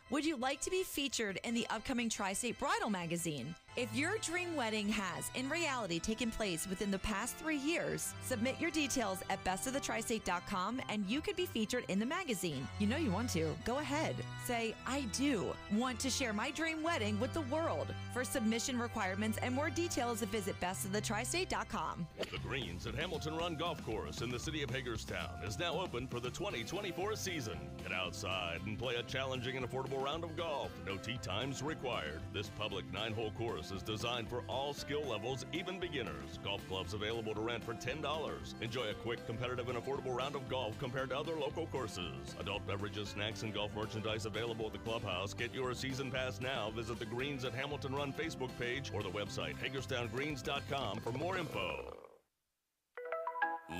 Would you like to be featured in the upcoming Tristate Bridal Magazine? If your dream wedding has, in reality, taken place within the past 3 years, submit your details at bestofthetristate.com and you could be featured in the magazine. You know you want to. Go ahead. Say, I do want to share my dream wedding with the world. For submission requirements and more details, visit bestofthetristate.com. The Greens at Hamilton Run Golf Course in the city of Hagerstown is now open for the 2024 season. Get outside and play a challenging and affordable round of golf. No tee times required. This public 9-hole course is designed for all skill levels, even beginners. Golf clubs available to rent for $10. Enjoy a quick, competitive, and affordable round of golf compared to other local courses. Adult beverages, snacks, and golf merchandise available at the clubhouse. Get your season pass now. Visit the Greens at Hamilton Run Facebook page or the website HagerstownGreens.com for more info.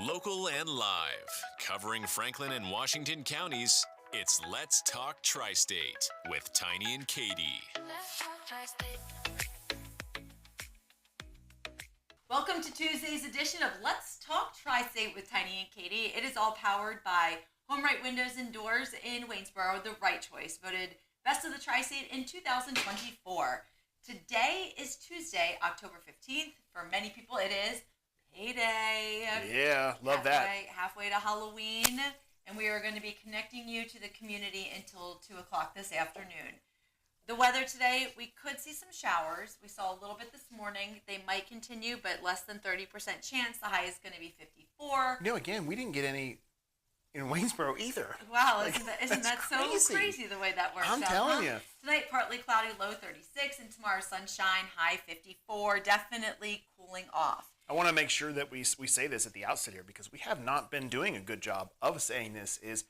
Local and live, covering Franklin and Washington counties, it's Let's Talk Tri-State with Tiny and Katie. Let's talk Tri-State. Welcome to Tuesday's edition of Let's Talk Tri-State with Tiny and Katie. It is all powered by Home Right Windows and Doors in Waynesboro, the right choice, voted Best of the Tri-State in 2024. Today is Tuesday, October 15th. For many people, it is payday. Yeah, love that. Halfway to Halloween, and we are going to be connecting you to the community until 2 o'clock this afternoon. The weather today, we could see some showers. We saw a little bit this morning. They might continue, but less than 30% chance. The high is going to be 54. Again, we didn't get any in Waynesboro either. Wow, isn't that so crazy the way that works out? I'm telling you. Tonight, partly cloudy, low 36, and tomorrow, sunshine, high 54. Definitely cooling off. I want to make sure that we say this at the outset here because we have not been doing a good job of saying this. Is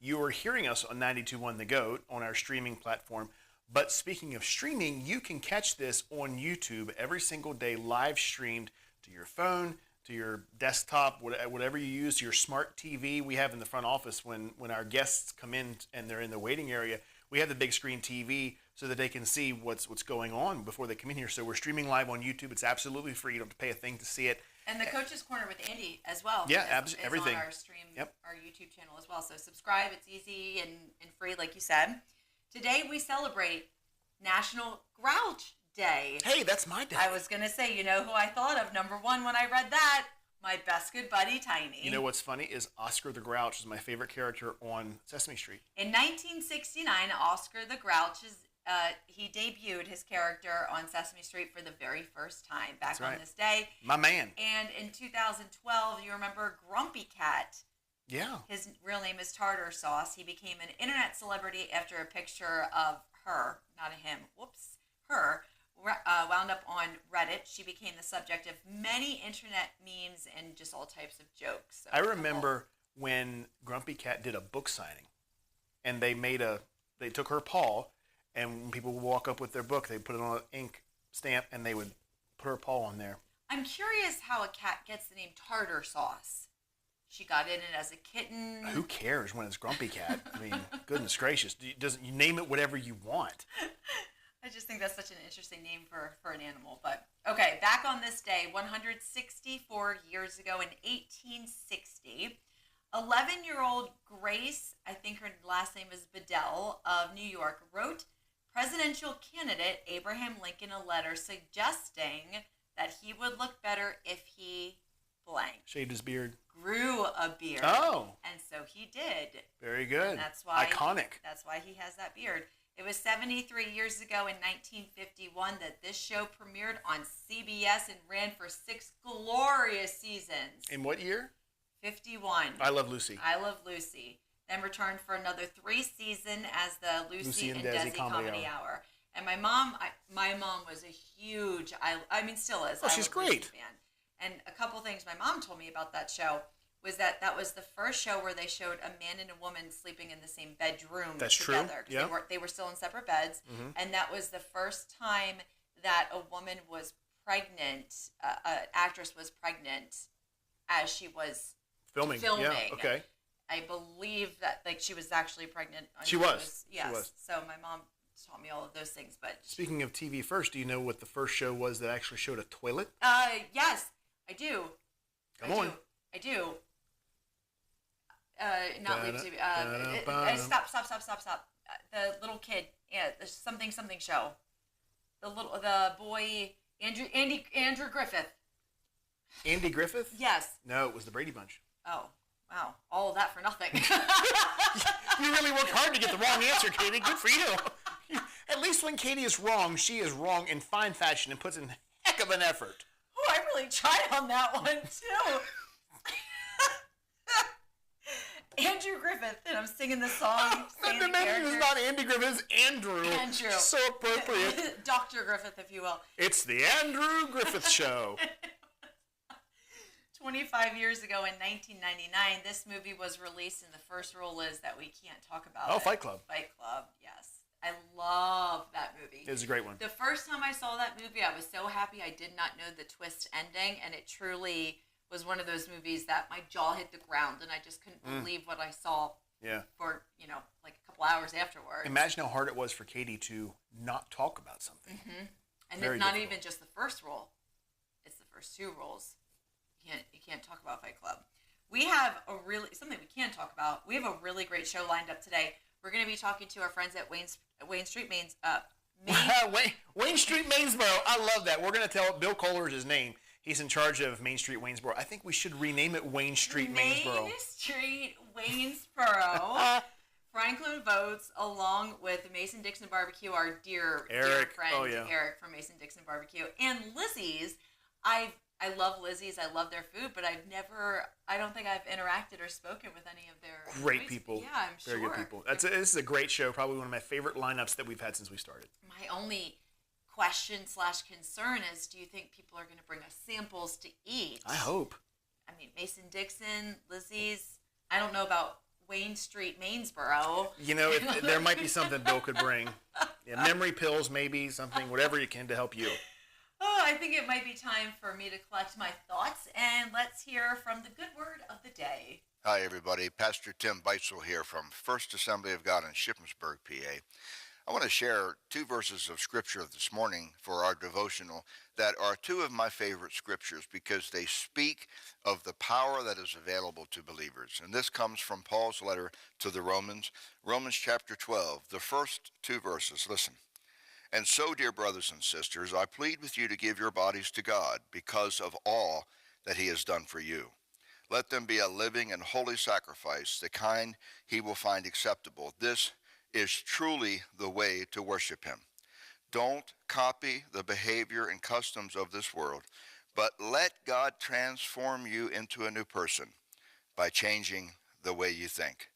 you are hearing us on 92.1 The Goat on our streaming platform. But speaking of streaming, you can catch this on YouTube every single day, live streamed to your phone, to your desktop, whatever you use, your smart TV. We have in the front office when our guests come in and they're in the waiting area, we have the big screen TV so that they can see what's going on before they come in here. So we're streaming live on YouTube. It's absolutely free. You don't have to pay a thing to see it. And the Coach's Corner with Andy as well. Yeah, everything. Is on our stream, our YouTube channel as well. So subscribe. It's easy and free, like you said. Today we celebrate National Grouch Day. Hey, that's my day. I was going to say, you know who I thought of number one when I read that? My best good buddy, Tiny. You know what's funny is Oscar the Grouch is my favorite character on Sesame Street. In 1969, Oscar the Grouch he debuted his character on Sesame Street for the very first time back on this day. My man. And in 2012, you remember Grumpy Cat. Yeah. His real name is Tartar Sauce. He became an internet celebrity after a picture of her, not a him, her, wound up on Reddit. She became the subject of many internet memes and just all types of jokes. So I remember when Grumpy Cat did a book signing, and they took her paw, and when people would walk up with their book, they put it on an ink stamp, and they would put her paw on there. I'm curious how a cat gets the name Tartar Sauce. She got in it as a kitten. Who cares when it's Grumpy Cat? I mean, goodness gracious. You name it whatever you want. I just think that's such an interesting name for an animal. But, okay, back on this day, 164 years ago in 1860, 11-year-old Grace, I think her last name is Bedell, of New York, wrote presidential candidate Abraham Lincoln a letter suggesting that he would look better if he blank. Shaved his beard. Grew a beard. Oh. And so he did. Very good. And that's why iconic. That's why he has that beard. It was 73 years ago in 1951 that this show premiered on CBS and ran for 6 glorious seasons. In what year? 51. I Love Lucy. I Love Lucy. Then returned for another 3 seasons as the Lucy and Desi Comedy Hour. And my mom was a huge, still is. Oh, she's great. Lucy fan. And a couple things my mom told me about that show was that was the first show where they showed a man and a woman sleeping in the same bedroom together. True. Yeah. They were still in separate beds. Mm-hmm. And that was the first time that a woman was pregnant, an actress was pregnant as she was filming. Yeah, okay. I believe that she was actually pregnant. She was. Yes. She was. So my mom taught me all of those things. But speaking of TV first, do you know what the first show was that actually showed a toilet? Yes, I do. Come on. I do. not Leave It to Me. Stop. The little kid, the something show. The boy, Andrew Griffith. Andy Griffith? Yes. No, it was the Brady Bunch. Oh, wow. All of that for nothing. You really work hard to get the wrong answer, Katie. Good for you. At least when Katie is wrong, she is wrong in fine fashion and puts in a heck of an effort. Oh, I really tried on that one, too. Andrew Griffith, and I'm singing the song. The name is not Andy Griffith, it's Andrew. Andrew. So appropriate. Dr. Griffith, if you will. It's the Andrew Griffith Show. 25 years ago in 1999, this movie was released, and the first rule is that we can't talk about it. Fight Club. Fight Club, yes. I love that movie. It was a great one. The first time I saw that movie, I was so happy I did not know the twist ending, and it truly was one of those movies that my jaw hit the ground, and I just couldn't believe what I saw for, like a couple hours afterwards. Imagine how hard it was for Katie to not talk about something. Mm-hmm. And Very it's not difficult. even just the first rule. It's the first two rules. You can't talk about Fight Club. We have something we can talk about. We have a really great show lined up today. We're going to be talking to our friends at Wayne Street, Maine. Wayne Street, Mainsboro. I love that. We're going to tell Bill Kohler is his name. He's in charge of Main Street, Waynesboro. I think we should rename it Wayne Street, Mainsboro. Main Street, Waynesboro. Franklin Votes, along with Mason-Dixon Barbecue, our dear friend Eric from Mason-Dixon Barbecue, and Lizzie's. I love Lizzie's. I love their food, but I don't think I've interacted or spoken with any of their great people. Yeah, I'm sure. Very good people. This is a great show. Probably one of my favorite lineups that we've had since we started. My only question/concern is, do you think people are going to bring us samples to eat? I hope. I mean, Mason-Dixon, Lizzie's. I don't know about Wayne Street, Mainsboro. There might be something Bill could bring. Yeah, memory pills, maybe something, whatever you can to help you. Oh, I think it might be time for me to collect my thoughts, and let's hear from the good word of the day. Hi, everybody. Pastor Tim Beitzel here from First Assembly of God in Shippensburg, PA. I want to share two verses of Scripture this morning for our devotional that are two of my favorite Scriptures because they speak of the power that is available to believers. And this comes from Paul's letter to the Romans, Romans chapter 12, the first two verses. Listen. And so, dear brothers and sisters, I plead with you to give your bodies to God because of all that he has done for you. Let them be a living and holy sacrifice, the kind he will find acceptable. This is truly the way to worship him. Don't copy the behavior and customs of this world, but let God transform you into a new person by changing the way you think.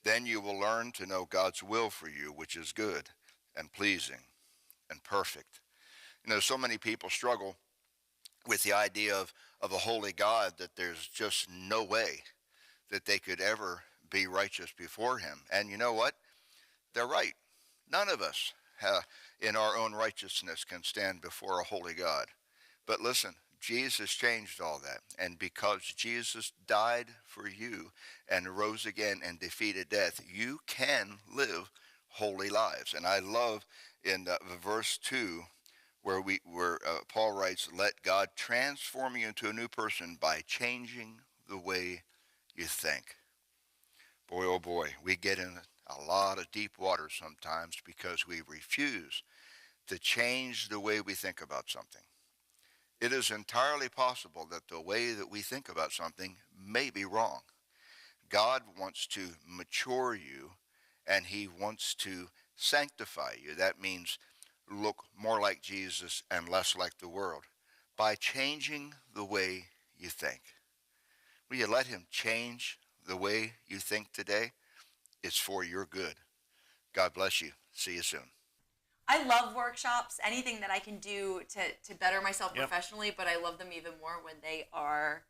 Then you will learn to know God's will for you, which is good and pleasing and perfect. So many people struggle with the idea of a holy God, that there's just no way that they could ever be righteous before him. And you know what? They're right. None of us in our own righteousness can stand before a holy God. But listen, Jesus changed all that. And because Jesus died for you and rose again and defeated death, you can live holy lives. And I love in verse 2 where Paul writes, let God transform you into a new person by changing the way you think. Boy, oh boy, we get in a lot of deep water sometimes because we refuse to change the way we think about something. It is entirely possible that the way that we think about something may be wrong. God wants to mature you, and he wants to sanctify you. That means look more like Jesus and less like the world by changing the way you think. Will you let him change the way you think today? It's for your good. God bless you. See you soon. I love workshops, anything that I can do to better myself professionally, but I love them even more when they are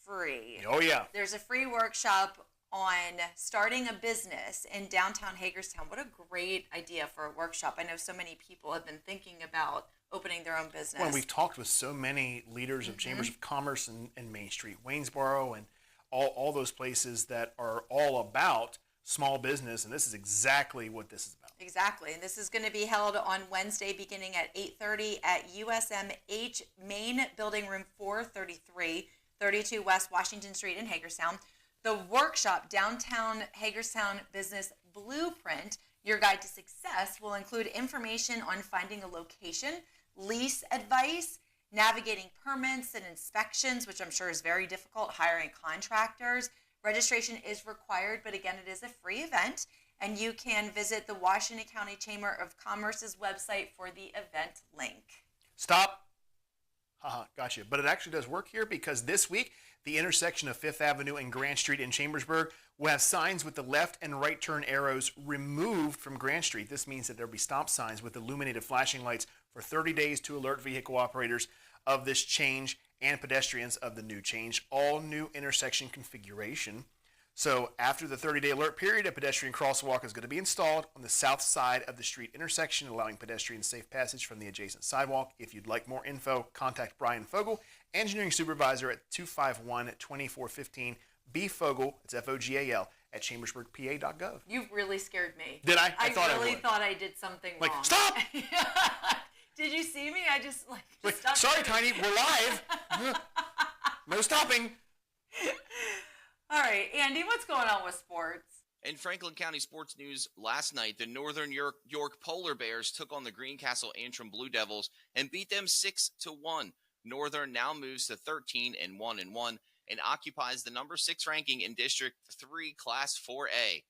free. Oh, yeah. There's a free workshop on starting a business in downtown Hagerstown. What a great idea for a workshop. I know so many people have been thinking about opening their own business. Well, we've talked with so many leaders of chambers of commerce in Main Street, Waynesboro, and all those places that are all about small business, and this is exactly what this is about. Exactly, and this is going to be held on Wednesday beginning at 8:30 at USMH Main Building Room 433, 32 West Washington Street in Hagerstown. The workshop, Downtown Hagerstown Business Blueprint, Your Guide to Success, will include information on finding a location, lease advice, navigating permits and inspections, which I'm sure is very difficult, hiring contractors. Registration is required, but again, it is a free event, and you can visit the Washington County Chamber of Commerce's website for the event link. Stop. Haha, gotcha. But it actually does work here because this week, the intersection of 5th Avenue and Grant Street in Chambersburg will have signs with the left and right turn arrows removed from Grant Street. This means that there will be stop signs with illuminated flashing lights for 30 days to alert vehicle operators of this change and pedestrians of the new change. All new intersection configuration. So after the 30-day alert period, a pedestrian crosswalk is going to be installed on the south side of the street intersection, allowing pedestrians safe passage from the adjacent sidewalk. If you'd like more info, contact Brian Fogel, Engineering Supervisor at 251-2415. B. Fogel, it's F-O-G-A-L, at chambersburgpa.gov. You really scared me. Did I? I thought I did something wrong. Like, stop! Did you see me? I just sorry, Tiny, we're live. No stopping. All right, Andy, what's going on with sports? In Franklin County sports news last night, the Northern York Polar Bears took on the Greencastle Antrim Blue Devils and beat them 6-1. Northern now moves to 13-1-1 and occupies the number 6 ranking in District 3 Class 4A.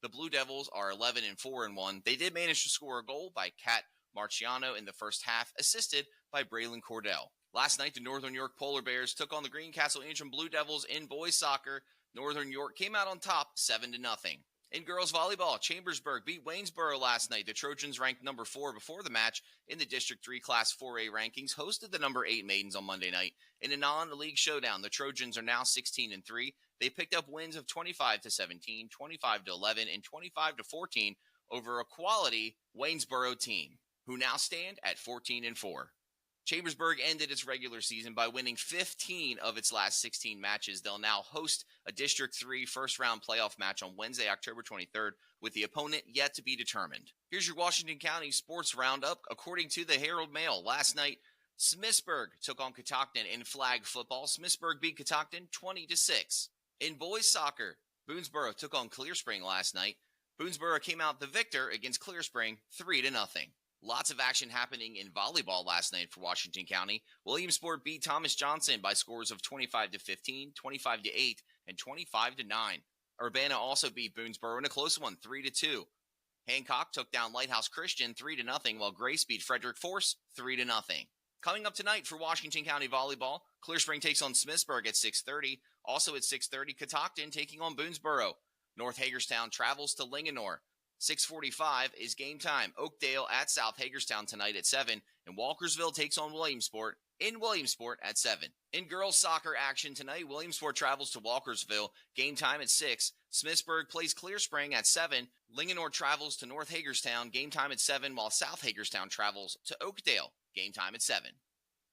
The Blue Devils are 11-4-1. They did manage to score a goal by Kat Marciano in the first half, assisted by Braylon Cordell. Last night, the Northern York Polar Bears took on the Greencastle Antrim Blue Devils in boys soccer. Northern York came out on top 7-0. In girls volleyball, Chambersburg beat Waynesboro last night. The Trojans, ranked number 4 before the match in the District 3 Class 4A rankings, hosted the number 8 Maidens on Monday night. In a non-league showdown, the Trojans are now 16-3. They picked up wins of 25-17, 25-11, and 25-14 over a quality Waynesboro team, who now stand at 14-4. Chambersburg ended its regular season by winning 15 of its last 16 matches. They'll now host a District 3 first-round playoff match on Wednesday, October 23rd, with the opponent yet to be determined. Here's your Washington County sports roundup. According to the Herald Mail, last night, Smithsburg took on Catoctin in flag football. Smithsburg beat Catoctin 20-6. In boys soccer, Boonesboro took on Clear Spring last night. Boonesboro came out the victor against Clear Spring 3-0. Lots of action happening in volleyball last night for Washington County. Williamsport beat Thomas Johnson by scores of 25-15, 25-8, and 25-9. Urbana also beat Boonesboro in a close one, 3-2. Hancock took down Lighthouse Christian 3-0, while Grace beat Frederick Force 3-0. Coming up tonight for Washington County volleyball, Clear Spring takes on Smithsburg at 6:30. Also at 6:30, Catoctin taking on Boonesboro. North Hagerstown travels to Linganore. 6:45 is game time. Oakdale at South Hagerstown tonight at 7, and Walkersville takes on Williamsport in Williamsport at 7. In girls soccer action tonight, Williamsport travels to Walkersville. Game time at 6. Smithsburg plays Clear Spring at 7. Linganore travels to North Hagerstown. Game time at 7, while South Hagerstown travels to Oakdale. Game time at 7.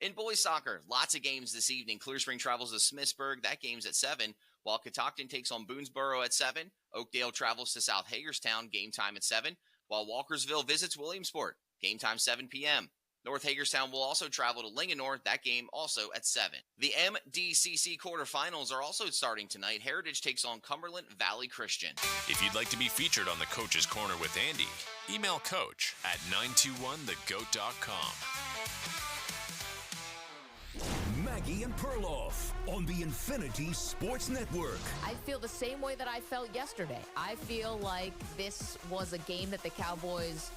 In boys soccer, lots of games this evening. Clear Spring travels to Smithsburg. That game's at 7. While Catoctin takes on Boonesboro at 7, Oakdale travels to South Hagerstown, game time at 7, while Walkersville visits Williamsport, game time 7 p.m. North Hagerstown will also travel to Linganore, that game also at 7. The MDCC quarterfinals are also starting tonight. Heritage takes on Cumberland Valley Christian. If you'd like to be featured on the Coach's Corner with Andy, email coach at 921thegoat.com. Maggie and Perloff on the Infinity Sports Network. I feel the same way that I felt yesterday. I feel like this was a game that the Cowboys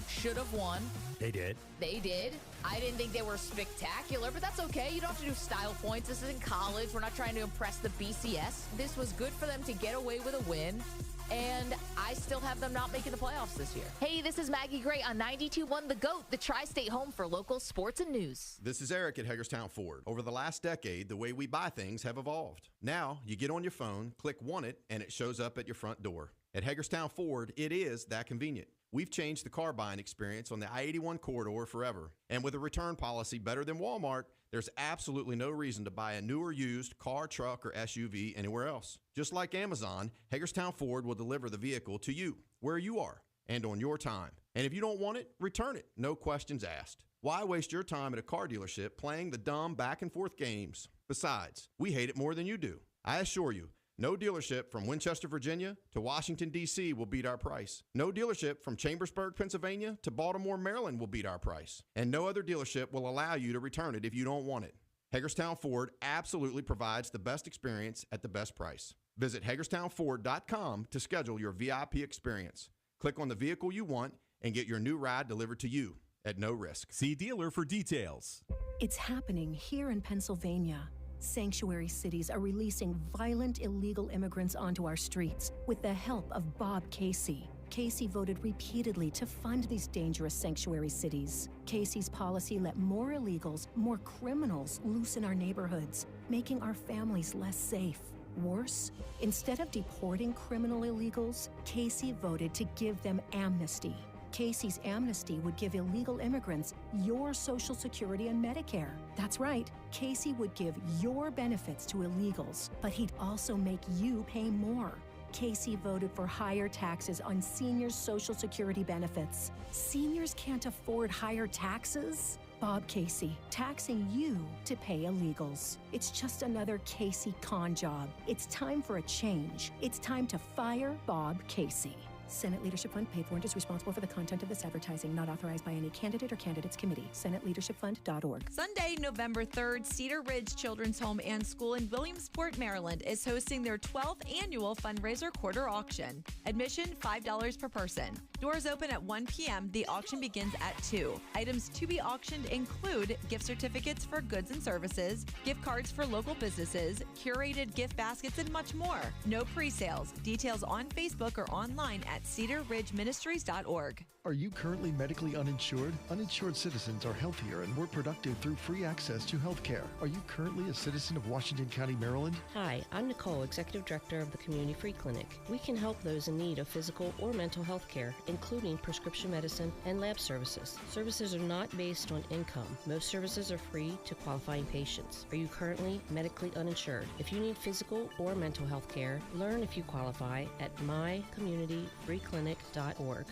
should have won. They did. They did. I didn't think they were spectacular, but that's okay. You don't have to do style points. This isn't college. We're not trying to impress the BCS. This was good for them to get away with a win. And I still have them not making the playoffs this year. Hey, this is Maggie Gray on 92.1 The GOAT, the Tri-State home for local sports and news. This is Eric at Hagerstown Ford. Over the last decade, the way we buy things have evolved. Now, you get on your phone, click Want It, and it shows up at your front door. At Hagerstown Ford, it is that convenient. We've changed the car buying experience on the I-81 corridor forever. And with a return policy better than Walmart, there's absolutely no reason to buy a new or used car, truck, or SUV anywhere else. Just like Amazon, Hagerstown Ford will deliver the vehicle to you, where you are, and on your time. And if you don't want it, return it. No questions asked. Why waste your time at a car dealership playing the dumb back-and-forth games? Besides, we hate it more than you do. I assure you, No dealership from Winchester, Virginia to Washington, D.C. will beat our price. No dealership from Chambersburg, Pennsylvania to Baltimore, Maryland will beat our price. And no other dealership will allow you to return it if you don't want it. Hagerstown Ford absolutely provides the best experience at the best price. Visit HagerstownFord.com to schedule your VIP experience. Click on the vehicle you want and get your new ride delivered to you at no risk. See dealer for details. It's happening here in Pennsylvania. Sanctuary cities are releasing violent illegal immigrants onto our streets with the help of Bob Casey. Casey voted repeatedly to fund these dangerous sanctuary cities. Casey's policy let more illegals, more criminals loose in our neighborhoods, making our families less safe. Worse, instead of deporting criminal illegals, Casey voted to give them amnesty. Casey's amnesty would give illegal immigrants your Social Security and Medicare. That's right, Casey would give your benefits to illegals, but he'd also make you pay more. Casey voted for higher taxes on seniors' Social Security benefits. Seniors can't afford higher taxes? Bob Casey, taxing you to pay illegals. It's just another Casey con job. It's time for a change. It's time to fire Bob Casey. Senate Leadership Fund paid for and is responsible for the content of this advertising, not authorized by any candidate or candidates committee. SenateLeadershipFund.org. Sunday, November 3rd, Cedar Ridge Children's Home and School in Williamsport, Maryland is hosting their 12th annual fundraiser quarter auction. Admission $5 per person. Doors open at 1 p.m. The auction begins at 2. Items to be auctioned include gift certificates for goods and services, gift cards for local businesses, curated gift baskets, and much more. No pre-sales. Details on Facebook or online at cedarridgeministries.org. Are you currently medically uninsured? Uninsured citizens are healthier and more productive through free access to health care. Are you currently a citizen of Washington County, Maryland? Hi, I'm Nicole, Executive Director of the Community Free Clinic. We can help those in need of physical or mental health care, including prescription medicine and lab services. Services are not based on income. Most services are free to qualifying patients. Are you currently medically uninsured? If you need physical or mental health care, learn if you qualify at mycommunityfreeclinic.org.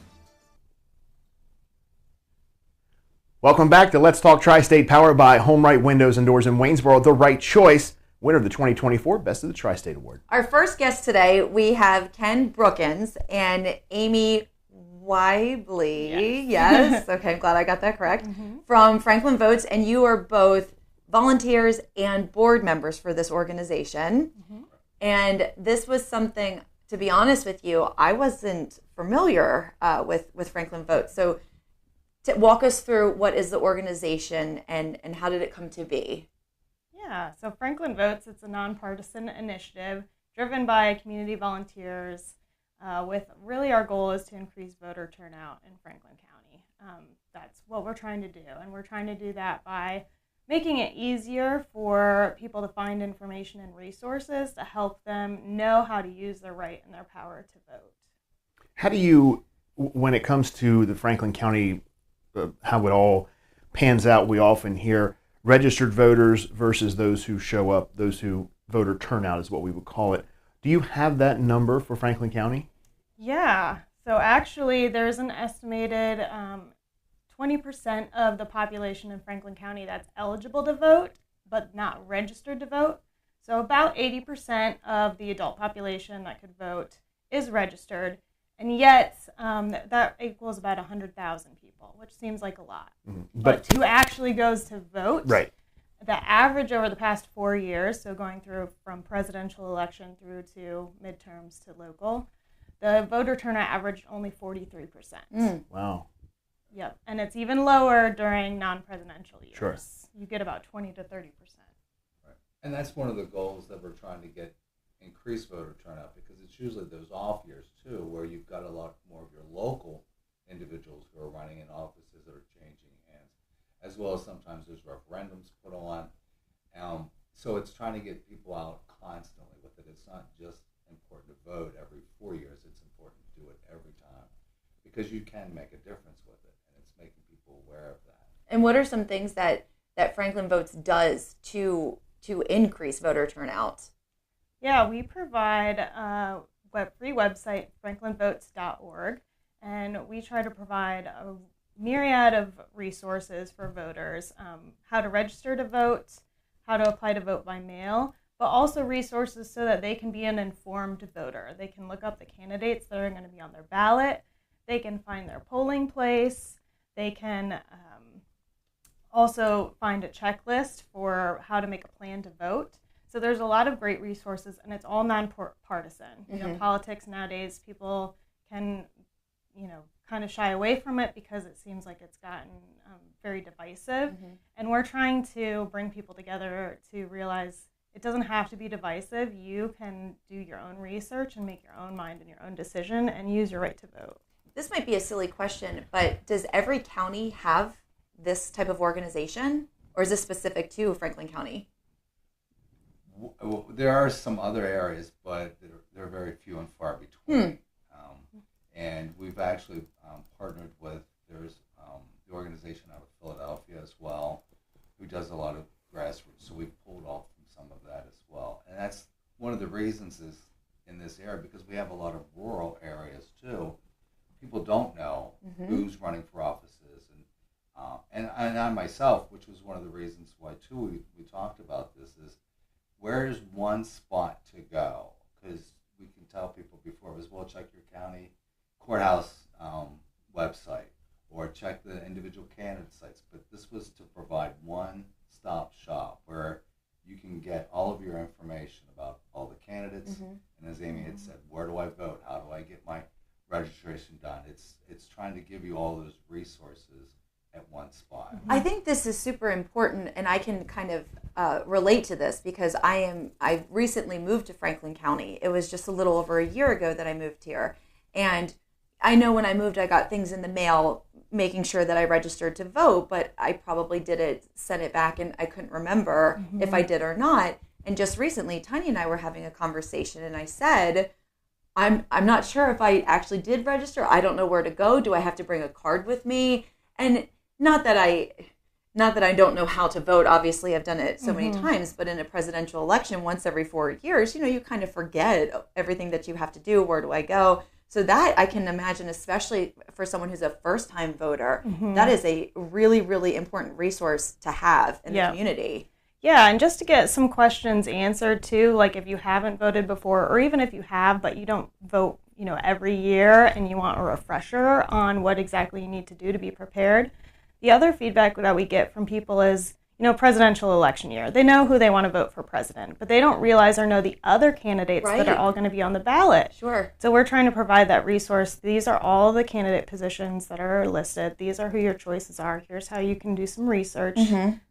Welcome back to Let's Talk Tri-State, powered by Home Right Windows and Doors in Waynesboro, the right choice, winner of the 2024 Best of the Tri-State Award. Our first guest today, we have Ken Brookins and Amy Weibly. Yes. Okay, I'm glad I got that correct. From Franklin Votes, and you are both volunteers and board members for this organization. And this was something, to be honest with you, I wasn't familiar with Franklin Votes. So to walk us through what is the organization and how did it come to be? Yeah, so Franklin Votes, it's a nonpartisan initiative driven by community volunteers with really our goal is to increase voter turnout in Franklin County. That's what we're trying to do, and we're trying to do that by making it easier for people to find information and resources to help them know how to use their right and their power to vote. How do you, when it comes to the Franklin County, how it all pans out, we often hear registered voters versus those who show up, those who voter turnout is what we would call it. Do you have that number for Franklin County? Yeah, so actually there's an estimated 20% of the population in Franklin County that's eligible to vote, but not registered to vote. So about 80% of the adult population that could vote is registered, and yet that equals about 100,000 people, which seems like a lot. But who actually goes to vote? Right. The average over the past 4 years, so going through from presidential election through to midterms to local, the voter turnout averaged only 43%. Wow. Yep, and it's even lower during non-presidential years. Sure. You get about 20 to 30%. Right. And that's one of the goals that we're trying to get increased voter turnout, because it's usually those off years too, where you've got a lot more of your local individuals who are running in offices that are changing hands, as well as sometimes there's referendums put on. So it's trying to get people out constantly with it. It's not just important to vote every 4 years, it's important to do it every time, because you can make a difference with it, and it's making people aware of that. And what are some things that Franklin Votes does to increase voter turnout? Yeah, we provide a free website, franklinvotes.org, and we try to provide a myriad of resources for voters, how to register to vote, how to apply to vote by mail, but also resources so that they can be an informed voter. They can look up the candidates that are going to be on their ballot. They can find their polling place. They can also find a checklist for how to make a plan to vote. So there's a lot of great resources, and it's all nonpartisan. You know, politics nowadays, people can, kind of shy away from it because it seems like it's gotten very divisive. And we're trying to bring people together to realize it doesn't have to be divisive. You can do your own research and make your own mind and your own decision and use your right to vote. This might be a silly question, but does every county have this type of organization, or is this specific to Franklin County? Well, there are some other areas, but they're very few and far between. And we've actually partnered with, there's the organization out of Philadelphia as well, who does a lot of grassroots. So we've pulled off from some of that as well. And that's one of the reasons is in this area, because we have a lot of rural areas too. People don't know who's running for offices. And I myself, which was one of the reasons why too we talked about this, is where's one spot to go? Because we can tell people before, as well, check your county courthouse website or check the individual candidate sites. But this was to provide one-stop shop where you can get all of your information about all the candidates. And as Amy had said, where do I vote? How do I get my registration done? It's trying to give you all those resources at one spot. I think this is super important, and I can kind of relate to this because I recently moved to Franklin County. It was just a little over a year ago that I moved here, and I know when I moved I got things in the mail making sure that I registered to vote, but I probably sent it back, and I couldn't remember if I did or not. And just recently, Tanya and I were having a conversation, and I said, I'm not sure if I actually did register. I don't know where to go. Do I have to bring a card with me? And not that I don't know how to vote. Obviously, I've done it so many times, but in a presidential election, once every 4 years, you kind of forget everything that you have to do. Where do I go? So that I can imagine, especially for someone who's a first-time voter, that is a really, really important resource to have in the community. Yeah, and just to get some questions answered too, like if you haven't voted before, or even if you have, but you don't vote, every year, and you want a refresher on what exactly you need to do to be prepared. The other feedback that we get from people is, presidential election year. They know who they want to vote for president, but they don't realize or know the other candidates that are all going to be on the ballot. Sure. So we're trying to provide that resource. These are all the candidate positions that are listed. These are who your choices are. Here's how you can do some research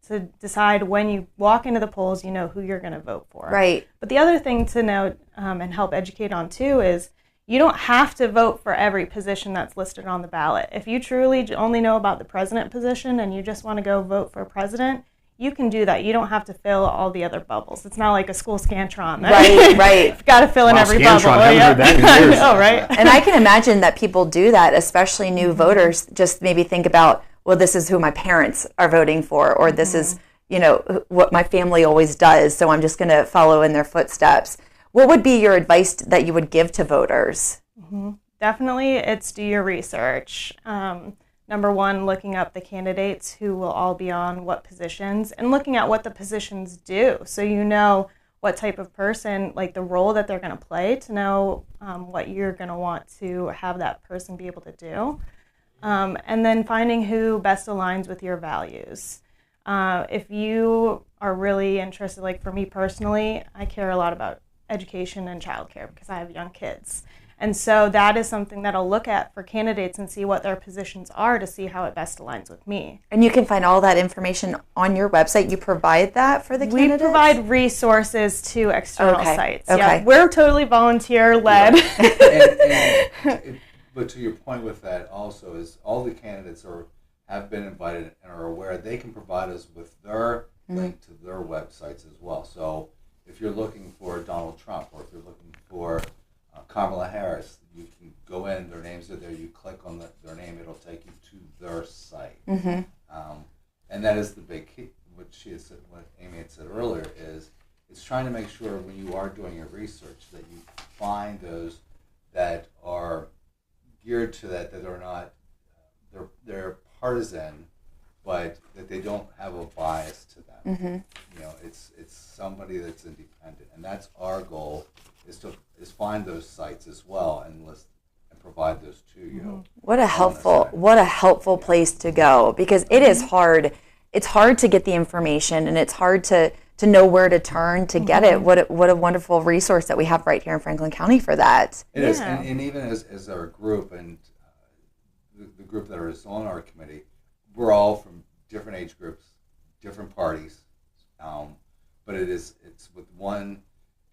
to decide when you walk into the polls, you know who you're going to vote for. Right. But the other thing to note and help educate on too is you don't have to vote for every position that's listed on the ballot. If you truly only know about the president position and you just want to go vote for president, you can do that. You don't have to fill all the other bubbles. It's not like a school Scantron. Right. You've got to fill in every bubble. Haven't heard that in years. I know, right? And I can imagine that people do that, especially new voters, just maybe think about, well, this is who my parents are voting for, or this is, what my family always does, so I'm just going to follow in their footsteps. What would be your advice that you would give to voters? Definitely, it's do your research. Number one, looking up the candidates who will all be on what positions and looking at what the positions do. So you know what type of person, like the role that they're going to play, to know what you're going to want to have that person be able to do. And then finding who best aligns with your values. If you are really interested, like for me personally, I care a lot about education and childcare because I have young kids. And so that is something that I'll look at for candidates and see what their positions are to see how it best aligns with me. And you can find all that information on your website. You provide that for the candidates? We provide resources to external sites. Okay. Yeah, we're totally volunteer-led. But to your point with that also is all the candidates have been invited and are aware they can provide us with their link to their websites as well. So if you're looking for Donald Trump or if you're looking for Kamala Harris, you can go in, their names are there, you click on their name, it'll take you to their site. And that is the big key, what Amy had said earlier, is it's trying to make sure when you are doing your research that you find those that are geared to that are not, they're partisan but that they don't have a bias to them. Mm-hmm. You know, it's somebody that's independent, and that's our goal, is find those sites as well and list and provide those to you. What a helpful place to go, because it is hard. It's hard to get the information, and it's hard to know where to turn to get it. What a wonderful resource that we have right here in Franklin County for that. It is, and even as our group and the group that is on our committee, we're all from different age groups, different parties, but it's with one.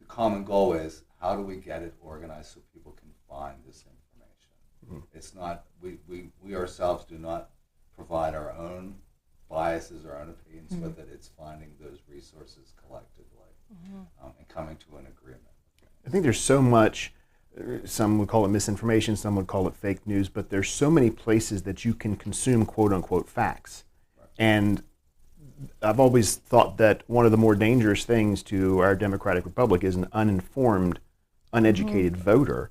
The common goal is, how do we get it organized so people can find this information? It's not, we ourselves do not provide our own biases, our own opinions, but that it's finding those resources collectively and coming to an agreement. I think there's so much, some would call it misinformation, some would call it fake news, but there's so many places that you can consume quote unquote facts. Right. And I've always thought that one of the more dangerous things to our democratic republic is an uninformed, uneducated voter.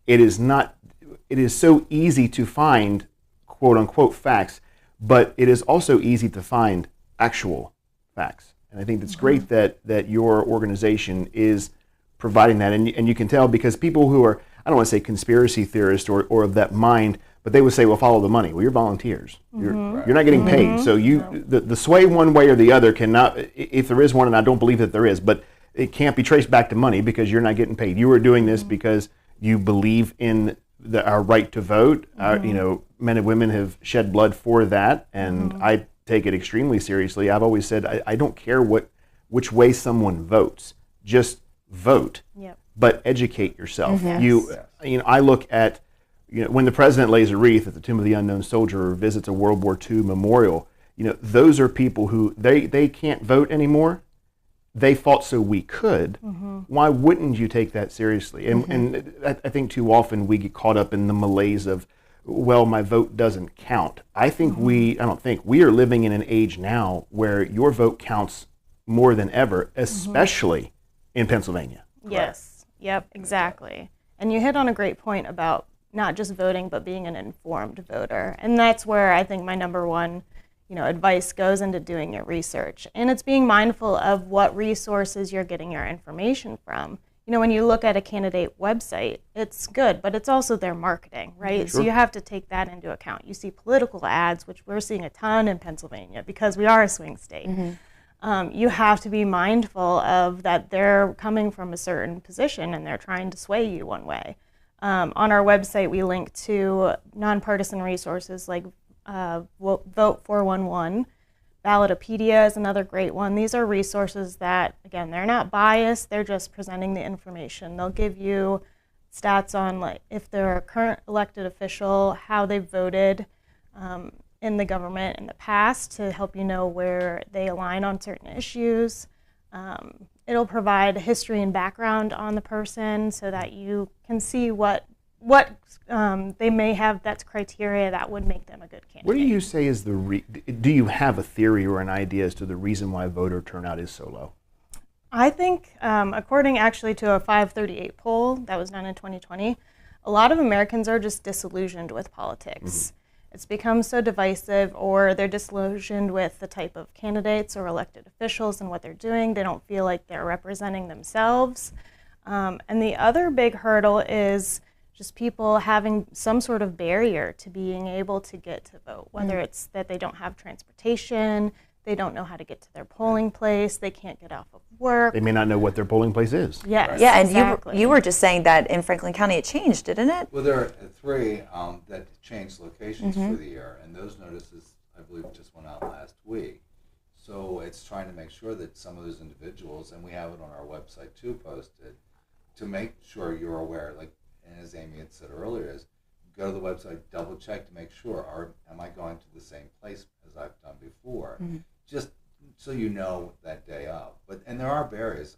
It is so easy to find quote unquote facts, but it is also easy to find actual facts. And I think it's great that your organization is providing that. And you can tell, because people who are, I don't want to say conspiracy theorists or of that mind, but they would say, well, follow the money. Well, you're volunteers. You're not getting paid. So the sway one way or the other cannot, if there is one, and I don't believe that there is, but it can't be traced back to money because you're not getting paid. You are doing this because you believe in our right to vote. Men and women have shed blood for that, and I take it extremely seriously. I've always said I don't care which way someone votes, just vote, but educate yourself. I look at when the president lays a wreath at the Tomb of the Unknown Soldier or visits a World War II memorial. Those are people who they can't vote anymore. They fought so we could. Why wouldn't you take that seriously? And I think too often we get caught up in the malaise of, well, my vote doesn't count. I think we are living in an age now where your vote counts more than ever, especially in Pennsylvania. Yes. Yep, exactly. And you hit on a great point about not just voting, but being an informed voter. And that's where I think my number one advice goes into doing your research. And it's being mindful of what resources you're getting your information from. When you look at a candidate website, it's good, but it's also their marketing, right? Sure. So you have to take that into account. You see political ads, which we're seeing a ton in Pennsylvania because we are a swing state. You have to be mindful of that they're coming from a certain position and they're trying to sway you one way. On our website, we link to nonpartisan resources like Vote 411. Ballotopedia is another great one. These are resources that, again, they're not biased, they're just presenting the information. They'll give you stats on like if they're a current elected official, how they voted in the government in the past to help you know where they align on certain issues. It'll provide history and background on the person so that you can see what they may have that's criteria that would make them a good candidate. What do you say is do you have a theory or an idea as to the reason why voter turnout is so low? I think, according actually to a 538 poll that was done in 2020, a lot of Americans are just disillusioned with politics. It's become so divisive, or they're disillusioned with the type of candidates or elected officials and what they're doing. They don't feel like they're representing themselves. And the other big hurdle is just people having some sort of barrier to being able to get to vote, whether it's that they don't have transportation, they don't know how to get to their polling place, they can't get off of work. They may not know what their polling place is. Yes, yeah, and exactly. you were just saying that in Franklin County it changed, didn't it? Well, there are three that changed locations for the year, and those notices, I believe, just went out last week. So it's trying to make sure that some of those individuals, and we have it on our website too, posted, to make sure you're aware, like, and as Amy had said earlier, is go to the website, double check to make sure, am I going to the same place as I've done before? Just so you know that day of. And there are barriers.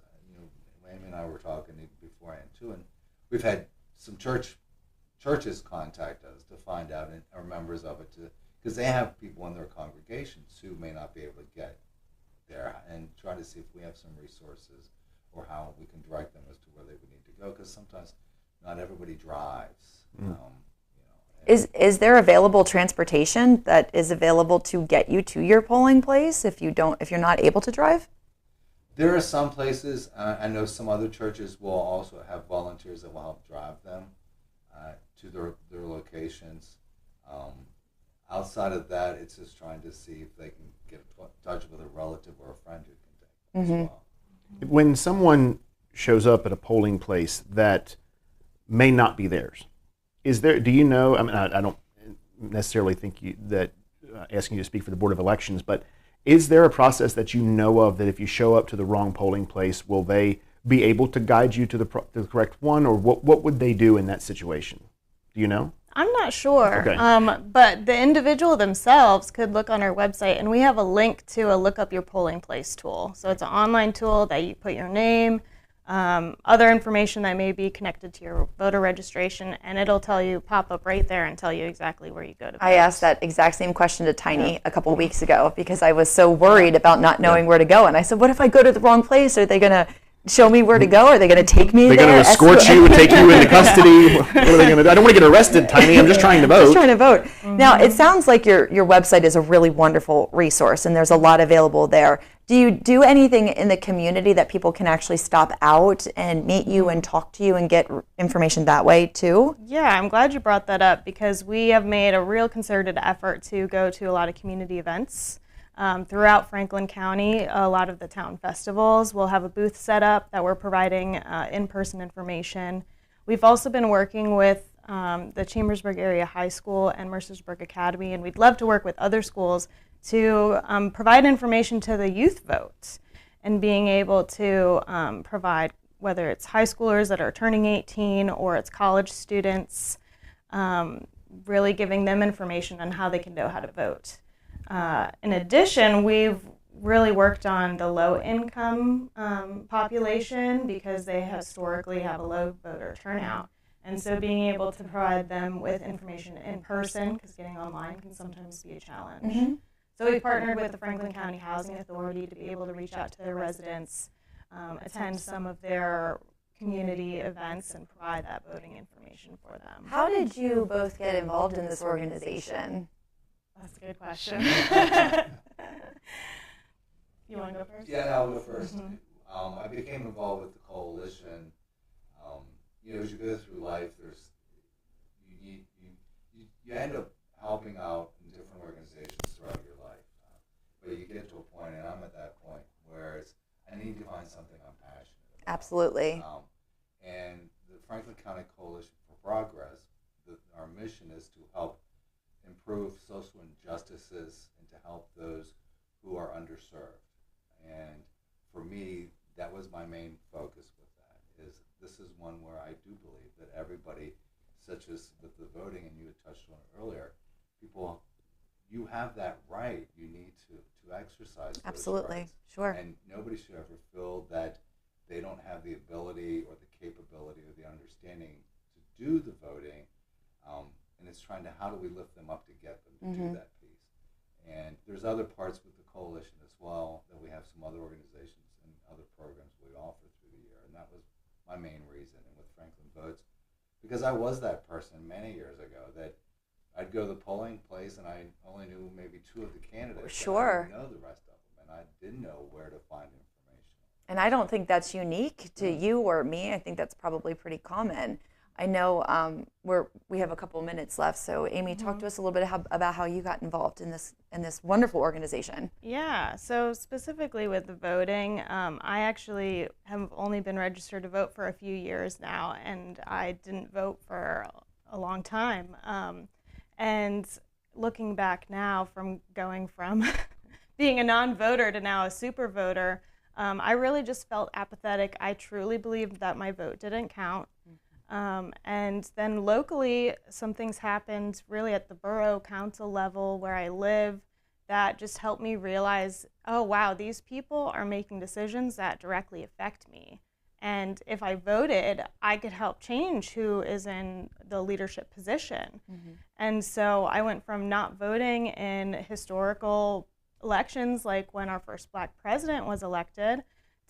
Amy and I were talking beforehand too, and we've had some churches contact us to find out, and are members of it, because they have people in their congregations who may not be able to get there, and try to see if we have some resources or how we can direct them as to where they would need to go, because sometimes not everybody drives, Is there available transportation that is available to get you to your polling place if you're not able to drive? There are some places, I know some other churches will also have volunteers that will help drive them to their locations. Outside of that, it's just trying to see if they can get in touch with a relative or a friend who can take it as well. When someone shows up at a polling place that may not be theirs, do you know, I mean, I don't necessarily think asking you to speak for the Board of Elections, but is there a process that you know of that if you show up to the wrong polling place, will they be able to guide you to the correct one, or what would they do in that situation? Do you know? I'm not sure, Okay. but the individual themselves could look on our website, and we have a link to a Look Up Your Polling Place tool. So it's an online tool that you put your name, other information that may be connected to your voter registration, and it'll pop up right there and tell you exactly where you go to vote. I asked that exact same question to Tiny a couple weeks ago because I was so worried about not knowing where to go. And I said, what if I go to the wrong place? Are they going to show me where to go? Are they going to take me there? They're going to escort you and take you into custody? What are they going to do? I don't want to get arrested, Tiny. I'm just trying to vote. Just trying to vote. Now, it sounds like your website is a really wonderful resource, and there's a lot available there. Do you do anything in the community that people can actually stop out and meet you and talk to you and get information that way too? Yeah, I'm glad you brought that up because we have made a real concerted effort to go to a lot of community events. Throughout Franklin County, a lot of the town festivals will have a booth set up that we're providing in-person information. We've also been working with the Chambersburg Area High School and Mercersburg Academy, and we'd love to work with other schools to provide information to the youth vote and being able to provide, whether it's high schoolers that are turning 18 or it's college students, really giving them information on how they can know how to vote. In addition, we've really worked on the low-income population because they historically have a low voter turnout. And so being able to provide them with information in person, because getting online can sometimes be a challenge. So we partnered with the Franklin County Housing Authority to be able to reach out to their residents, attend some of their community events, and provide that voting information for them. How did you both get involved in this organization? That's a good question. You want to go first? Yeah, I'll go first. I became involved with the coalition. As you go through life, you end up helping out in different organizations throughout your life. But you get to a point, and I'm at that point, where I need to find something I'm passionate about. Absolutely. And the Franklin County Coalition for Progress, our mission is to help improve social injustices and to help those who are underserved. And for me, that was my main focus with that, is this is one where I do believe that everybody, such as with the voting, and you had touched on it earlier, people, you have that right. You need to exercise those Absolutely. rights. Sure. And nobody should ever feel that they don't have the ability or the capability or the understanding to do the voting. And it's trying to, how do we lift them up to get them to do that piece? And there's other parts with the coalition as well, that we have some other organizations and other programs we offer through the year. And that was my main reason. And with Franklin Votes, because I was that person many years ago that I'd go to the polling place and I only knew maybe two of the candidates. Sure. I didn't know the rest of them, and I didn't know where to find information. And I don't think that's unique to you or me. I think that's probably pretty common. I know we have a couple minutes left, so Amy, talk to us a little bit about how you got involved in this wonderful organization. Yeah, so specifically with the voting, I actually have only been registered to vote for a few years now, and I didn't vote for a long time. And looking back now, from going from being a non-voter to now a super voter, I really just felt apathetic. I truly believed that my vote didn't count. And then locally, some things happened really at the borough council level where I live that just helped me realize, oh wow, these people are making decisions that directly affect me. And if I voted, I could help change who is in the leadership position. And so I went from not voting in historical elections, like when our first Black president was elected,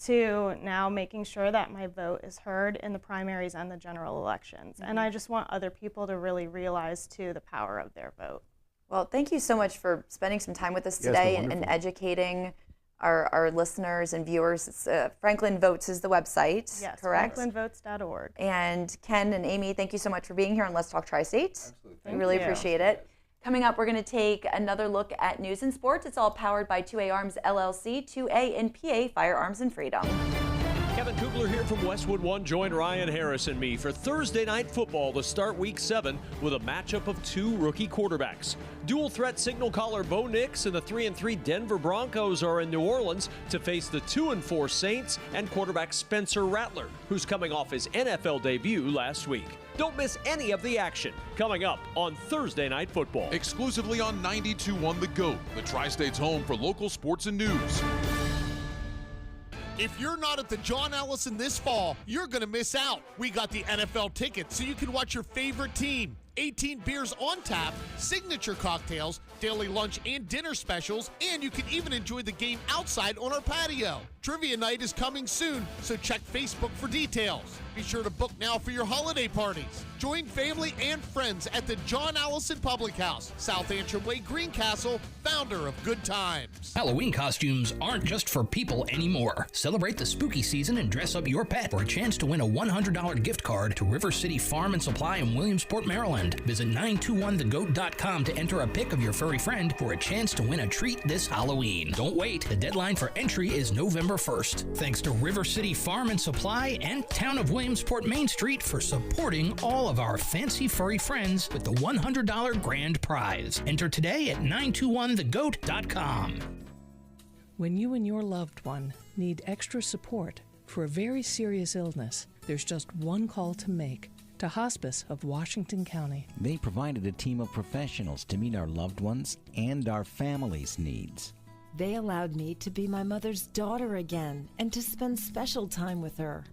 to now making sure that my vote is heard in the primaries and the general elections. And I just want other people to really realize, too, the power of their vote. Well, thank you so much for spending some time with us Yes, today been and wonderful. educating our listeners and viewers. It's, Franklin Votes is the website, Yes, correct? franklinvotes.org. And Ken and Amy, thank you so much for being here on Let's Talk Tri-State. Absolutely. We Thank really you. appreciate it. Coming up, we're going to take another look at news and sports. It's all powered by 2A Arms LLC, 2A and PA Firearms and Freedom. Kevin Kugler here from Westwood One. Join Ryan Harris and me for Thursday Night Football to start Week 7 with a matchup of two rookie quarterbacks. Dual threat signal caller Bo Nix and the 3-3 Denver Broncos are in New Orleans to face the 2-4 Saints and quarterback Spencer Rattler, who's coming off his NFL debut last week. Don't miss any of the action coming up on Thursday Night Football. Exclusively on 92.1 The GOAT, the Tri-State's home for local sports and news. If you're not at the John Allison this fall, you're going to miss out. We got the NFL tickets so you can watch your favorite team. 18 beers on tap, signature cocktails, daily lunch and dinner specials, and you can even enjoy the game outside on our patio. Trivia night is coming soon, so check Facebook for details. Be sure to book now for your holiday parties. Join family and friends at the John Allison Public House, South Antrim Way, Greencastle, founder of Good Times. Halloween costumes aren't just for people anymore. Celebrate the spooky season and dress up your pet for a chance to win a $100 gift card to River City Farm and Supply in Williamsport, Maryland. Visit 921thegoat.com to enter a pic of your furry friend for a chance to win a treat this Halloween. Don't wait. The deadline for entry is November 1st. Thanks to River City Farm and Supply and Town of Williamsport Main Street for supporting all of our fancy furry friends with the $100 grand prize. Enter today at 921thegoat.com. When you and your loved one need extra support for a very serious illness, there's just one call to make. To Hospice of Washington County. They provided a team of professionals to meet our loved ones and our family's needs. They allowed me to be my mother's daughter again and to spend special time with her.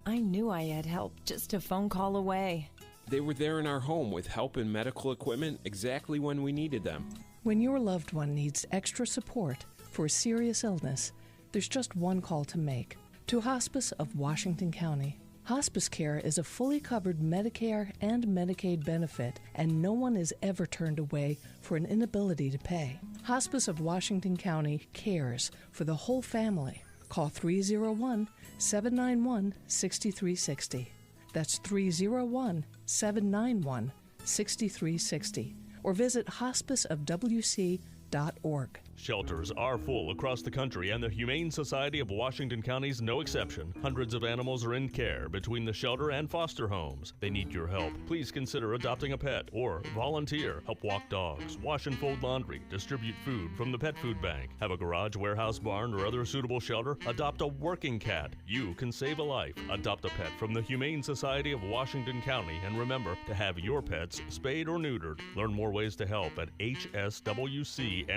I knew I had help just a phone call away. They were there in our home with help and medical equipment exactly when we needed them. When your loved one needs extra support for a serious illness, there's just one call to make. To Hospice of Washington County. Hospice care is a fully covered Medicare and Medicaid benefit, and no one is ever turned away for an inability to pay. Hospice of Washington County cares for the whole family. Call 301-791-6360. That's 301-791-6360. Or visit hospiceofwc.org. Shelters are full across the country, and the Humane Society of Washington County is no exception. Hundreds of animals are in care between the shelter and foster homes. They need your help. Please consider adopting a pet or volunteer. Help walk dogs, wash and fold laundry, distribute food from the pet food bank. Have a garage, warehouse, barn, or other suitable shelter? Adopt a working cat. You can save a life. Adopt a pet from the Humane Society of Washington County, and remember to have your pets spayed or neutered. Learn more ways to help at hswcmd.org.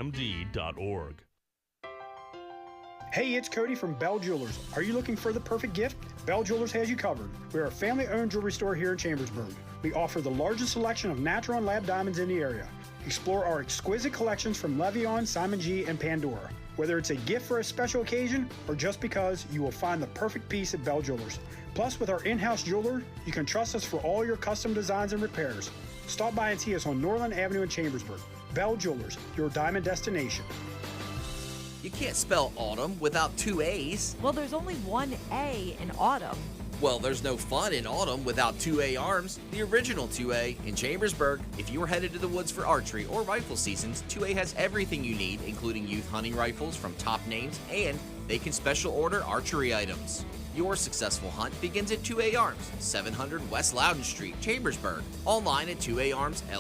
Hey, it's Cody from Bell Jewelers. Are you looking for the perfect gift? Bell Jewelers has you covered. We are a family-owned jewelry store here in Chambersburg. We offer the largest selection of natural and lab diamonds in the area. Explore our exquisite collections from Levion, Simon G, and Pandora. Whether it's a gift for a special occasion or just because, you will find the perfect piece at Bell Jewelers. Plus, with our in-house jeweler, you can trust us for all your custom designs and repairs. Stop by and see us on Norland Avenue in Chambersburg. Bell Jewelers, your diamond destination. You can't spell autumn without two A's. Well, there's only one A in autumn. Well, there's no fun in autumn without 2A Arms, the original 2A in Chambersburg. If you are headed to the woods for archery or rifle seasons, 2A has everything you need, including youth hunting rifles from top names, and they can special order archery items. Your successful hunt begins at 2A Arms, 700 West Loudon Street, Chambersburg. Online at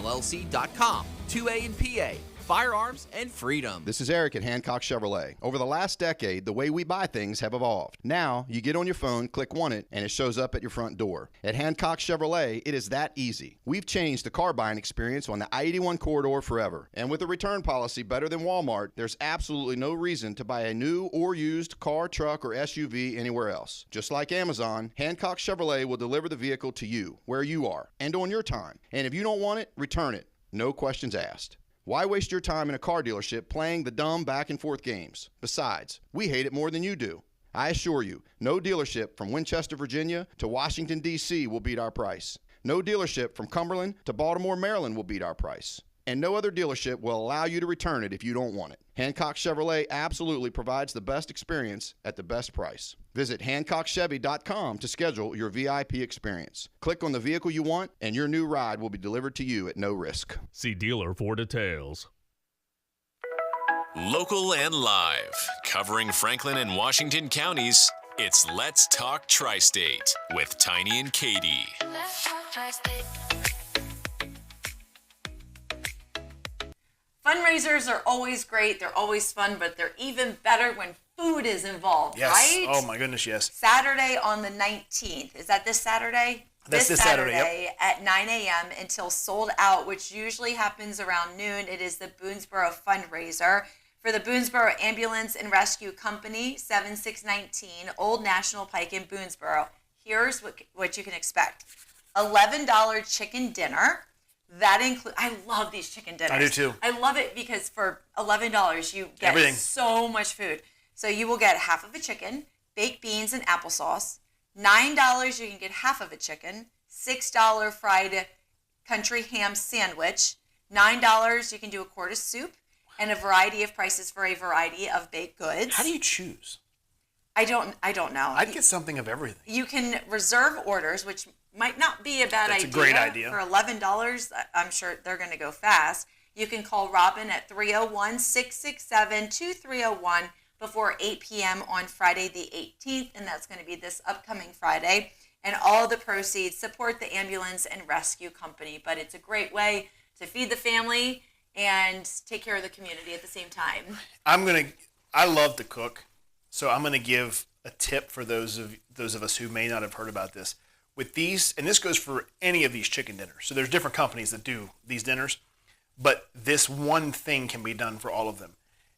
2ARmsLLC.com. 2A and PA. Firearms and freedom. This is Eric at Hancock Chevrolet. Over the last decade, the way we buy things have evolved. Now, you get on your phone, click Want It, and it shows up at your front door. At Hancock Chevrolet, it is that easy. We've changed the car buying experience on the I-81 corridor forever. And with a return policy better than Walmart, there's absolutely no reason to buy a new or used car, truck, or SUV anywhere else. Just like Amazon, Hancock Chevrolet will deliver the vehicle to you, where you are, and on your time. And if you don't want it, return it. No questions asked. Why waste your time in a car dealership playing the dumb back and forth games? Besides, we hate it more than you do. I assure you, no dealership from Winchester, Virginia to Washington, D.C. will beat our price. No dealership from Cumberland to Baltimore, Maryland will beat our price. And no other dealership will allow you to return it if you don't want it. Hancock Chevrolet absolutely provides the best experience at the best price. Visit HancockChevy.com to schedule your VIP experience. Click on the vehicle you want, and your new ride will be delivered to you at no risk. See dealer for details. Local and live, covering Franklin and Washington counties, it's Let's Talk Tri-State with Tiny and Katie. Let's talk Tri-State. Fundraisers are always great. They're always fun, but they're even better when food is involved, Yes. right? Oh, my goodness, yes. Saturday on the 19th. Is that this Saturday? That's this Saturday, yep. At 9 a.m. until sold out, which usually happens around noon. It is the Boonesboro fundraiser for the Boonesboro Ambulance and Rescue Company, 7619 Old National Pike in Boonesboro. Here's what you can expect. $11 chicken dinner. That includes, I love these chicken dinners. I do too. I love it because for $11 you get everything. So much food. So you will get half of a chicken, baked beans and applesauce. $9 you can get half of a chicken. $6 fried country ham sandwich. $9 you can do a quart of soup, and a variety of prices for a variety of baked goods. How do you choose? I don't know. I'd get something of everything. You can reserve orders, which might not be a bad idea. That's a great idea. For $11, I'm sure they're going to go fast. You can call Robin at 301-667-2301 before 8 p.m. on Friday the 18th, and that's going to be this upcoming Friday. And all the proceeds support the Ambulance and Rescue Company. But it's a great way to feed the family and take care of the community at the same time. I love to cook, so I'm going to give a tip for those of us who may not have heard about this. With these, and this goes for any of these chicken dinners. So there's different companies that do these dinners, but this one thing can be done for all of them,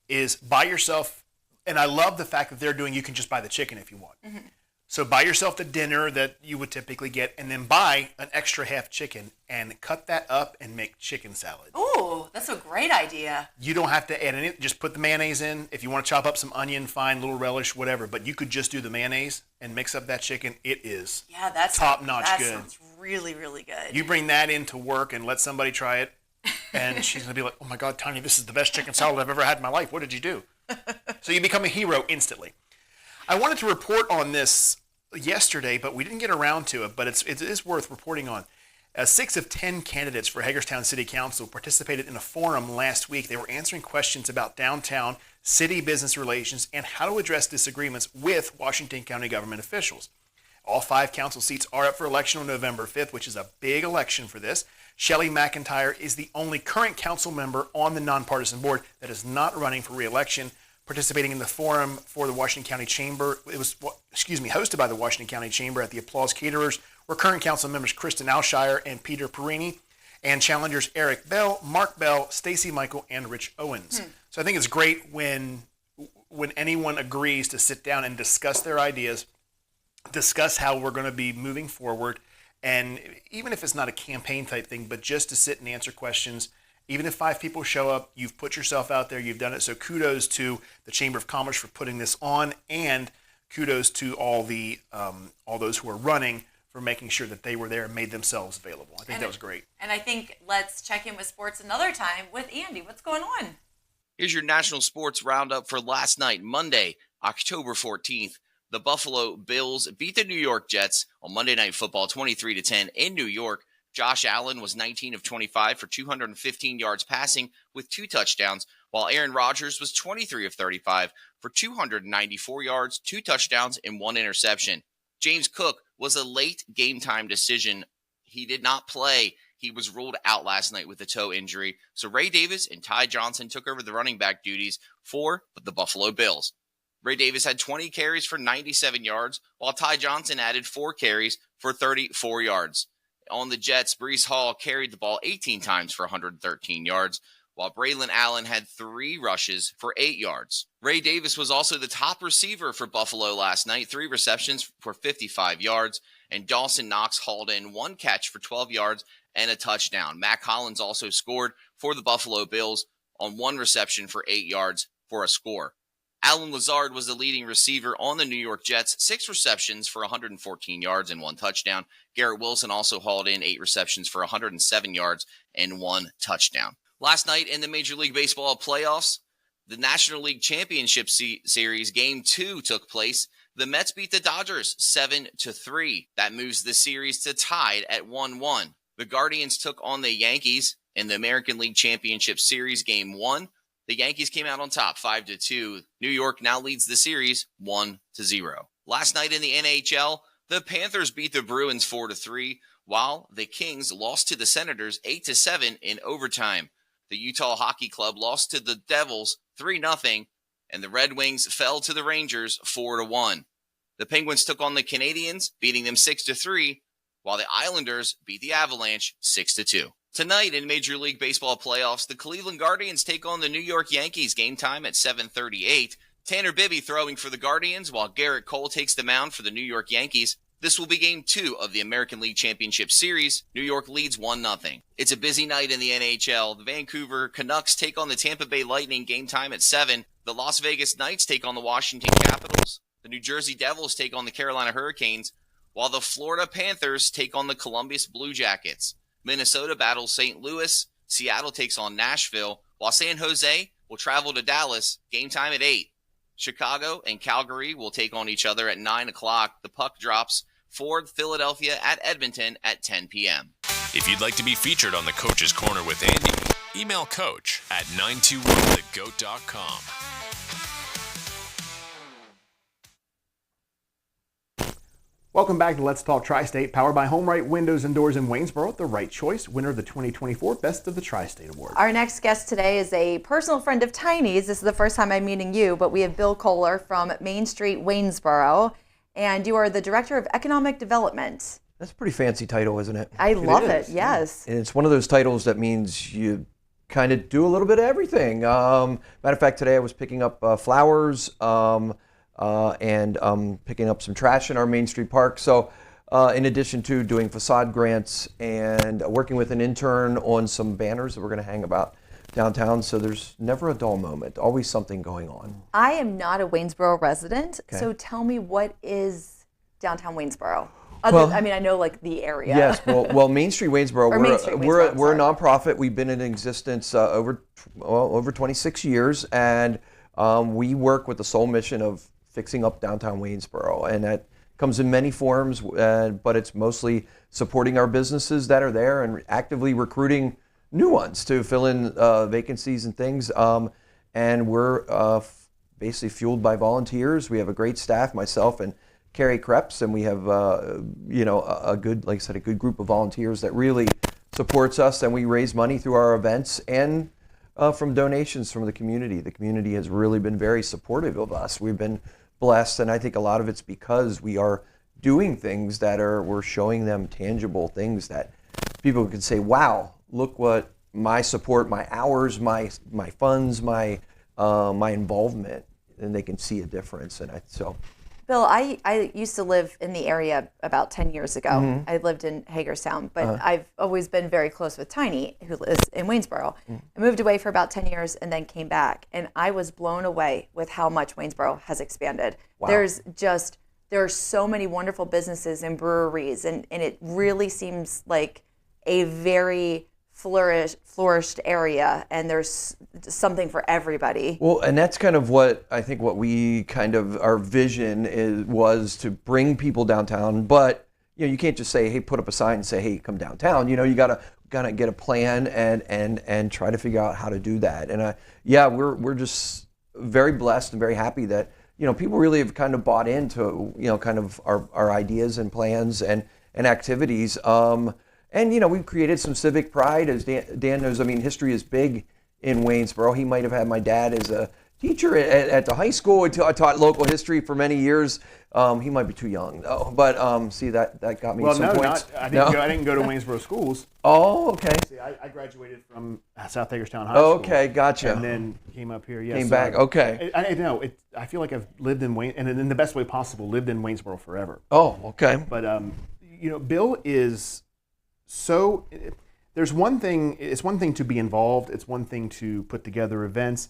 is buy yourself, and I love the fact that they're doing, you can just buy the chicken if you want. Mm-hmm. So buy yourself the dinner that you would typically get, and then buy an extra half chicken and cut that up and make chicken salad. Oh, that's a great idea. You don't have to add any, just put the mayonnaise in. If you want to chop up some onion, fine, little relish, whatever, but you could just do the mayonnaise and mix up that chicken. It is top-notch good. That sounds really, really good. You bring that into work and let somebody try it, and she's going to be like, oh my God, Tanya, this is the best chicken salad I've ever had in my life. What did you do? So you become a hero instantly. I wanted to report on this yesterday, but we didn't get around to it, but it is worth reporting on. 6 of 10 candidates for Hagerstown City Council participated in a forum last week. They were answering questions about downtown city business relations and how to address disagreements with Washington County government officials. All 5 council seats are up for election on November 5th, which is a big election for this. Shelley McIntyre is the only current council member on the nonpartisan board that is not running for re-election. Participating in the forum for the Washington County Chamber, it was, hosted by the Washington County Chamber at the Applause Caterers, were current council members Kristen Alshire and Peter Perini, and challengers Eric Bell, Mark Bell, Stacy Michael, and Rich Owens. So I think it's great when anyone agrees to sit down and discuss their ideas, discuss how we're going to be moving forward, and even if it's not a campaign type thing, but just to sit and answer questions. Even if 5 people show up, you've put yourself out there, you've done it. So kudos to the Chamber of Commerce for putting this on, and kudos to all those who are running for making sure that they were there and made themselves available. I think that was great. And I think let's check in with sports another time with Andy. What's going on? Here's your national sports roundup for last night, Monday, October 14th. The Buffalo Bills beat the New York Jets on Monday Night Football 23-10 in New York. Josh Allen was 19 of 25 for 215 yards passing with 2 touchdowns, while Aaron Rodgers was 23 of 35 for 294 yards, 2 touchdowns, and 1 interception. James Cook was a late game-time decision. He did not play. He was ruled out last night with a toe injury. So Ray Davis and Ty Johnson took over the running back duties for the Buffalo Bills. Ray Davis had 20 carries for 97 yards, while Ty Johnson added 4 carries for 34 yards. On the Jets, Breece Hall carried the ball 18 times for 113 yards, while Braylon Allen had 3 rushes for 8 yards. Ray Davis was also the top receiver for Buffalo last night, 3 receptions for 55 yards, and Dawson Knox hauled in 1 catch for 12 yards and a touchdown. Matt Collins also scored for the Buffalo Bills on 1 reception for 8 yards for a score. Alan Lazard was the leading receiver on the New York Jets, 6 receptions for 114 yards and 1 touchdown. Garrett Wilson also hauled in 8 receptions for 107 yards and 1 touchdown. Last night in the Major League Baseball playoffs, the National League Championship Series Game 2 took place. The Mets beat the Dodgers 7-3. That moves the series to tied at 1-1. The Guardians took on the Yankees in the American League Championship Series Game 1. The Yankees came out on top 5-2. New York now leads the series 1-0. Last night in the NHL, the Panthers beat the Bruins 4-3, while the Kings lost to the Senators 8-7 in overtime. The Utah Hockey Club lost to the Devils 3-0, and the Red Wings fell to the Rangers 4-1. The Penguins took on the Canadiens, beating them 6-3, while the Islanders beat the Avalanche 6-2. Tonight in Major League Baseball playoffs, the Cleveland Guardians take on the New York Yankees. Game time at 7:38. Tanner Bibby throwing for the Guardians, while Garrett Cole takes the mound for the New York Yankees. This will be Game 2 of the American League Championship Series. New York leads 1-0. It's a busy night in the NHL. The Vancouver Canucks take on the Tampa Bay Lightning. Game time at 7. The Las Vegas Knights take on the Washington Capitals. The New Jersey Devils take on the Carolina Hurricanes, while the Florida Panthers take on the Columbus Blue Jackets. Minnesota battles St. Louis. Seattle takes on Nashville, while San Jose will travel to Dallas. Game time at 8. Chicago and Calgary will take on each other at 9 o'clock. The puck drops for Philadelphia at Edmonton at 10 p.m. If you'd like to be featured on the Coach's Corner with Andy, email coach at 921thegoat.com. Welcome back to Let's Talk Tri-State, powered by Home Right Windows and Doors in Waynesboro, the right choice, winner of the 2024 Best of the Tri-State Award. Our next guest today is a personal friend of Tiny's. This is the first time I'm meeting you, but we have Bill Kohler from Main Street, Waynesboro, and you are the Director of Economic Development. That's a pretty fancy title, isn't it? I love it, yes. And it's one of those titles that means you kind of do a little bit of everything. Matter of fact, today I was picking up flowers and picking up some trash in our Main Street Park. So in addition to doing facade grants and working with an intern on some banners that we're going to hang about downtown, so there's never a dull moment, always something going on. I am not a Waynesboro resident, Okay. so tell me, what is downtown Waynesboro? Well, I mean, I know like the area. Yes, well, Main Street Waynesboro, Or Main Street Waynesboro, we're a nonprofit. We've been in existence over 26 years, and we work with the sole mission of fixing up downtown Waynesboro, and that comes in many forms, but it's mostly supporting our businesses that are there and actively recruiting new ones to fill in vacancies and things. And we're basically fueled by volunteers. We have a great staff, myself and Carrie Krebs, and we have a good, like I said, a good group of volunteers that really supports us, and we raise money through our events and from donations from the community. The community has really been very supportive of us. We've been blessed, and I think a lot of it's because we are doing things that we're showing them tangible things that people can say, wow, look what my support, my hours, my funds, my involvement, and they can see a difference. And Bill, I used to live in the area about 10 years ago. Mhm. I lived in Hagerstown, but Uh-huh. I've always been very close with Tiny, who lives in Waynesboro. I moved away for about 10 years and then came back, and I was blown away with how much Waynesboro has expanded. Wow. There are so many wonderful businesses and breweries, and it really seems like a very flourished area, and there's something for everybody. Well, and that's kind of what I think our vision was to bring people downtown, but you can't just say, hey, put up a sign and say, hey, come downtown. You gotta get a plan and try to figure out how to do that. And we're just very blessed and very happy that people really have kind of bought into kind of our ideas and plans and activities. And we've created some civic pride, as Dan knows. I mean, history is big in Waynesboro. He might have had my dad as a teacher at the high school. I taught local history for many years. He might be too young though. But see, that got me some points. I didn't go to Waynesboro schools. Oh, okay. See, I graduated from South Hagerstown High School. Okay, gotcha. And then came up here. Yes, Came back. Okay. I know. I feel like I've lived in and in the best way possible, lived in Waynesboro forever. Oh, okay. But Bill is. So there's one thing, it's one thing to be involved, it's one thing to put together events,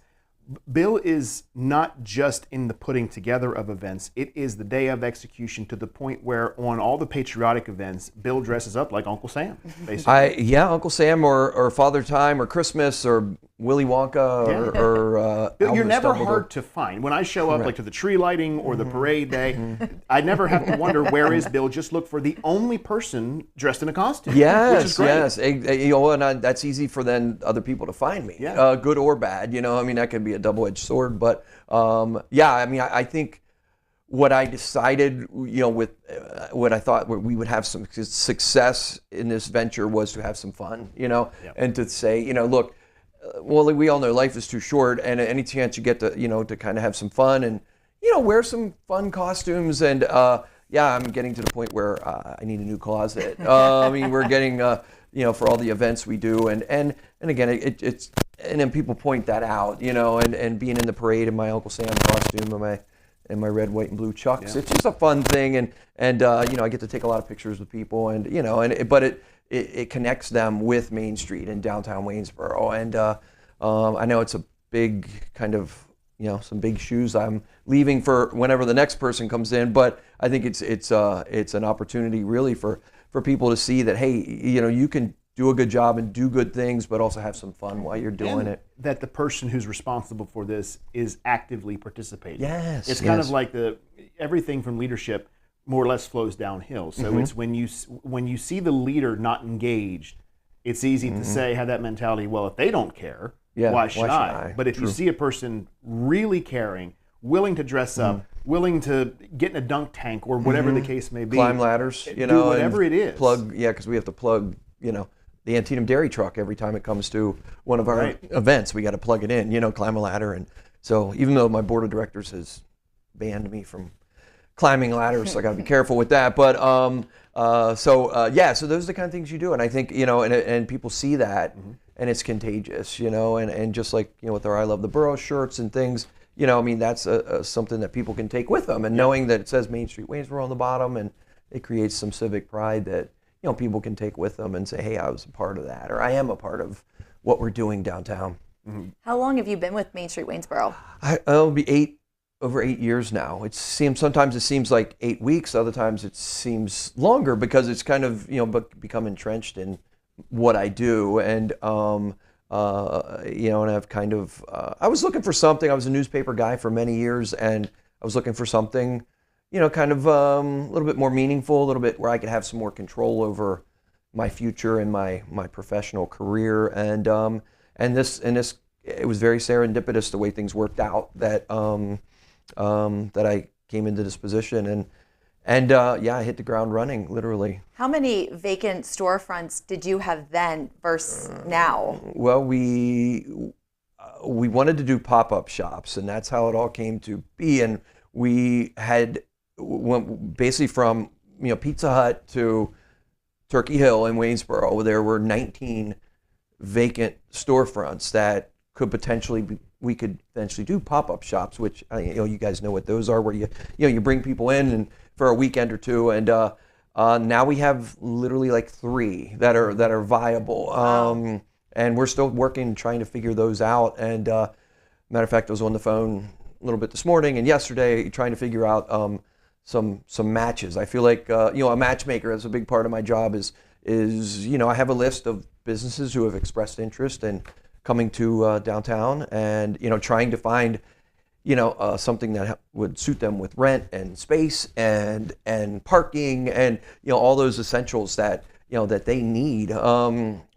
Bill is not just in the putting together of events. It is the day of execution, to the point where on all the patriotic events, Bill dresses up like Uncle Sam, basically. Uncle Sam or Father Time or Christmas or Willy Wonka or Bill, you're Albus never Dumbledore. hard to find. When I show up, Right. like to the tree lighting or the parade day, I never have to wonder where is Bill. Just look for the only person dressed in a costume. Which is great. Yes. And that's easy for then other people to find me, good or bad. I mean, that could be a double-edged sword. But I think what I decided, with what I thought we would have some success in this venture was to have some fun, and to say, look, well, we all know life is too short, and any chance you get to, to kind of have some fun and, wear some fun costumes. And I'm getting to the point where I need a new closet. I mean, we're getting, for all the events we do, and again, it's and then people point that out, and being in the parade in my Uncle Sam costume and my red, white, and blue chucks. It's just a fun thing, and I get to take a lot of pictures with people, and but it connects them with Main Street in downtown Waynesboro, and I know it's a big kind of some big shoes I'm leaving for whenever the next person comes in, but I think it's an opportunity really for people to see that, hey, you can do a good job and do good things, but also have some fun while you're doing it. That the person who's responsible for this is actively participating. Yes. It's kind of like everything from leadership more or less flows downhill. So it's when you see the leader not engaged, it's easy to have that mentality, well, if they don't care, why should I? But if you see a person really caring, willing to dress up, willing to get in a dunk tank or whatever the case may be. Climb ladders, do whatever it is. Plug, because we have to plug, the Antietam Dairy Truck every time it comes to one of our events. We got to plug it in, climb a ladder. And so even though my board of directors has banned me from climbing ladders, so I got to be careful with that. But so those are the kind of things you do. And I think, and people see that and it's contagious, and just like, with our I Love the Borough shirts and things, that's something that people can take with them. And knowing that it says Main Street Waynesboro on the bottom, and it creates some civic pride that, people can take with them and say, hey, I was a part of that, or I am a part of what we're doing downtown. How long have you been with Main Street Waynesboro? It'll be over 8 years now. Sometimes it seems like 8 weeks, other times it seems longer because it's kind of, become entrenched in what I do. And, and I've kind of, I was looking for something. I was a newspaper guy for many years, and I was looking for something, kind of a little bit more meaningful, a little bit where I could have some more control over my future and my professional career. And this it was very serendipitous the way things worked out that that I came into this position, and I hit the ground running, literally. How many vacant storefronts did you have then versus now? Well, we wanted to do pop-up shops, and that's how it all came to be. And we had basically from Pizza Hut to Turkey Hill in Waynesboro, there were 19 vacant storefronts that could potentially we could eventually do pop-up shops, which you guys know what those are, where you bring people in and for a weekend or two, and now we have literally like 3 that are viable. Wow. And we're still working, trying to figure those out. And matter of fact, I was on the phone a little bit this morning and yesterday trying to figure out some matches. I feel like a matchmaker, that's a big part of my job. Is I have a list of businesses who have expressed interest in coming to downtown, and trying to find something that would suit them with rent and space and parking and all those essentials that that they need.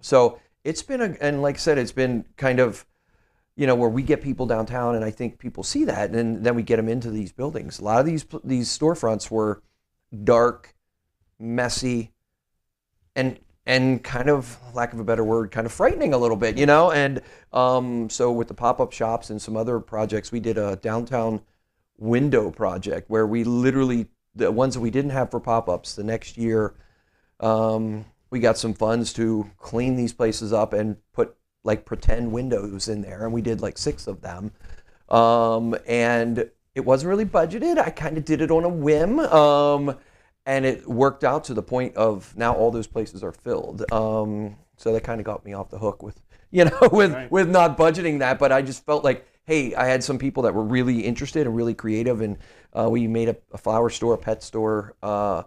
So it's been and like I said, it's been kind of where we get people downtown, and I think people see that, and then we get them into these buildings. A lot of these storefronts were dark, messy, and kind of, lack of a better word, kind of frightening a little bit, And so with the pop-up shops and some other projects, we did a downtown window project where we literally, the ones that we didn't have for pop-ups, the next year, we got some funds to clean these places up and put like pretend windows in there, and we did like 6 of them. And it wasn't really budgeted. I kind of did it on a whim. And it worked out to the point of now all those places are filled. So that kind of got me off the hook with, with not budgeting that. But I just felt like, hey, I had some people that were really interested and really creative, and we made a flower store, a pet store, a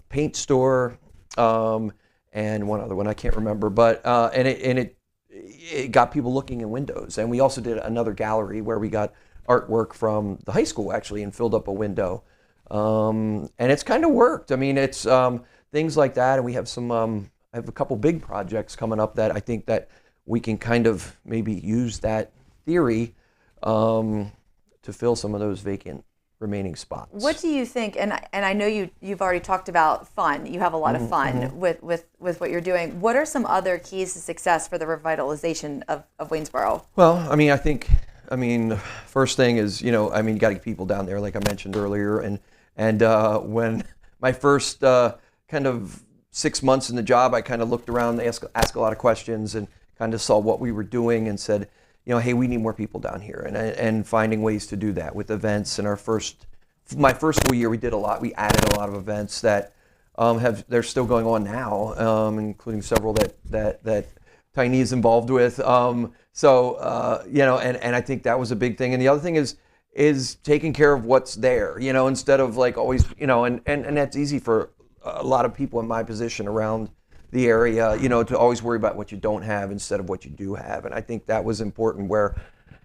paint store, and one other one I can't remember. But and it got people looking in windows. And we also did another gallery where we got artwork from the high school actually and filled up a window. And it's kind of worked. I mean, it's things like that. And we have I have a couple big projects coming up that I think that we can kind of maybe use that theory to fill some of those vacant remaining spots. What do you think, and I know you've already talked about fun, you have a lot of fun with what you're doing. What are some other keys to success for the revitalization of Waynesboro? Well, I mean, first thing is, you got to get people down there, like I mentioned earlier. And when my first kind of 6 months in the job, I kind of looked around, asked a lot of questions, and kind of saw what we were doing and said, hey, we need more people down here, and finding ways to do that with events. And my first full year, we did a lot. We added a lot of events that they're still going on now, including several that Tiny is involved with. And I think that was a big thing. And the other thing is taking care of what's there, instead of like always, and that's easy for a lot of people in my position around the area, to always worry about what you don't have instead of what you do have. And I think that was important where,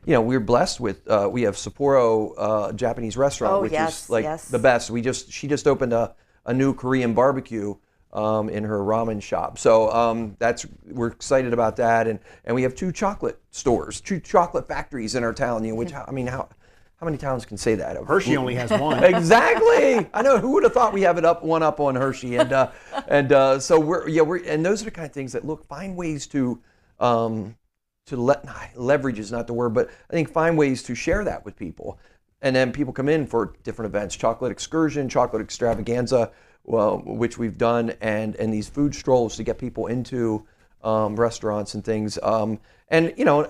we're blessed with, we have Sapporo Japanese restaurant, which is like the best. She just opened a new Korean barbecue in her ramen shop. So we're excited about that. And we have 2 chocolate stores, 2 chocolate factories in our town, which, how many towns can say that? Hershey only has one. Exactly. I know. Who would have thought we have it one up on Hershey? And so and those are the kind of things that find ways to leverage is not the word, but I think find ways to share that with people. And then people come in for different events, chocolate excursion, chocolate extravaganza, which we've done, and these food strolls to get people into restaurants and things. I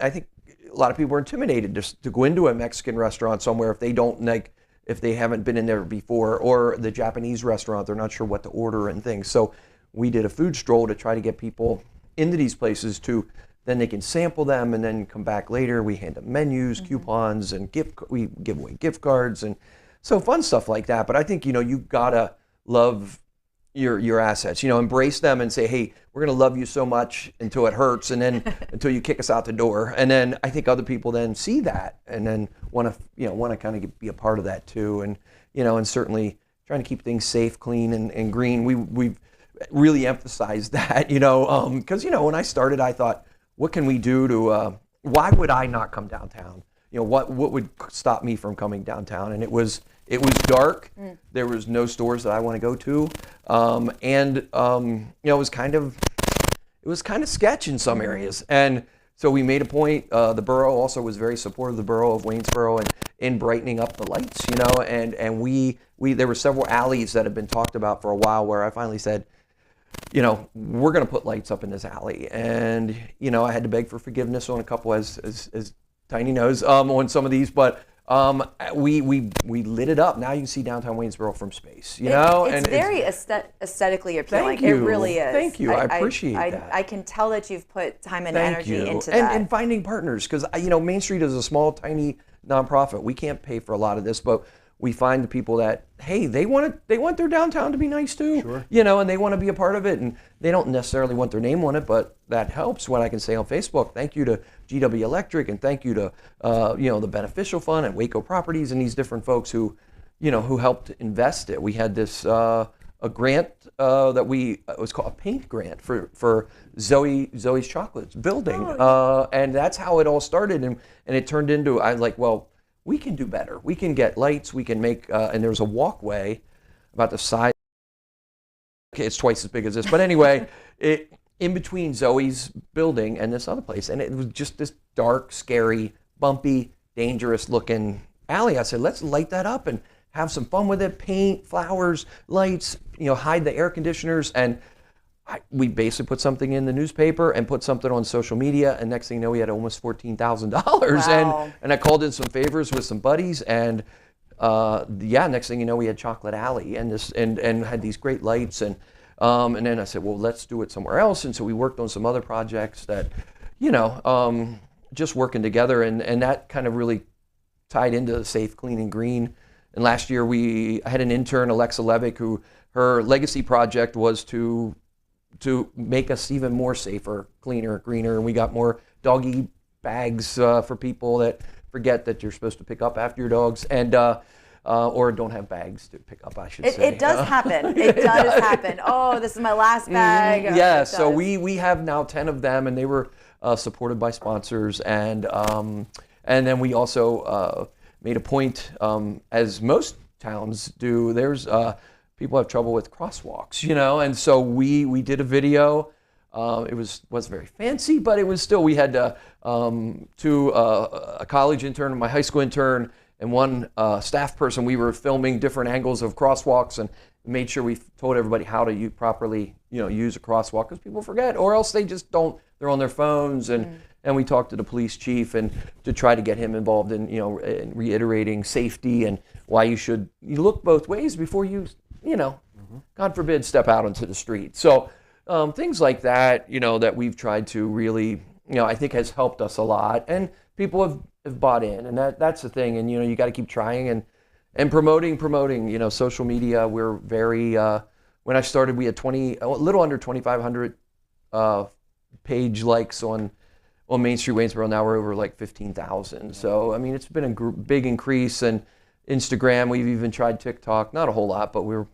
think a lot of people are intimidated just to go into a Mexican restaurant somewhere if they haven't been in there before, or the Japanese restaurant, they're not sure what to order and things. So we did a food stroll to try to get people into these places then they can sample them and then come back later. We hand them menus, coupons, and we give away gift cards, and so fun stuff like that. But I think, you gotta love your assets, embrace them and say, hey, we're going to love you so much until it hurts, and then until you kick us out the door. And then I think other people then see that and then want to kind of be a part of that too. And, and certainly trying to keep things safe, clean, and green. We've really emphasized that, because, when I started, I thought, what can we do to, why would I not come downtown? What would stop me from coming downtown? And it was dark. There was no stores that I want to go to, it was kind of sketch in some areas. And so we made a point. The borough also was very supportive of the borough of Waynesboro and in brightening up the lights. And we there were several alleys that have been talked about for a while where I finally said, we're going to put lights up in this alley. And I had to beg for forgiveness on a couple, as Tiny knows, on some of these, but we lit it up. Now you can see downtown Waynesboro from space, It's very aesthetically appealing. Thank you. It really is. Thank you. I appreciate that. I can tell that you've put time and Thank energy you. into that. And finding partners, because, Main Street is a small, tiny nonprofit. We can't pay for a lot of this, but we find the people that, hey, they want their downtown to be nice too, sure. And they want to be a part of it, and they don't necessarily want their name on it, but that helps when I can say on Facebook, thank you to GW Electric, and thank you to, the Beneficial Fund and Waco Properties and these different folks who helped invest it. We had this, a grant that it was called a paint grant for Zoe's Chocolates building. And that's how it all started. And it turned into, we can do better. We can get lights. We can make, and there's a walkway about the size. Okay, it's twice as big as this. But anyway, in between Zoe's building and this other place. And it was just this dark, scary, bumpy, dangerous looking alley. I said, let's light that up and have some fun with it. Paint, flowers, lights, hide the air conditioners. And we basically put something in the newspaper and put something on social media, and next thing you know, we had almost $14,000. Wow. And I called in some favors with some buddies, and next thing you know, we had Chocolate Alley and had these great lights, and then I said, well, let's do it somewhere else. And so we worked on some other projects that, just working together, and that kind of really tied into Safe, Clean, and Green. And last year I had an intern, Alexa Levick, who her legacy project was to make us even more safer, cleaner, greener, and we got more doggy bags for people that forget that you're supposed to pick up after your dogs, and or don't have bags to pick up, I should say. It does happen. It does happen. Oh, this is my last bag. Yeah, so we have now 10 of them, and they were supported by sponsors, and then we also made a point, as most towns do. There's people have trouble with crosswalks, and so we did a video. It wasn't very fancy, but it was still, we had a college intern, my high school intern, and one staff person. We were filming different angles of crosswalks and made sure we told everybody how to properly use a crosswalk, because people forget, or else they just don't. They're on their phones, and we talked to the police chief and to try to get him involved in in reiterating safety and why you look both ways before you God forbid, step out onto the street. So things like that, that we've tried to really, I think has helped us a lot, and people have bought in, and that's the thing. And you got to keep trying and promoting. Social media. We're very. When I started, we had a little under 2,500 page likes on Main Street Waynesboro. Now we're over like 15,000. So I mean, it's been a big increase. And Instagram, we've even tried TikTok. Not a whole lot, but we're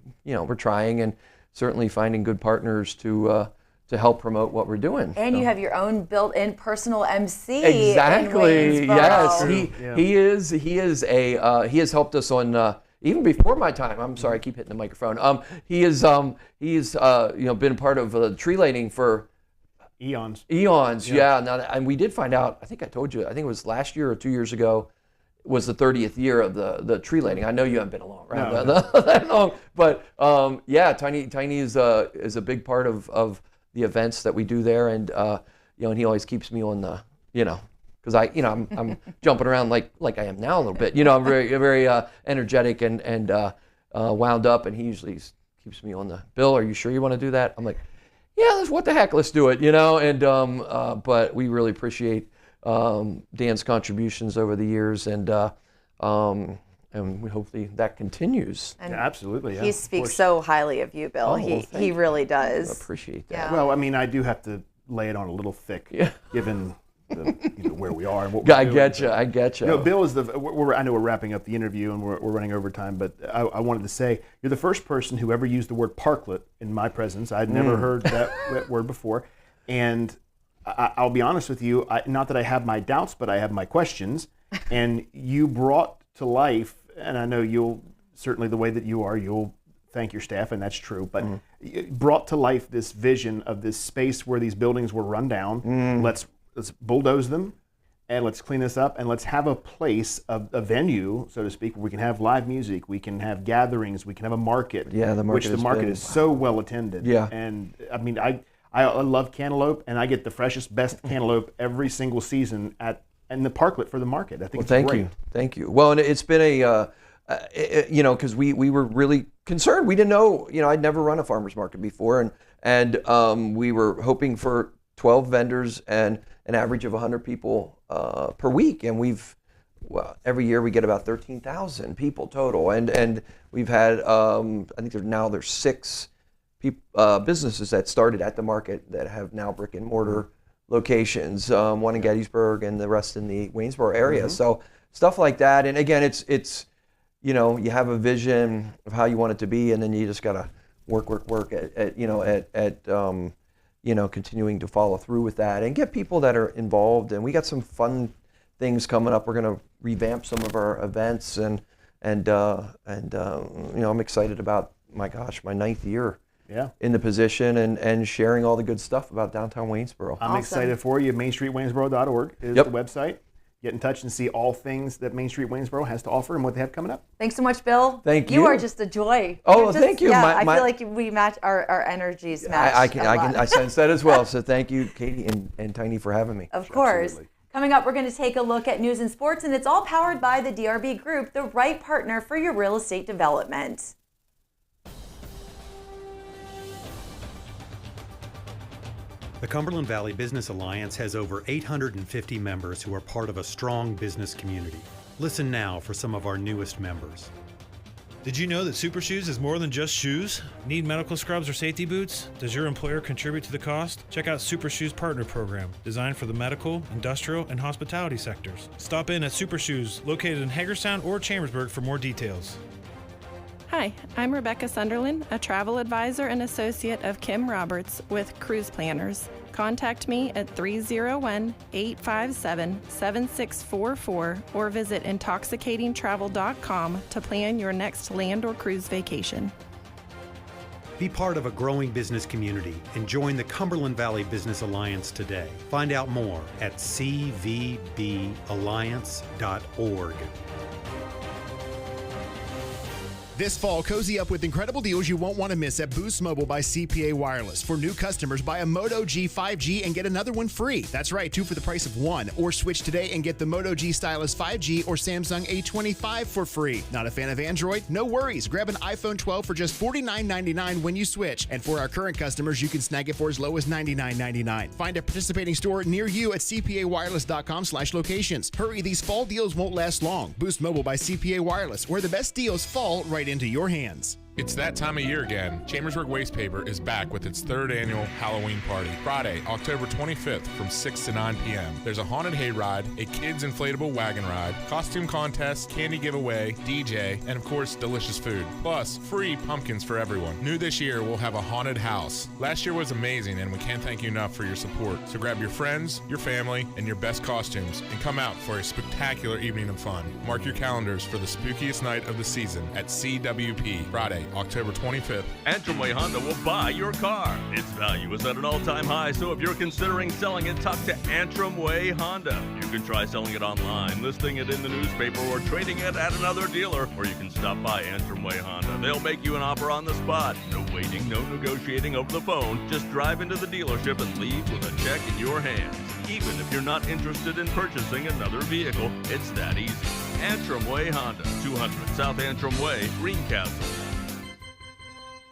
trying, and certainly finding good partners to help promote what we're doing. And you have your own built-in personal MC. Exactly. Yes, he has helped us on even before my time. I'm sorry, I keep hitting the microphone. He's been part of the tree lighting for eons. Yeah. Now, and we did find out. I think I told you. I think it was last year or 2 years ago. Was the 30th year of the tree lighting. I know you haven't been around that long, but Tiny is a big part of the events that we do there, and and he always keeps me on the because I'm jumping around like I am now a little bit. I'm very energetic and wound up, and he usually keeps me on the Bill. Are you sure you want to do that? I'm like, yeah, what the heck, let's do it. And but we really appreciate Dan's contributions over the years, and hopefully that continues. And absolutely. He speaks so highly of you, Bill. He really does. I appreciate that. Yeah. Well, I mean, I do have to lay it on a little thick, given where we are and what we're doing. I get you. Bill is I know we're wrapping up the interview and we're running over time, but I wanted to say you're the first person who ever used the word parklet in my presence. I'd never heard that word before, and I'll be honest with you, not that I have my doubts, but I have my questions. And you brought to life, and I know you'll, certainly the way that you are, you'll thank your staff, and that's true, but you brought to life this vision of this space where these buildings were run down. Let's bulldoze them, and let's clean this up, and let's have a place, a venue, so to speak, where we can have live music, we can have gatherings, we can have a market. Yeah, the market is so well attended. Yeah. And I mean, I love cantaloupe, and I get the freshest, best cantaloupe every single season in the parklet for the market. I think it's great. Thank you. Well, and it's been because we were really concerned. We didn't know, I'd never run a farmer's market before, and we were hoping for 12 vendors and an average of 100 people per week, and every year we get about 13,000 people total, and we've had I think there's 6 businesses that started at the market that have now brick and mortar locations, one in Gettysburg and the rest in the Waynesboro area. So stuff like that. And again, it's you have a vision of how you want it to be, and then you just gotta work at continuing to follow through with that and get people that are involved. And we got some fun things coming up. We're gonna revamp some of our events, and I'm excited about my 9th year in the position and sharing all the good stuff about downtown Waynesboro. I'm excited for you. MainStreetWaynesboro.org is the website. Get in touch and see all things that Main Street Waynesboro has to offer and what they have coming up. Thanks so much, Bill. Thank you. You are just a joy. Oh, thank you. Yeah, I feel like we match our energies. I sense that as well. So thank you, Katie and Tiny, for having me. Of course. Absolutely. Coming up, we're going to take a look at news and sports, and it's all powered by the DRB Group, the right partner for your real estate development. The Cumberland Valley Business Alliance has over 850 members who are part of a strong business community. Listen now for some of our newest members. Did you know that Super Shoes is more than just shoes? Need medical scrubs or safety boots? Does your employer contribute to the cost? Check out Super Shoes Partner Program, designed for the medical, industrial, and hospitality sectors. Stop in at Super Shoes, located in Hagerstown or Chambersburg for more details. Hi, I'm Rebecca Sunderland, a travel advisor and associate of Kim Roberts with Cruise Planners. Contact me at 301-857-7644 or visit intoxicatingtravel.com to plan your next land or cruise vacation. Be part of a growing business community and join the Cumberland Valley Business Alliance today. Find out more at cvballiance.org. This fall, cozy up with incredible deals you won't want to miss at Boost Mobile by CPA Wireless. For new customers, buy a Moto G 5G and get another one free. That's right, 2 for the price of 1. Or switch today and get the Moto G Stylus 5G or Samsung A25 for free. Not a fan of Android? No worries. Grab an iPhone 12 for just $49.99 when you switch. And for our current customers, you can snag it for as low as $99.99. Find a participating store near you at cpawireless.com/locations. Hurry, these fall deals won't last long. Boost Mobile by CPA Wireless, where the best deals fall right into your hands. It's that time of year again. Chambersburg Waste Paper is back with its 3rd annual Halloween party. Friday, October 25th from 6 to 9 p.m. There's a haunted hayride, a kids inflatable wagon ride, costume contest, candy giveaway, DJ, and of course, delicious food. Plus, free pumpkins for everyone. New this year, we'll have a haunted house. Last year was amazing, and we can't thank you enough for your support. So grab your friends, your family, and your best costumes, and come out for a spectacular evening of fun. Mark your calendars for the spookiest night of the season at CWP, Friday, October 25th. Antrim Way Honda will buy your car. Its value is at an all-time high, so if you're considering selling it, talk to Antrim Way Honda. You can try selling it online, listing it in the newspaper, or trading it at another dealer, or you can stop by Antrim Way Honda. They'll make you an offer on the spot. No waiting, no negotiating over the phone. Just drive into the dealership and leave with a check in your hands. Even if you're not interested in purchasing another vehicle, it's that easy. Antrim Way Honda, 200 South Antrim Way, Greencastle.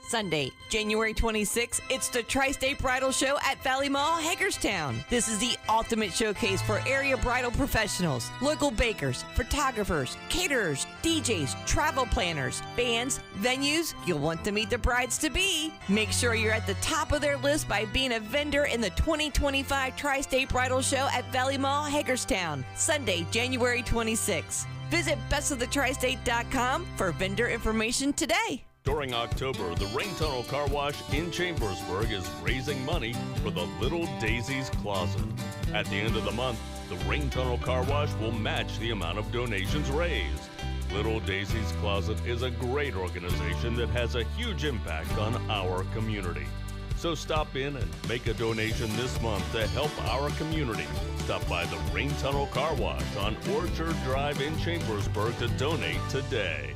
Sunday, January 26th, it's the Tristate Bridal Show at Valley Mall, Hagerstown. This is the ultimate showcase for area bridal professionals, local bakers, photographers, caterers, DJs, travel planners, bands, venues. You'll want to meet the brides-to-be. Make sure you're at the top of their list by being a vendor in the 2025 Tri-State Bridal Show at Valley Mall, Hagerstown, Sunday, January 26th. Visit bestoftheTristate.com for vendor information today. During October, the Rain Tunnel Car Wash in Chambersburg is raising money for the Little Daisy's Closet. At the end of the month, the Rain Tunnel Car Wash will match the amount of donations raised. Little Daisy's Closet is a great organization that has a huge impact on our community. So stop in and make a donation this month to help our community. Stop by the Rain Tunnel Car Wash on Orchard Drive in Chambersburg to donate today.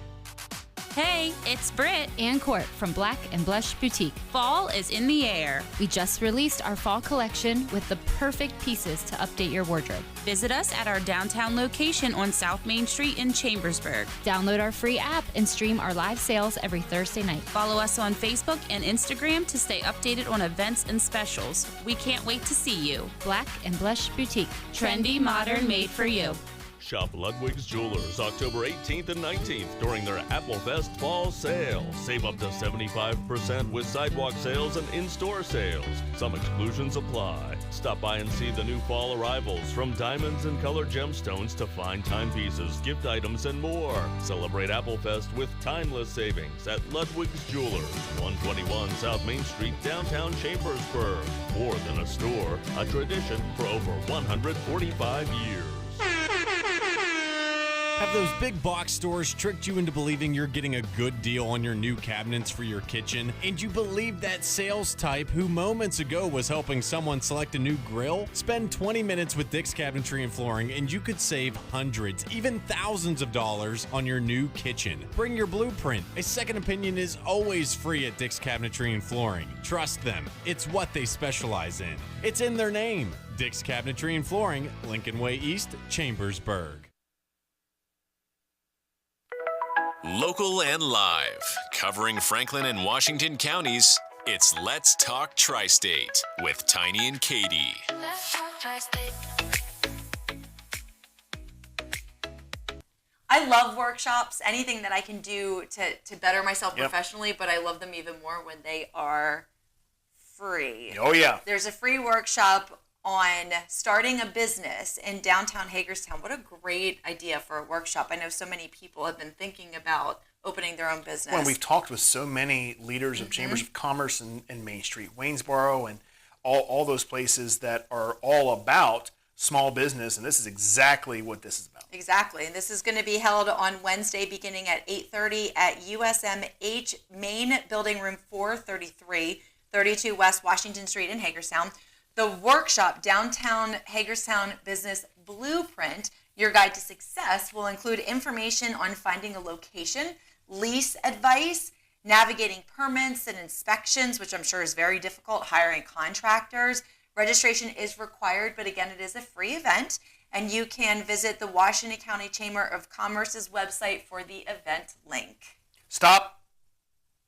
Hey, it's Britt and Court from Black & Blush Boutique. Fall is in the air. We just released our fall collection with the perfect pieces to update your wardrobe. Visit us at our downtown location on South Main Street in Chambersburg. Download our free app and stream our live sales every Thursday night. Follow us on Facebook and Instagram to stay updated on events and specials. We can't wait to see you. Black & Blush Boutique. Trendy, modern, made for you. Shop Ludwig's Jewelers October 18th and 19th during their Applefest Fall Sale. Save up to 75% with sidewalk sales and in-store sales. Some exclusions apply. Stop by and see the new fall arrivals, from diamonds and colored gemstones to fine timepieces, gift items, and more. Celebrate Applefest with timeless savings at Ludwig's Jewelers, 121 South Main Street, downtown Chambersburg. More than a store, a tradition for over 145 years. Have those big box stores tricked you into believing you're getting a good deal on your new cabinets for your kitchen? And you believe that sales type who moments ago was helping someone select a new grill? Spend 20 minutes with Dick's Cabinetry and Flooring and you could save hundreds, even thousands of dollars on your new kitchen. Bring your blueprint. A second opinion is always free at Dick's Cabinetry and Flooring. Trust them. It's what they specialize in. It's in their name. Dick's Cabinetry and Flooring, Lincoln Way East, Chambersburg. Local and live, covering Franklin and Washington counties, It's Let's Talk Tri-State with Tiny and Katie. Let's talk Tri-State. I love workshops, anything that I can do to better myself Yep. professionally, but I love them even more when they are free. Oh, yeah. There's a free workshop on starting a business in downtown Hagerstown. What a great idea for a workshop. I know so many people have been thinking about opening their own business. Well, we've talked with so many leaders of chambers of commerce in Main Street, Waynesboro, and all those places that are all about small business, and this is exactly what this is about. Exactly. And this is going to be held on Wednesday beginning at 8:30 at USMH Main Building Room 433, 32 West Washington Street in Hagerstown. The workshop, Downtown Hagerstown Business Blueprint, Your Guide to Success, will include information on finding a location, lease advice, navigating permits and inspections, which I'm sure is very difficult, hiring contractors. Registration is required, but again, it is a free event, and you can visit the Washington County Chamber of Commerce's website for the event link. Stop.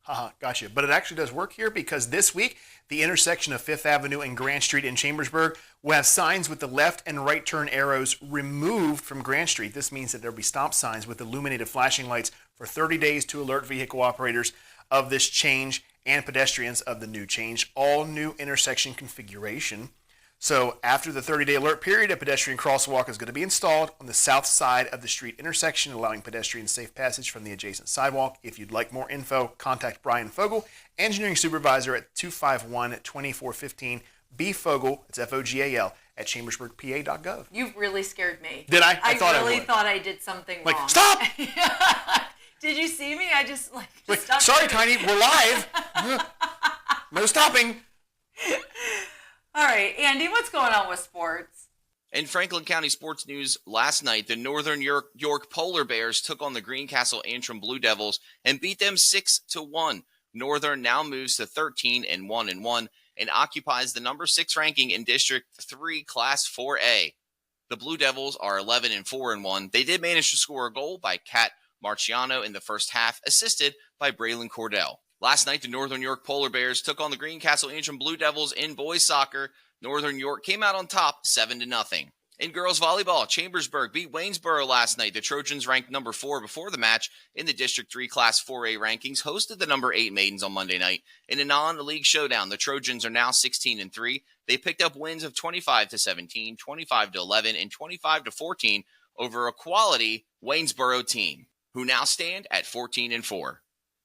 Haha, gotcha. But it actually does work here because this week, the intersection of 5th Avenue and Grant Street in Chambersburg will have signs with the left and right turn arrows removed from Grant Street. This means that there will be stop signs with illuminated flashing lights for 30 days to alert vehicle operators of this change and pedestrians of the new change. All new intersection configuration. So after the 30-day alert period, a pedestrian crosswalk is going to be installed on the south side of the street intersection, allowing pedestrians safe passage from the adjacent sidewalk. If you'd like more info, contact Brian Fogel, Engineering Supervisor at 251-2415. B. Fogel, it's F-O-G-A-L, at chambersburgpa.gov. You really scared me. Did I? I thought I really would. thought I did something Like, wrong. stop! Did you see me? I just Wait, stopped. sorry, Tiny, we're live. No stopping. All right, Andy, what's going on with sports? In Franklin County sports news last night, the Northern York Polar Bears took on the Greencastle Antrim Blue Devils and beat them 6-1. Northern now moves to 13-1-1 and occupies the number 6 ranking in District 3 Class 4A. The Blue Devils are 11-4-1. They did manage to score a goal by Kat Marciano in the first half, assisted by Braylon Cordell. Last night, the Northern York Polar Bears took on the Greencastle Antrim Blue Devils in boys soccer. Northern York came out on top 7-0. In girls volleyball, Chambersburg beat Waynesboro last night. The Trojans, ranked number 4 before the match in the District 3 Class 4A rankings, hosted the number 8 Maidens on Monday night. In a non-league showdown, the Trojans are now 16-3. They picked up wins of 25-17, 25-11, and 25-14 over a quality Waynesboro team, who now stand at 14-4.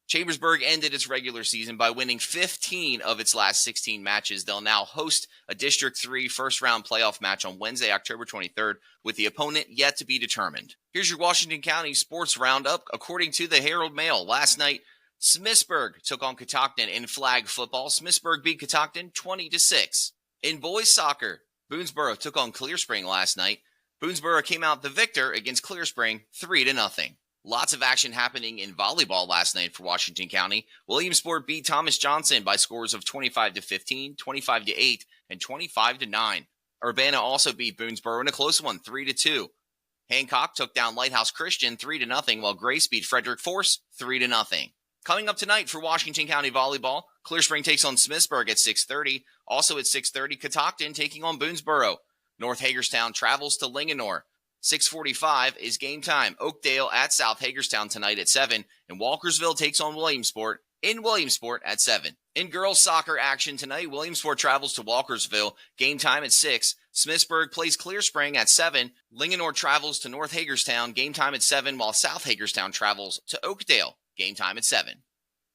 Chambersburg ended its regular season by winning 15 of its last 16 matches. They'll now host a District 3 first-round playoff match on Wednesday, October 23rd, with the opponent yet to be determined. Here's your Washington County sports roundup. According to the Herald Mail, last night, Smithsburg took on Catoctin in flag football. Smithsburg beat Catoctin 20-6. In boys soccer, Boonesboro took on Clear Spring last night. Boonesboro came out the victor against Clear Spring 3-0. Lots of action happening in volleyball last night for Washington County. Williamsport beat Thomas Johnson by scores of 25-15, 25-8, and 25-9. Urbana also beat Boonesboro in a close one, 3-2. Hancock took down Lighthouse Christian 3-0, while Grace beat Frederick Force 3-0. Coming up tonight for Washington County volleyball, Clear Spring takes on Smithsburg at 6:30. Also at 6:30, Catoctin taking on Boonesboro. North Hagerstown travels to Linganore. 6:45 is game time. Oakdale at South Hagerstown tonight at 7, and Walkersville takes on Williamsport in Williamsport at 7. In girls soccer action tonight, Williamsport travels to Walkersville. Game time at 6. Smithsburg plays Clear Spring at 7. Linganore travels to North Hagerstown. Game time at 7, while South Hagerstown travels to Oakdale. Game time at 7.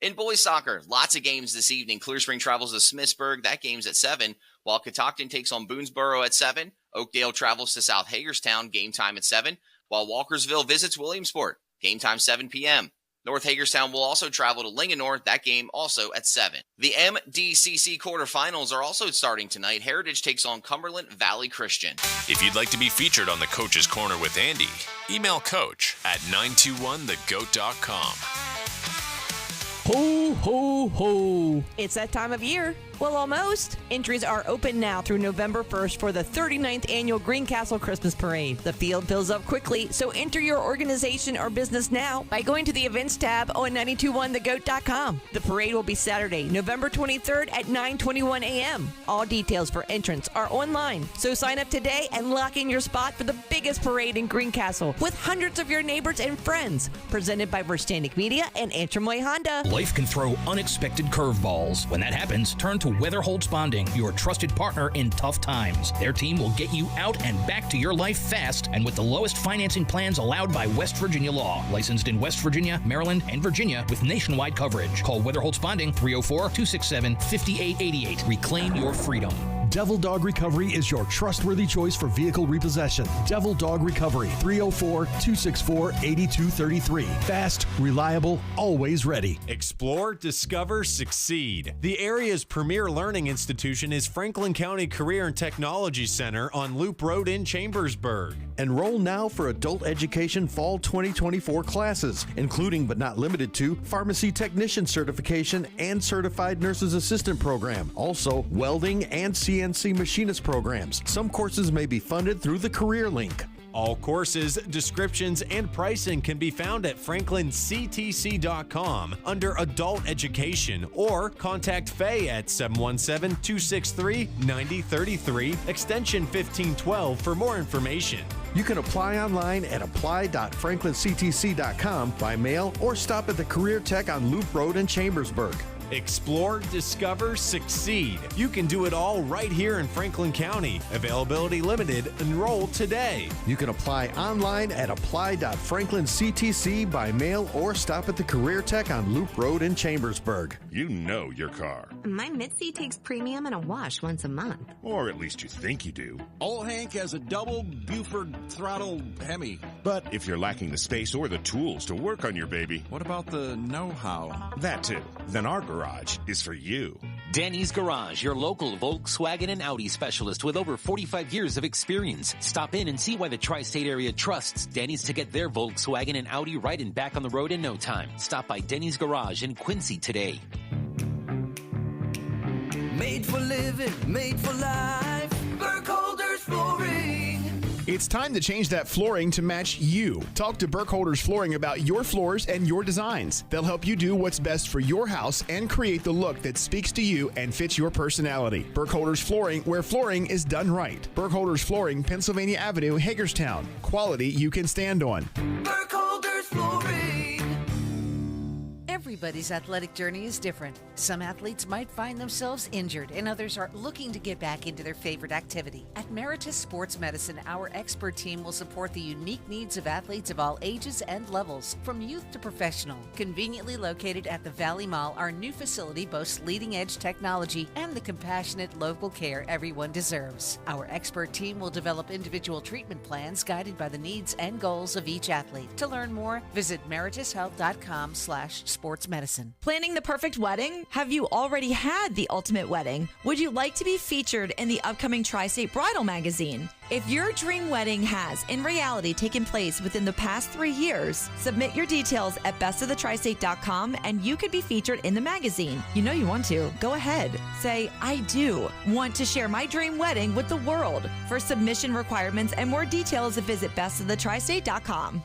In boys soccer, lots of games this evening. Clear Spring travels to Smithsburg. That game's at 7, while Catoctin takes on Boonesboro at 7. Oakdale travels to South Hagerstown. Game time at 7, while Walkersville visits Williamsport. Game time 7 p.m. North Hagerstown will also travel to Linganore. That game also at 7. The MDCC quarterfinals are also starting tonight. Heritage takes on Cumberland Valley Christian. If you'd like to be featured on the Coach's Corner with Andy, email coach at 921thegoat.com. Ho, ho, ho. It's that time of year. Well, almost. Entries are open now through November 1st for the 39th annual Greencastle Christmas Parade. The field fills up quickly, so enter your organization or business now by going to the events tab on 921thegoat.com. The parade will be Saturday, November 23rd at 9:21 a.m. All details for entrance are online, so sign up today and lock in your spot for the biggest parade in Greencastle with hundreds of your neighbors and friends. Presented by Verstandic Media and Antrim Honda. Life can throw unexpected curveballs. When that happens, turn to Weatherholtz Bonding, your trusted partner in tough times. Their team will get you out and back to your life fast and with the lowest financing plans allowed by West Virginia law. Licensed in West Virginia, Maryland, and Virginia with nationwide coverage. Call Weatherholtz Bonding 304-267-5888. Reclaim your freedom. Devil Dog Recovery is your trustworthy choice for vehicle repossession. Devil Dog Recovery, 304-264-8233. Fast, reliable, always ready. Explore, discover, succeed. The area's premier learning institution is Franklin County Career and Technology Center on Loop Road in Chambersburg. Enroll now for adult education fall 2024 classes, including but not limited to pharmacy technician certification and certified nurse's assistant program. Also, welding and CNC machinist programs. Some courses may be funded through the Career Link. All courses, descriptions, and pricing can be found at franklinctc.com under Adult Education or contact Faye at 717-263-9033, extension 1512 for more information. You can apply online at apply.franklinctc.com by mail or stop at the Career Tech on Loop Road in Chambersburg. Explore, discover, succeed. You can do it all right here in Franklin County. Availability limited. Enroll today. You can apply online at apply.franklinctc by mail or stop at the Career Tech on Loop Road in Chambersburg. You know your car. My Mitzi takes premium and a wash once a month. Or at least you think you do. Old Hank has a double Buford throttle Hemi. But if you're lacking the space or the tools to work on your baby. What about the know-how? That too. Then our garage is for you. Danny's Garage, your local Volkswagen and Audi specialist with over 45 years of experience. Stop in and see why the tri-state area trusts Danny's to get their Volkswagen and Audi right and back on the road in no time. Stop by Danny's Garage in Quincy today. Made for living, made for life. Burkholder's Flooring. It's time to change that flooring to match you. Talk to Burkholder's Flooring about your floors and your designs. They'll help you do what's best for your house and create the look that speaks to you and fits your personality. Burkholder's Flooring, where flooring is done right. Burkholder's Flooring, Pennsylvania Avenue, Hagerstown. Quality you can stand on. Burkholder's Flooring. Everybody's athletic journey is different. Some athletes might find themselves injured, and others are looking to get back into their favorite activity. At Meritus Sports Medicine, our expert team will support the unique needs of athletes of all ages and levels, from youth to professional. Conveniently located at the Valley Mall, our new facility boasts leading-edge technology and the compassionate local care everyone deserves. Our expert team will develop individual treatment plans guided by the needs and goals of each athlete. To learn more, visit meritushealth.com/sportsmedicine. Planning the perfect wedding? Have you already had the ultimate wedding? Would you like to be featured in the upcoming Tristate Bridal magazine? If your dream wedding has, in reality, taken place within the past 3 years, submit your details at bestthetritristate.com and you could be featured in the magazine. You know you want to. Go ahead. Say, I do want to share my dream wedding with the world. For submission requirements and more details, visit bestthetritristate.com.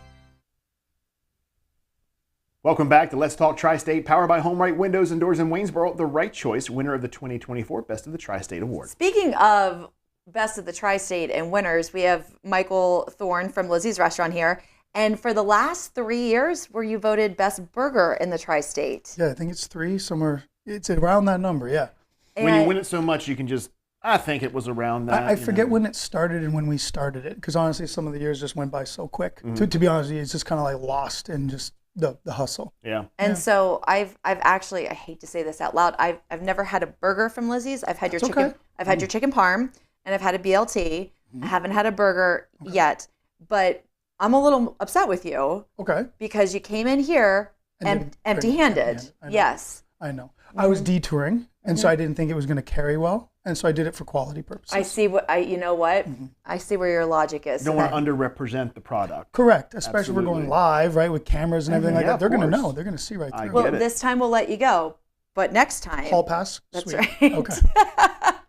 Welcome back to Let's Talk Tri-State, powered by Home Right Windows and Doors in Waynesboro, the right choice, winner of the 2024 Best of the Tri-State Award. Speaking of Best of the Tri-State and winners, we have Michael Thorne from Lizzie's Restaurant here. And for the last 3 years, were you voted Best Burger in the Tri-State? Yeah, I think it's 3, somewhere. It's around that number, yeah. When you win it so much, you can just, I think it was around that. I forget when it started and when we started it, because honestly, some of the years just went by so quick. Mm-hmm. To be honest with you, it's just kind of like lost in just the hustle. Yeah. And so I've actually, I hate to say this out loud, I've never had a burger from Lizzie's. I've had your chicken. Okay. I've had your chicken parm, and I've had a BLT. I haven't had a burger yet, but I'm a little upset with you. Okay. Because you came in here empty-handed. Yes. I know. I was detouring, and so I didn't think it was going to carry well, and so I did it for quality purposes. I see you know what? I see where your logic is. You don't want to underrepresent the product. Correct, especially if we're going live, right, with cameras and everything like that. They're going to know. They're going to see right through. Well, this time we'll let you go, but next time. Hall pass? That's Sweet. right. Okay.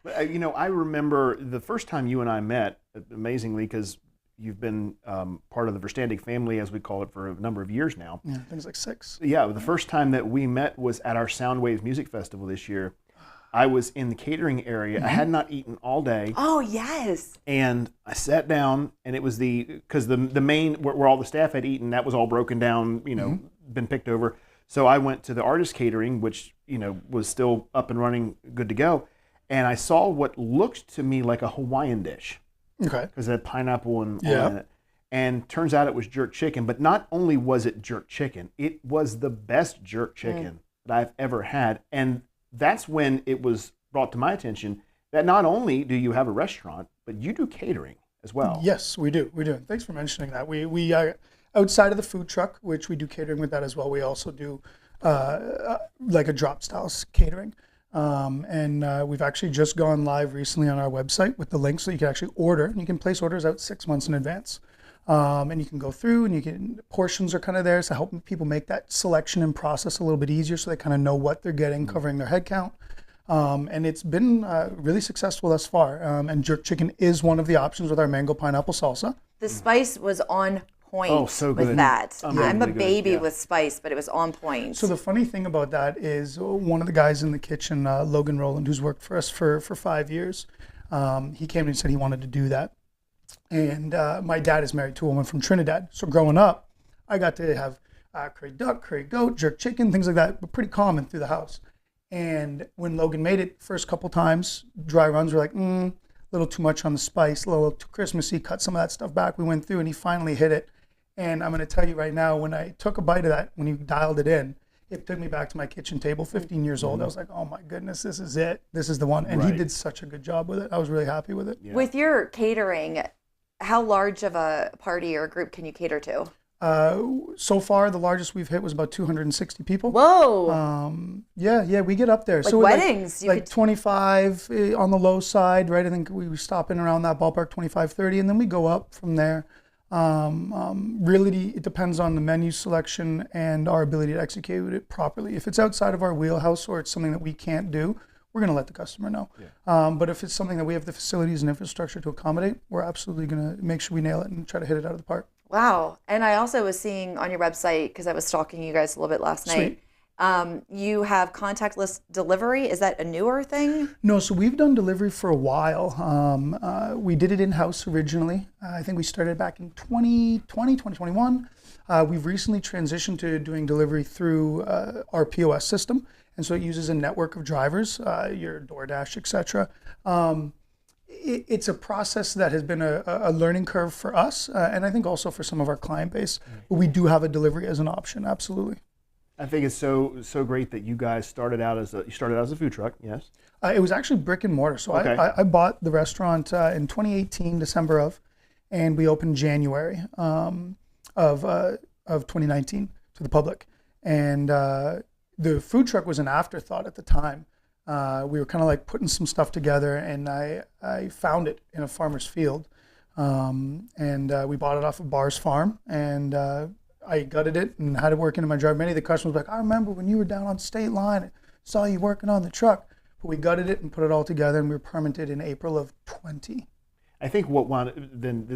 But, I remember the first time you and I met, amazingly, because you've been part of the Verstandig family, as we call it, for a number of years now. Yeah, things like 6. Yeah, the first time that we met was at our Soundwave Music Festival this year. I was in the catering area. I had not eaten all day. Oh, yes. And I sat down, and it was because the main, where all the staff had eaten, that was all broken down, been picked over. So I went to the artist catering, which, was still up and running, good to go. And I saw what looked to me like a Hawaiian dish. Okay. Because it had pineapple and all in it. And turns out it was jerk chicken. But not only was it jerk chicken, it was the best jerk chicken that I've ever had. And that's when it was brought to my attention that not only do you have a restaurant, but you do catering as well. Yes, we do. Thanks for mentioning that. We outside of the food truck, which we do catering with that as well, we also do like a drop style catering. And we've actually just gone live recently on our website with the link so you can actually order. And you can place orders out 6 months in advance. And you can go through and portions are kind of there to help people make that selection and process a little bit easier so they kind of know what they're getting, covering their head count. And it's been really successful thus far. And jerk chicken is one of the options with our mango pineapple salsa. The spice was on point with that. I'm a baby with spice, but it was on point. So the funny thing about that is one of the guys in the kitchen, Logan Rowland, who's worked for us for 5 years, he came and said he wanted to do that. And my dad is married to a woman from Trinidad. So growing up, I got to have curry duck, curry goat, jerk chicken, things like that, but pretty common through the house. And when Logan made it, first couple times, dry runs were like, a little too much on the spice, a little too Christmassy, cut some of that stuff back. We went through and he finally hit it. And I'm going to tell you right now, when I took a bite of that, when he dialed it in, it took me back to my kitchen table, 15 years old. I was like, oh my goodness, this is it. This is the one. And he did such a good job with it. I was really happy with it. Yeah. With your catering, how large of a party or a group can you cater to? So far, the largest we've hit was about 260 people. Whoa. Yeah, we get up there. Like so weddings? Like 25 on the low side, right? I think we were stopping around that ballpark, 25, 30, and then we go up from there. Really, it depends on the menu selection and our ability to execute it properly. If it's outside of our wheelhouse or it's something that we can't do, we're going to let the customer know. Yeah. But if it's something that we have the facilities and infrastructure to accommodate, we're absolutely going to make sure we nail it and try to hit it out of the park. Wow. And I also was seeing on your website, because I was stalking you guys a little bit last night, you have contactless delivery. Is that a newer thing? No, so we've done delivery for a while. We did it in-house originally. I think we started back in 2020, 2021. We've recently transitioned to doing delivery through our POS system. And so it uses a network of drivers, your DoorDash, et cetera. It's a process that has been a learning curve for us, and I think also for some of our client base. But we do have a delivery as an option, absolutely. I think it's so great that you guys started out as a food truck. Yes. It was actually brick and mortar. So okay. I bought the restaurant in 2018, December of, and we opened January of 2019 to the public. And the food truck was an afterthought at the time. We were kind of like putting some stuff together, and I found it in a farmer's field, and we bought it off of Bar's farm, and I gutted it and had it working in my drive. Many of the customers were like, I remember when you were down on State Line, I saw you working on the truck. But we gutted it and put it all together, and we were permitted in April of 20. I think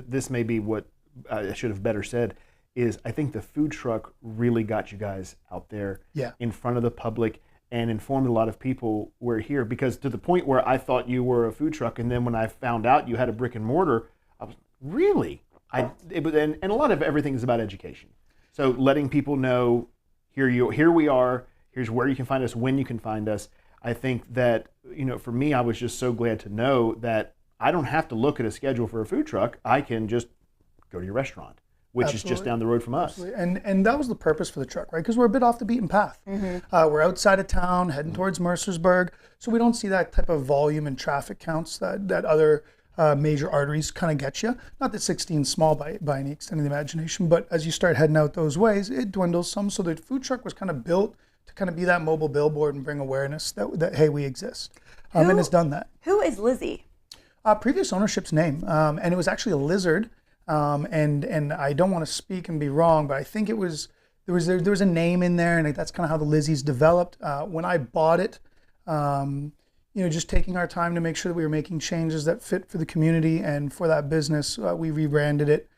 this may be what I should have better said, is I think the food truck really got you guys out there in front of the public and informed a lot of people were here, because to the point where I thought you were a food truck, and then when I found out you had a brick and mortar, I was really, and a lot of everything is about education. So letting people know, here we are, here's where you can find us, when you can find us. I think that, for me, I was just so glad to know that I don't have to look at a schedule for a food truck. I can just go to your restaurant, which Absolutely. Is just down the road from us. Absolutely. And that was the purpose for the truck, right? Because we're a bit off the beaten path. Mm-hmm. We're outside of town, heading towards Mercersburg, so we don't see that type of volume and traffic counts that other major arteries kind of get you. Not that 16 is small by any extent of the imagination, but as you start heading out those ways, it dwindles some. So the food truck was kind of built to kind of be that mobile billboard and bring awareness that hey, we exist. And it's done that. Who is Lizzie? Previous ownership's name, and it was actually a lizard. And I don't want to speak and be wrong, but I think it was there was a name in there, and that's kind of how the Lizzie's developed. When I bought it, just taking our time to make sure that we were making changes that fit for the community and for that business, we rebranded it,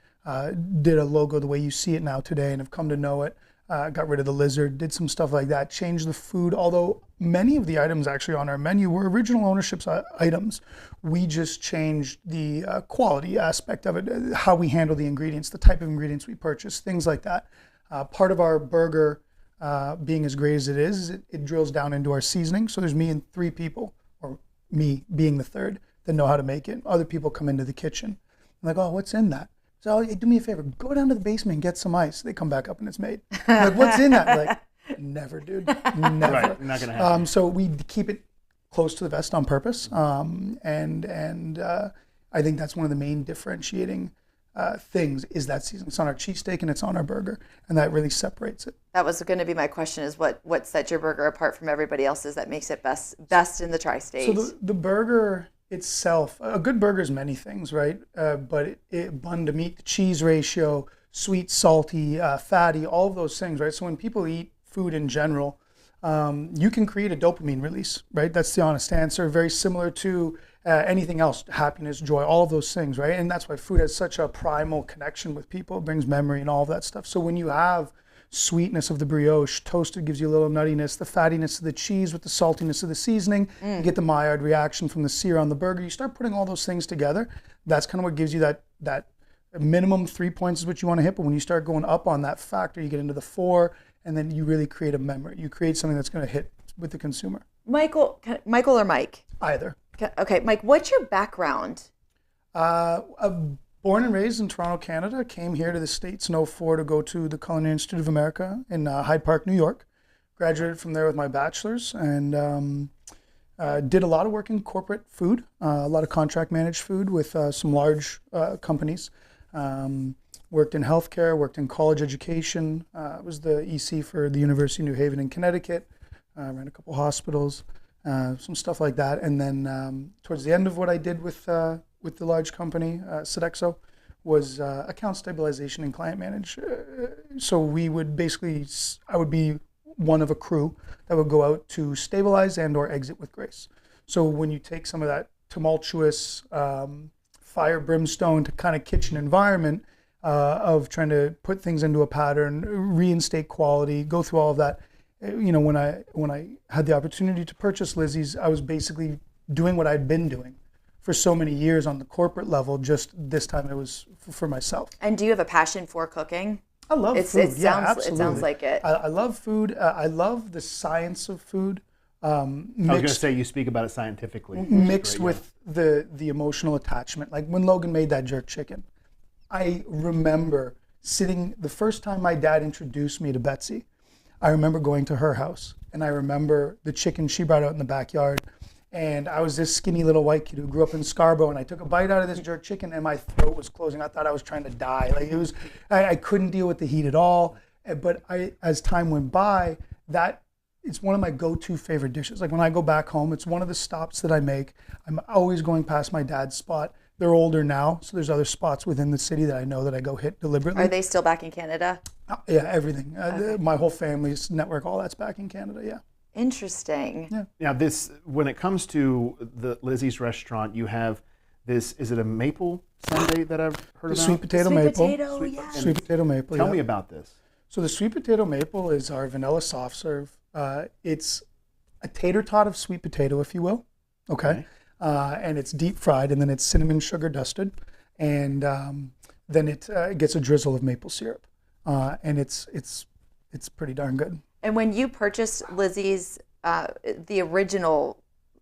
did a logo the way you see it now today, and have come to know it. Got rid of the lizard, did some stuff like that, changed the food, although many of the items actually on our menu were original ownership items. We just changed the quality aspect of it, how we handle the ingredients, the type of ingredients we purchase, things like that. Part of our burger being as great as it is, it drills down into our seasoning. So there's me and 3 people, or me being the 3rd, that know how to make it. Other people come into the kitchen. I'm like, oh, what's in that? So, hey, do me a favor, go down to the basement and get some ice. They come back up and it's made. I'm like, what's in that? I'm like, never, dude, never. Right, not gonna happen. So we keep it close to the vest on purpose, and I think that's one of the main differentiating things is that seasoning. It's on our cheesesteak and it's on our burger, and that really separates it. That was going to be my question: is what sets your burger apart from everybody else's that makes it best in the tri-state? So the burger itself, a good burger is many things, right? But it bun to meat, the cheese ratio, sweet, salty, fatty, all of those things, right? So when people eat food in general, you can create a dopamine release, right? That's the honest answer. Very similar to anything else, happiness, joy, all of those things, right? And that's why food has such a primal connection with people. It brings memory and all of that stuff. So when you have sweetness of the brioche, toasted gives you a little nuttiness, the fattiness of the cheese with the saltiness of the seasoning, you get the Maillard reaction from the sear on the burger. You start putting all those things together. That's kind of what gives you that minimum 3 points is what you want to hit. But when you start going up on that factor, you get into the 4, and then you really create a memory. You create something that's going to hit with the consumer. Michael or Mike? Either. Okay, Mike, what's your background? Born and raised in Toronto, Canada. Came here to the States in 2004 to go to the Culinary Institute of America in Hyde Park, New York. Graduated from there with my bachelor's, and did a lot of work in corporate food, a lot of contract managed food with some large companies. Worked in healthcare, worked in college education, was the EC for the University of New Haven in Connecticut, ran a couple hospitals, some stuff like that. And then towards the end of what I did with the large company, Sodexo, was account stabilization and client manage. So we would basically, I would be one of a crew that would go out to stabilize and or exit with grace. So when you take some of that tumultuous fire brimstone to kind of kitchen environment of trying to put things into a pattern, reinstate quality, go through all of that. When I had the opportunity to purchase Lizzie's, I was basically doing what I'd been doing for so many years on the corporate level. Just this time it was for myself. And do you have a passion for cooking? I love food. Absolutely. It sounds like it. I love food. I love the science of food. I was going to say you speak about it scientifically. Mixed with the emotional attachment. Like when Logan made that jerk chicken, I remember sitting, the first time my dad introduced me to Betsy, I remember going to her house, and I remember the chicken she brought out in the backyard. And I was this skinny little white kid who grew up in Scarborough, and I took a bite out of this jerk chicken and my throat was closing. I thought I was trying to die. Like it was, I couldn't deal with the heat at all. But as time went by, it's one of my go-to favorite dishes. Like when I go back home, it's one of the stops that I make. I'm always going past my dad's spot. They're older now, so there's other spots within the city that I know that I go hit deliberately. Are they still back in Canada? Yeah, everything. Okay. My whole family's network, all that's back in Canada, yeah. Interesting. Yeah. Now when it comes to the Lizzie's restaurant, you have this, is it a maple sundae that I've heard about? Sweet potato maple. Sweet potato maple, Tell me about this. So the sweet potato maple is our vanilla soft serve. It's a tater tot of sweet potato, if you will. Okay. And it's deep fried, and then it's cinnamon sugar dusted, and then it gets a drizzle of maple syrup, and it's pretty darn good. And when you purchased Lizzie's, the original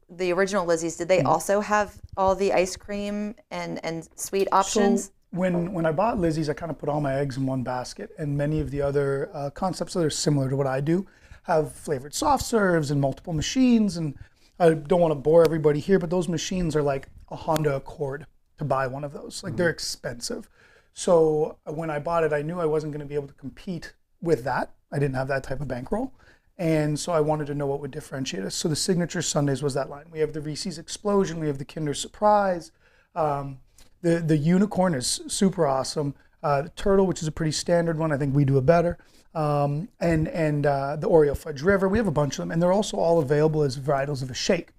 Lizzie's, did they also have all the ice cream and sweet options? So when I bought Lizzie's, I kind of put all my eggs in one basket, and many of the other concepts that are similar to what I do have flavored soft serves and multiple machines. And I don't want to bore everybody here, but those machines are like a Honda Accord to buy one of those. Like they're expensive. So when I bought it, I knew I wasn't going to be able to compete with that. I didn't have that type of bankroll. And so I wanted to know what would differentiate us. So the signature sundaes was that line. We have the Reese's Explosion. We have the Kinder Surprise. The unicorn is super awesome. The turtle, which is a pretty standard one. I think we do it better. And the Oreo Fudge River. We have a bunch of them, and they're also all available as varietals of a shake.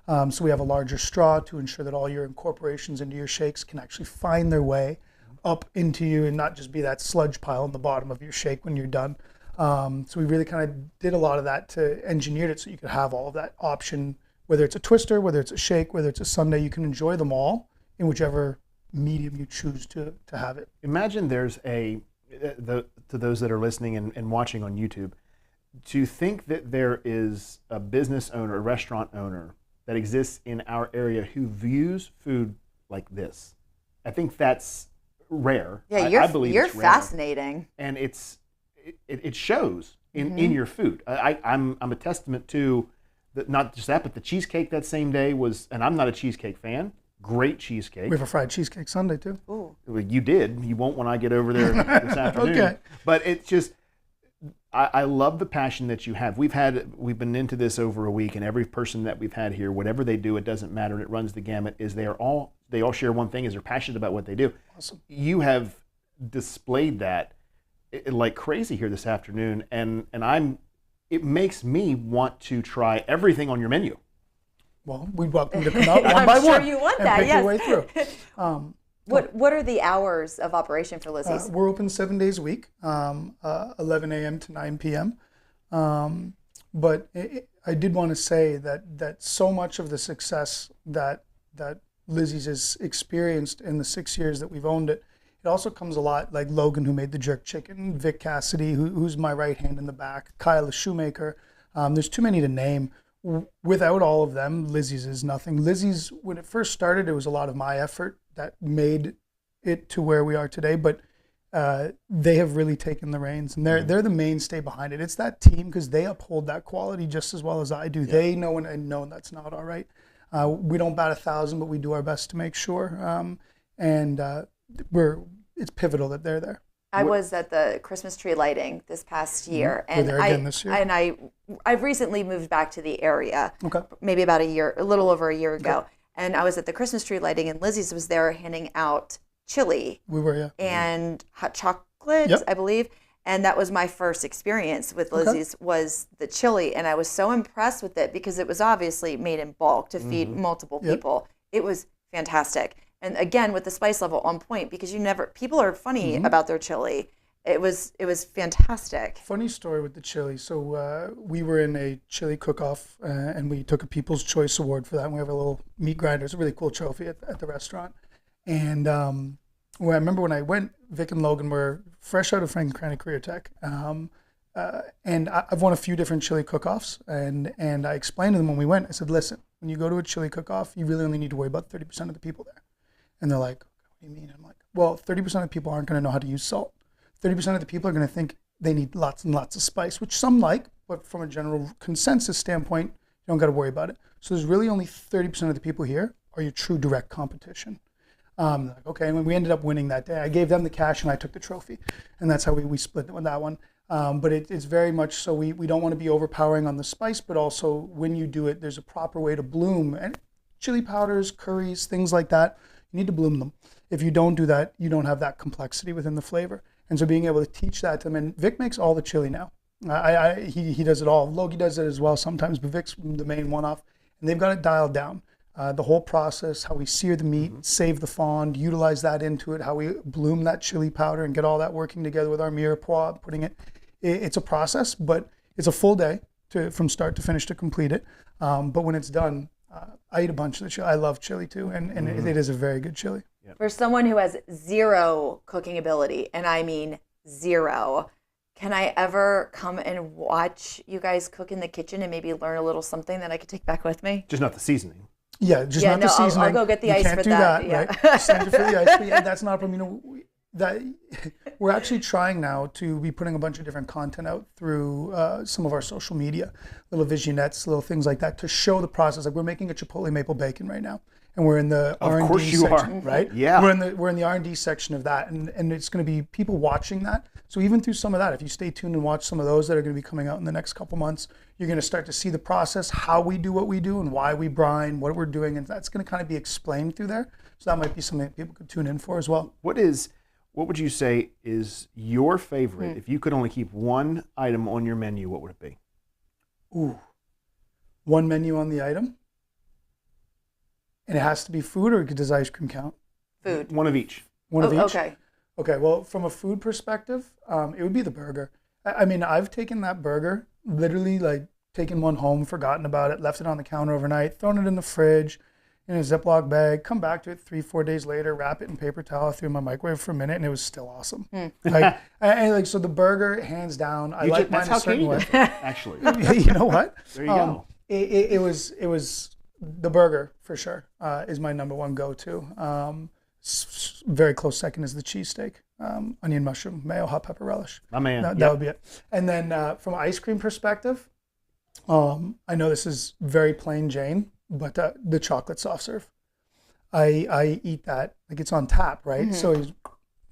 So we have a larger straw to ensure that all your incorporations into your shakes can actually find their way up into you and not just be that sludge pile in the bottom of your shake when you're done. So we really kind of did a lot of that to engineer it so you could have all of that option, whether it's a twister, whether it's a shake, whether it's a sundae, you can enjoy them all in whichever medium you choose to have it. Imagine there's to those that are listening and watching on YouTube, to think that there is a business owner, a restaurant owner that exists in our area who views food like this. I think that's rare. Yeah, I believe you're it's rare. fascinating. And it shows in your food. I'm a testament to that, not just that, but the cheesecake that same day was, and I'm not a cheesecake fan, great cheesecake. We have a fried cheesecake sundae too. Ooh. Well, you did. You won't when I get over there this afternoon. Okay. But it's just, I love the passion that you have. We've been into this over a week, and every person that we've had here, whatever they do, it doesn't matter, and it runs the gamut, is they all share one thing, is they're passionate about what they do. Awesome. You have displayed that like crazy here this afternoon, and it makes me want to try everything on your menu. Well, we'd welcome to come out one I'm by sure one you want and that, pick yes. your way through. What are the hours of operation for Lizzie's? We're open 7 days a week, 11 a.m. to 9 p.m. But I did want to say that so much of the success that Lizzie's has experienced in the 6 years that we've owned it, it also comes a lot like Logan, who made the jerk chicken, Vic Cassidy, who's my right hand in the back, Kyle, the shoemaker. There's too many to name. Without all of them, Lizzie's is nothing. Lizzie's, when it first started, it was a lot of my effort that made it to where we are today, but they have really taken the reins, and they're the mainstay behind it. It's that team, because they uphold that quality just as well as I do. Yeah. They know and I know that's not all right. We don't bat 1,000, but we do our best to make sure. It's pivotal that they're there. I was at the Christmas tree lighting this past year, and we're there again this year. And I've recently moved back to the area, maybe about a little over a year ago. Okay. And I was at the Christmas tree lighting, and Lizzie's was there handing out chili. We were, yeah. And hot chocolate, I believe. And that was my first experience with Lizzie's, was the chili. And I was so impressed with it because it was obviously made in bulk to feed multiple people. It was fantastic. And again, with the spice level on point, because people are funny about their chili. It was fantastic. Funny story with the chili. So we were in a chili cook-off, and we took a People's Choice Award for that. And we have a little meat grinder. It's a really cool trophy at the restaurant. And I remember when I went, Vic and Logan were fresh out of Franklin County Career Tech. And I've won a few different chili cook-offs. And I explained to them when we went, I said, listen, when you go to a chili cook-off, you really only need to worry about 30% of the people there. And they're like, what do you mean? I'm like, well, 30% of people aren't going to know how to use salt. 30% of the people are going to think they need lots and lots of spice, which some like, but from a general consensus standpoint, you don't got to worry about it. So there's really only 30% of the people here are your true direct competition. Like, okay, and we ended up winning that day. I gave them the cash and I took the trophy. And that's how we split with that one. But it's very much so we don't want to be overpowering on the spice, but also when you do it, there's a proper way to bloom. And chili powders, curries, things like that, you need to bloom them. If you don't do that, you don't have that complexity within the flavor. And so being able to teach that to them, and Vic makes all the chili now. He does it all. Logie does it as well sometimes, but Vic's the main one-off. And they've got it dialed down. The whole process, how we sear the meat, save the fond, utilize that into it, how we bloom that chili powder and get all that working together with our mirepoix, putting it. It's a process, but it's a full day from start to finish to complete it. But when it's done, I eat a bunch of the chili. I love chili too, and it is a very good chili. Yep. For someone who has zero cooking ability, and I mean zero, can I ever come and watch you guys cook in the kitchen and maybe learn a little something that I could take back with me? Just not the seasoning. Yeah, just not the seasoning. I'll go get the ice for that. You can't do that, right? Send it for the ice, but yeah, that's not a problem. That we're actually trying now to be putting a bunch of different content out through some of our social media, little vignettes, little things like that, to show the process. Like we're making a Chipotle maple bacon right now, and we're in the R&D section, right? Yeah. We're in the R&D section of that, and it's going to be people watching that. So even through some of that, if you stay tuned and watch some of those that are going to be coming out in the next couple months, you're going to start to see the process, how we do what we do, and why we brine, what we're doing, and that's going to kind of be explained through there. So that might be something that people could tune in for as well. what would you say is your favorite? If you could only keep one item on your menu, what would it be? Ooh, one menu on the item? And it has to be food, or does ice cream count? Food. One of each. One of each? Okay. Okay, well, from a food perspective, it would be the burger. I mean, I've taken that burger, literally like taken one home, forgotten about it, left it on the counter overnight, thrown it in the fridge, in a Ziploc bag, come back to it 3-4 days later, wrap it in paper towel, threw it in my microwave for a minute, and it was still awesome. So the burger, hands down, I like mine a certain way. Actually. You know what? There you go. It was the burger for sure is my number one go-to. Very close second is the cheesesteak, onion, mushroom, mayo, hot pepper relish. My man. That would be it. And then from an ice cream perspective, I know this is very plain Jane, but the chocolate soft serve. I eat that like it's on tap, right? Mm-hmm. So you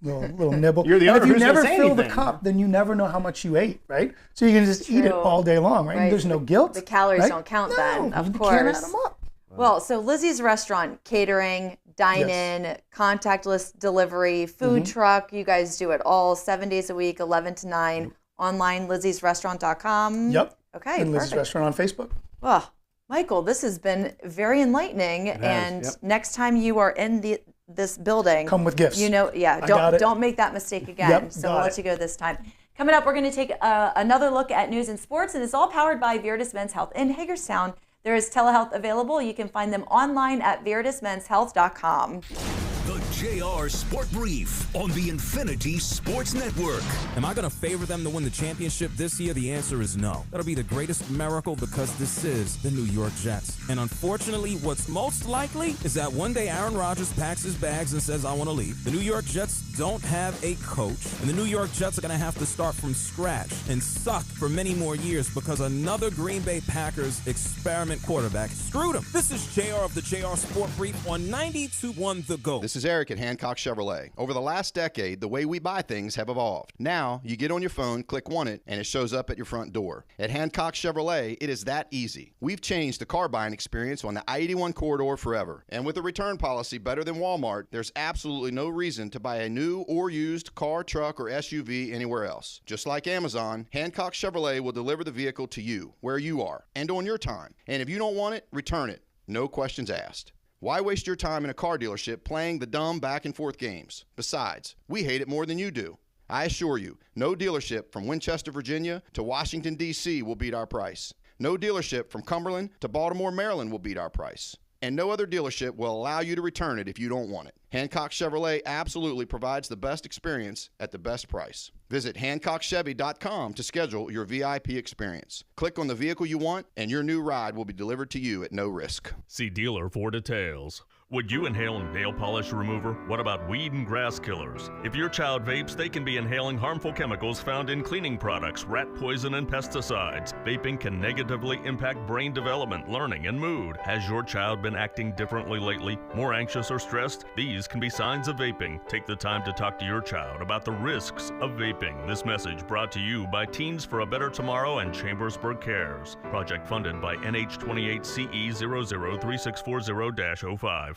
little nibble. You're the and owner if you who's never gonna say fill the anything. cup, then you never know how much you ate, right? So you can just eat it all day long, right? And there's no guilt. The calories right? don't count No, then, of you course. can't add them up. Well, so Lizzie's Restaurant, catering, dine-in, contactless delivery, food truck. You guys do it all 7 days a week, 11 to 9. Online, lizziesrestaurant.com. Yep. Okay, And Lizzie's perfect. Restaurant on Facebook. Well, Michael, this has been very enlightening. And next time you are in this building, Come with gifts. You know, I got it. don't make that mistake again. Yep, So got we'll let it. you go this time. Coming up, we're going to take another look at news and sports, and it's all powered by Veritas Men's Health in Hagerstown. There is telehealth available. You can find them online at veritasmenshealth.com. The JR Sport Brief on the Infinity Sports Network. Am I going to favor them to win the championship this year? The answer is no. That'll be the greatest miracle because this is the New York Jets. And unfortunately, what's most likely is that one day Aaron Rodgers packs his bags and says, I want to leave. The New York Jets don't have a coach, and the New York Jets are going to have to start from scratch and suck for many more years because another Green Bay Packers experiment quarterback screwed them. This is JR of the JR Sport Brief on 92.1 The Go. This is Eric at Hancock Chevrolet. Over the last decade, the way we buy things have evolved. Now, you get on your phone, click Want It, and it shows up at your front door. At Hancock Chevrolet, it is that easy. We've changed the car buying experience on the I-81 corridor forever. And with a return policy better than Walmart, there's absolutely no reason to buy a new or used car, truck, or SUV anywhere else. Just like Amazon, Hancock Chevrolet will deliver the vehicle to you, where you are, and on your time. And if you don't want it, return it. No questions asked. Why waste your time in a car dealership playing the dumb back and forth games? Besides, we hate it more than you do. I assure you, no dealership from Winchester, Virginia to Washington, D.C. will beat our price. No dealership from Cumberland to Baltimore, Maryland will beat our price. And no other dealership will allow you to return it if you don't want it. Hancock Chevrolet absolutely provides the best experience at the best price. Visit HancockChevy.com to schedule your VIP experience. Click on the vehicle you want, and your new ride will be delivered to you at no risk. See dealer for details. Would you inhale nail polish remover? What about weed and grass killers? If your child vapes, they can be inhaling harmful chemicals found in cleaning products, rat poison, and pesticides. Vaping can negatively impact brain development, learning, and mood. Has your child been acting differently lately? More anxious or stressed? These can be signs of vaping. Take the time to talk to your child about the risks of vaping. This message brought to you by Teens for a Better Tomorrow and Chambersburg Cares. Project funded by NH28CE003640-05.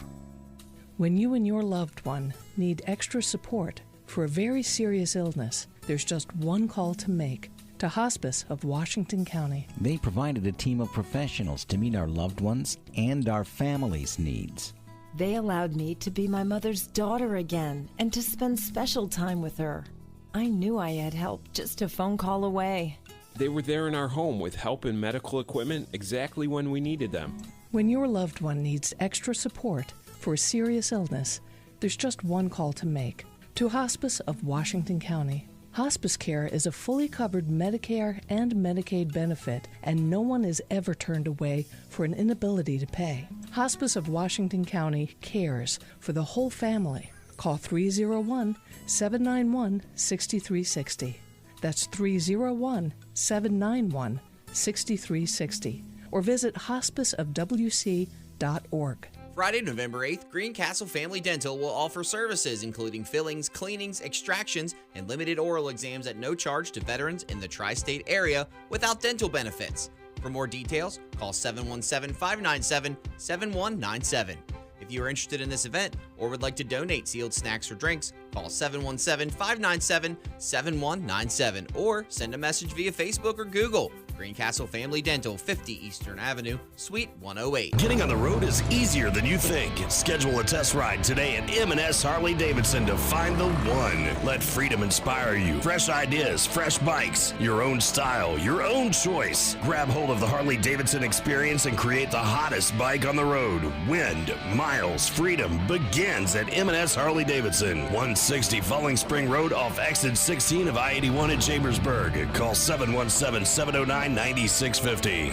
When you and your loved one need extra support for a very serious illness, there's just one call to make. To Hospice of Washington County. They provided a team of professionals to meet our loved ones and our family's needs. They allowed me to be my mother's daughter again and to spend special time with her. I knew I had help just a phone call away. They were there in our home with help and medical equipment exactly when we needed them. When your loved one needs extra support for a serious illness, there's just one call to make. To Hospice of Washington County. Hospice care is a fully covered Medicare and Medicaid benefit, and no one is ever turned away for an inability to pay. Hospice of Washington County cares for the whole family. Call 301-791-6360. That's 301-791-6360. Or visit hospiceofwc.org. Friday, November 8th, Greencastle Family Dental will offer services including fillings, cleanings, extractions, and limited oral exams at no charge to veterans in the tri-state area without dental benefits. For more details, call 717-597-7197. If If you are interested in this event or would like to donate sealed snacks or drinks, call 717-597-7197 or send a message via Facebook or Google. Greencastle Family Dental, 50 Eastern Avenue, Suite 108. Getting on the road is easier than you think. Schedule a test ride today at M&S Harley Davidson to find the one. Let freedom inspire you. Fresh ideas, fresh bikes, your own style, your own choice. Grab hold of the Harley Davidson experience and create the hottest bike on the road. Wind, miles, freedom begins at M&S Harley Davidson, 160 Falling Spring Road off exit 16 of I-81 in Chambersburg. Call 717-709-9650.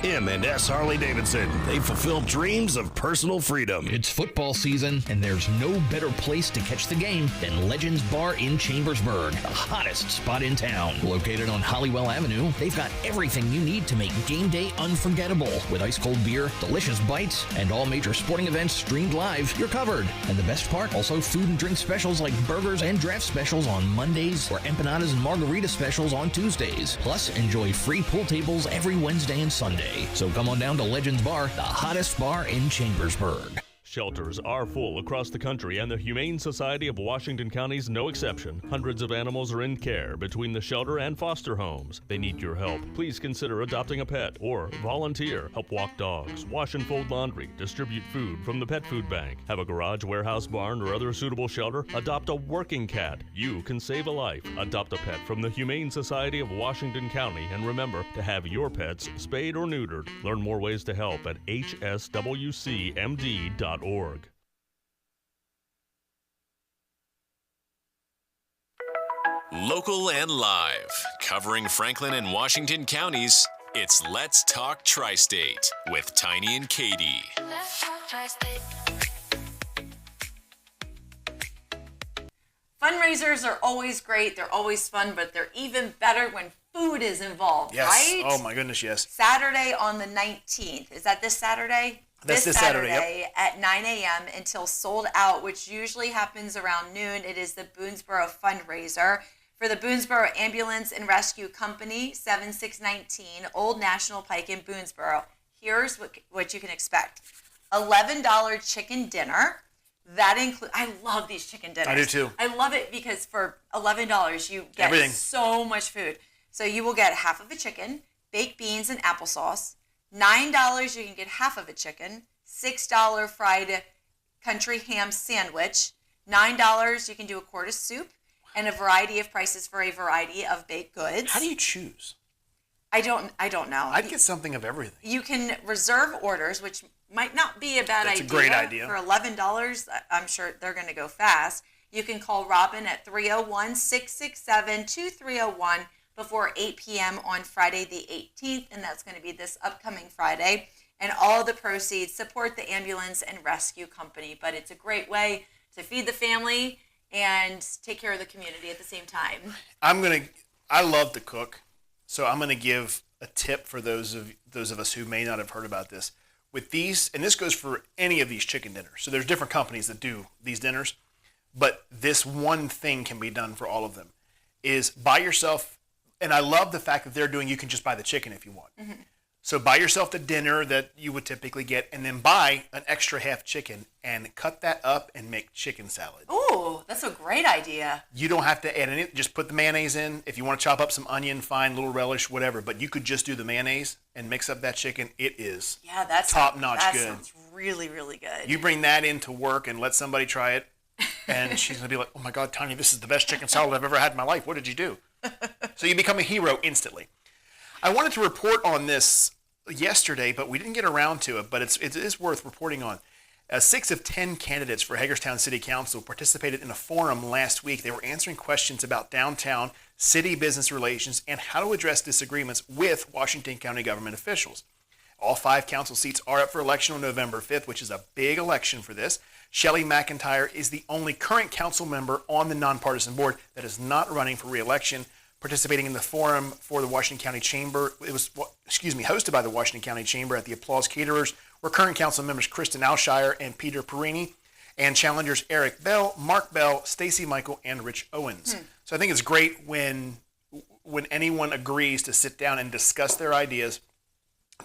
M&S Harley Davidson. They fulfill dreams of personal freedom. It's football season, and there's no better place to catch the game than Legends Bar in Chambersburg, the hottest spot in town. Located on Hollywell Avenue, they've got everything you need to make game day unforgettable. With ice-cold beer, delicious bites, and all major sporting events streamed live, you're covered. And the best part, also food and drink specials like burgers and draft specials on Mondays or empanadas and margarita specials on Tuesdays. Plus, enjoy free pool tables every Wednesday and Sunday. So come on down to Legends Bar, the hottest bar in Chambersburg. Shelters are full across the country, and the Humane Society of Washington County is no exception. Hundreds of animals are in care between the shelter and foster homes. They need your help. Please consider adopting a pet or volunteer. Help walk dogs, wash and fold laundry, distribute food from the pet food bank. Have a garage, warehouse, barn, or other suitable shelter? Adopt a working cat. You can save a life. Adopt a pet from the Humane Society of Washington County, and remember to have your pets spayed or neutered. Learn more ways to help at hswcmd.org. Local and live, covering Franklin and Washington counties, it's Let's Talk Tri-State with Tiny and Katie. Let's talk Tri-State. Fundraisers are always great, they're always fun, but they're even better when food is involved, Yes. right? Oh my goodness, yes. Saturday on the 19th. Is that this Saturday? That's this Saturday, yep. At 9 a.m. until sold out, which usually happens around noon. It is the Boonesboro fundraiser for the Boonesboro Ambulance and Rescue Company, 7619 Old National Pike in Boonesboro. Here's what you can expect. $11 chicken dinner. That includes, I love these chicken dinners. I do too. I love it because for $11 you get everything. So much food. So you will get half of a chicken, baked beans and applesauce. $9 you can get half of a chicken. $6 fried country ham sandwich. $9 you can do a quart of soup, and a variety of prices for a variety of baked goods. How do you choose? I don't know. I'd get something of everything. You can reserve orders, which might not be a bad idea. That's a great idea. For $11, I'm sure they're going to go fast. You can call Robin at 301-667-2301 before 8 p.m. on Friday the 18th, and that's going to be this upcoming Friday. And all the proceeds support the Ambulance and Rescue Company. But it's a great way to feed the family and take care of the community at the same time. I love to cook, so I'm going to give a tip for those of us who may not have heard about this. With these, and this goes for any of these chicken dinners. So there's different companies that do these dinners, but this one thing can be done for all of them, is buy yourself. And I love the fact that they're doing, you can just buy the chicken if you want. Mm-hmm. So buy yourself the dinner that you would typically get, and then buy an extra half chicken and cut that up and make chicken salad. Ooh, that's a great idea. You don't have to add anything. Just put the mayonnaise in. If you want to chop up some onion, fine, little relish, whatever. But you could just do the mayonnaise and mix up that chicken. It is top-notch good. That sounds really, really good. You bring that into work and let somebody try it, and she's going to be like, oh my God, Tanya, this is the best chicken salad I've ever had in my life. What did you do? So you become a hero instantly. I wanted to report on this yesterday, but we didn't get around to it, but it is worth reporting on. 6 of 10 candidates for Hagerstown City Council participated in a forum last week. They were answering questions about downtown city business relations and how to address disagreements with Washington County government officials. All 5 council seats are up for election on November 5th, which is a big election for this. Shelley McIntyre is the only current council member on the nonpartisan board that is not running for re-election. Participating in the forum for the Washington County Chamber, it was, hosted by the Washington County Chamber at the Applause Caterers, were current council members Kristen Alshire and Peter Perini, and challengers Eric Bell, Mark Bell, Stacy Michael, and Rich Owens. So I think it's great when anyone agrees to sit down and discuss their ideas,